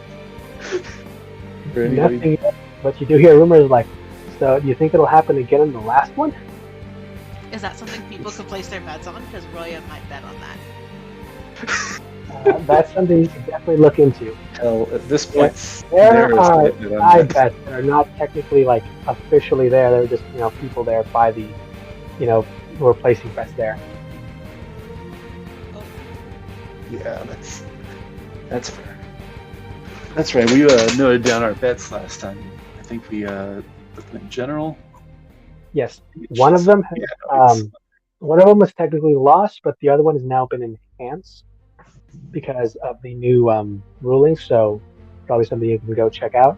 Or anybody? Nothing yet, but you do hear rumors like, so do you think it'll happen again in the last one? Is that something people could place their bets on? Because Roya might bet on that. That's something you can definitely look into. Hell, at this point, There is are it on side that. bets that are not technically like officially there. They're just people there by the who are placing bets there. Yeah, that's fair. That's right. We noted down our bets last time. I think we looked in general. Yes, one of them has, one of them was technically lost, but the other one has now been enhanced because of the new rulings. So probably something you can go check out.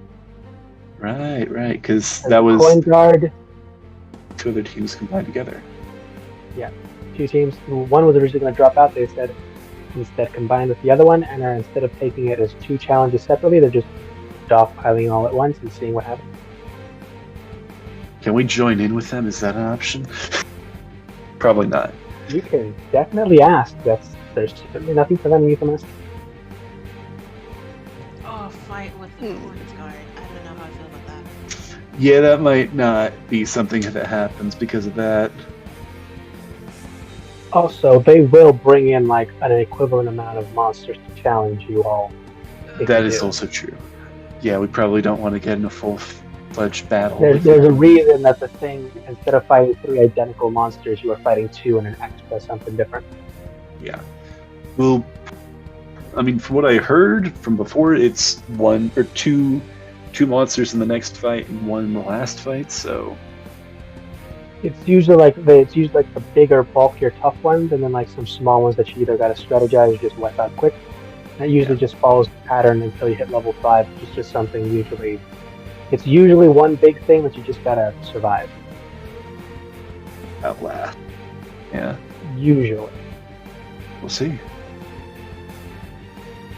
Right, because that was Coin Guard. two other teams combined together. Yeah, two teams. One was originally going to drop out. They said instead combine with the other one, and are instead of taking it as two challenges separately, they're just stockpiling all at once and seeing what happens. Can we join in with them? Is that an option? Probably not. You can definitely ask. There's certainly nothing for them you can ask. Oh, fight with the Coins Guard. I don't know how I feel about that. Yeah, that might not be something that happens because of that. Also, they will bring in like an equivalent amount of monsters to challenge you all. That is also true. Yeah, we probably don't want to get in a full-fledged battle. There's a reason that the thing, instead of fighting 3 identical monsters, you are fighting 2 and an extra something different. Yeah. Well, I mean, from what I heard from before, it's 1 or 2 monsters in the next fight and 1 in the last fight. So It's usually like the bigger, bulkier, tough ones, and then like some small ones that you either got to strategize or just wipe out quick. And it usually just follows the pattern until you hit level 5. It's just something usually. It's usually one big thing that you just gotta survive. outlast. Yeah. Usually. We'll see.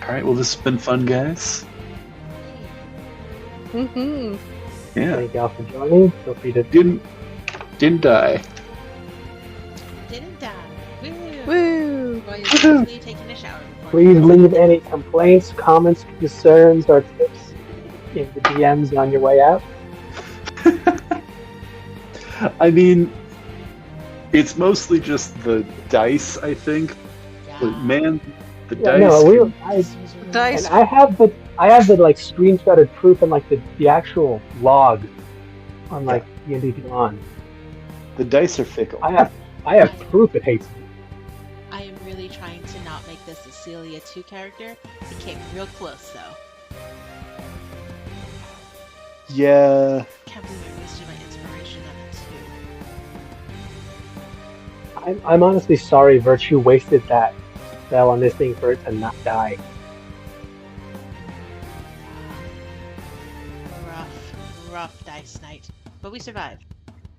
All right. Well, this has been fun, guys. Mm-hmm. Yeah. Thank y'all for joining. Feel free to Didn't die. Didn't die. Woo! Woo! Roya's usually taking a shower before. please leave any complaints, comments, concerns, or tips in the DMs on your way out. I mean, it's mostly just the dice, I think. But man, the Yeah, dice. no, Dice. and I have the like screenshotted proof and like the actual log on like D&D Beyond. The dice are fickle. I have proof it hates me. I am really trying to not make this a Celia 2 character. It came real close though. Yeah. Can't believe I wasted my inspiration on it too. I'm honestly sorry Virtue wasted that spell on this thing for it to not die. Rough dice night. But we survived.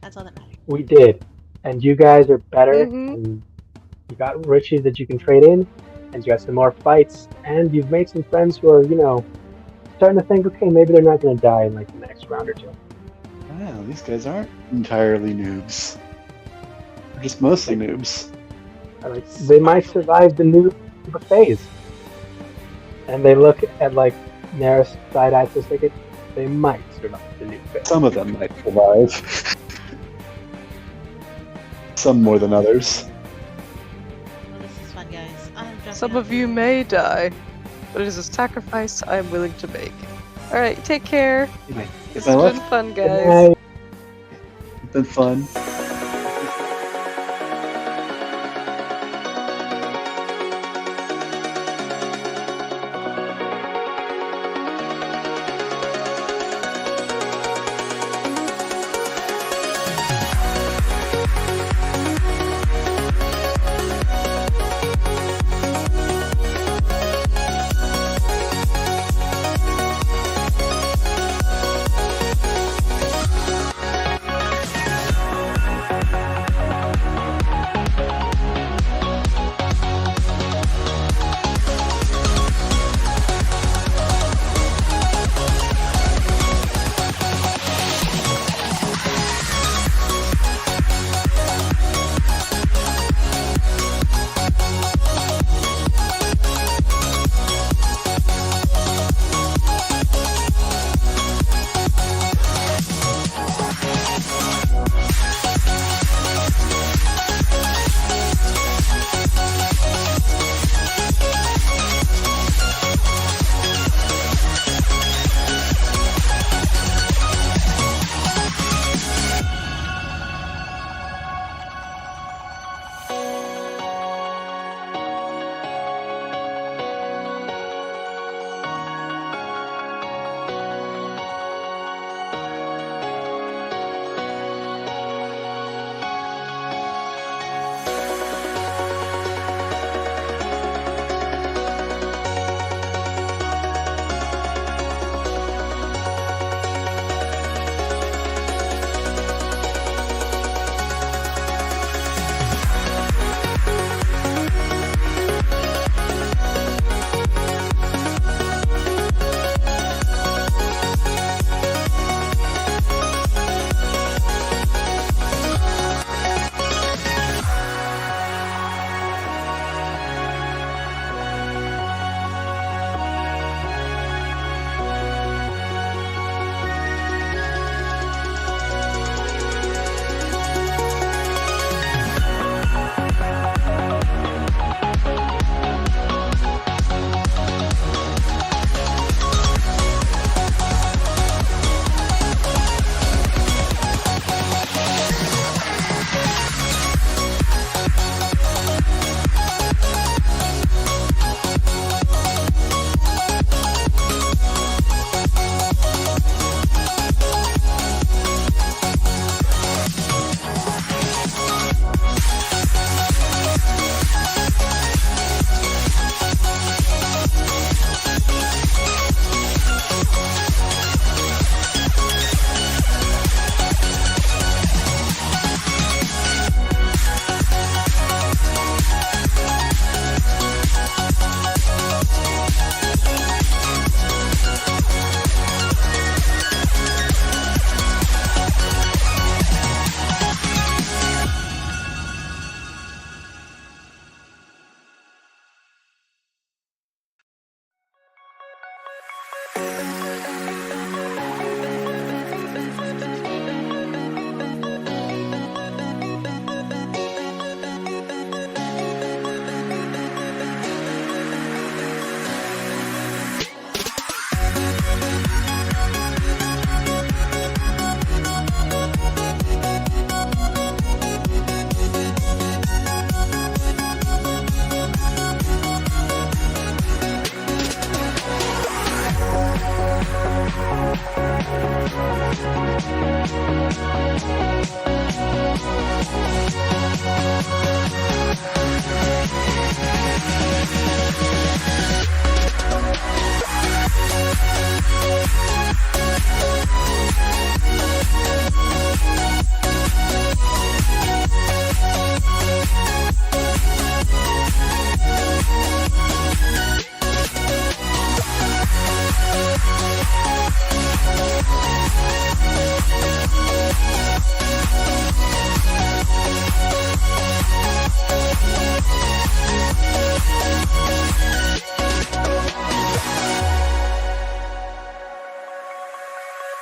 That's all that matters. We did. And you guys are better. Mhm. And you got riches that you can trade in. And you got some more fights. And you've made some friends who are, starting to think, okay, maybe they're not going to die in like the next round or 2. Wow, these guys aren't entirely noobs. They're just mostly noobs. Like, they might survive the new phase. And they look at like Neris side-eye to ticket. They might survive the new phase. Some of them might survive. Some more than others. Well, this is fun, guys. I'm jumping Some off of you the- may die, but it is a sacrifice I am willing to make. Alright, take care. If It's I been left, fun, Good guys. night. it's been fun.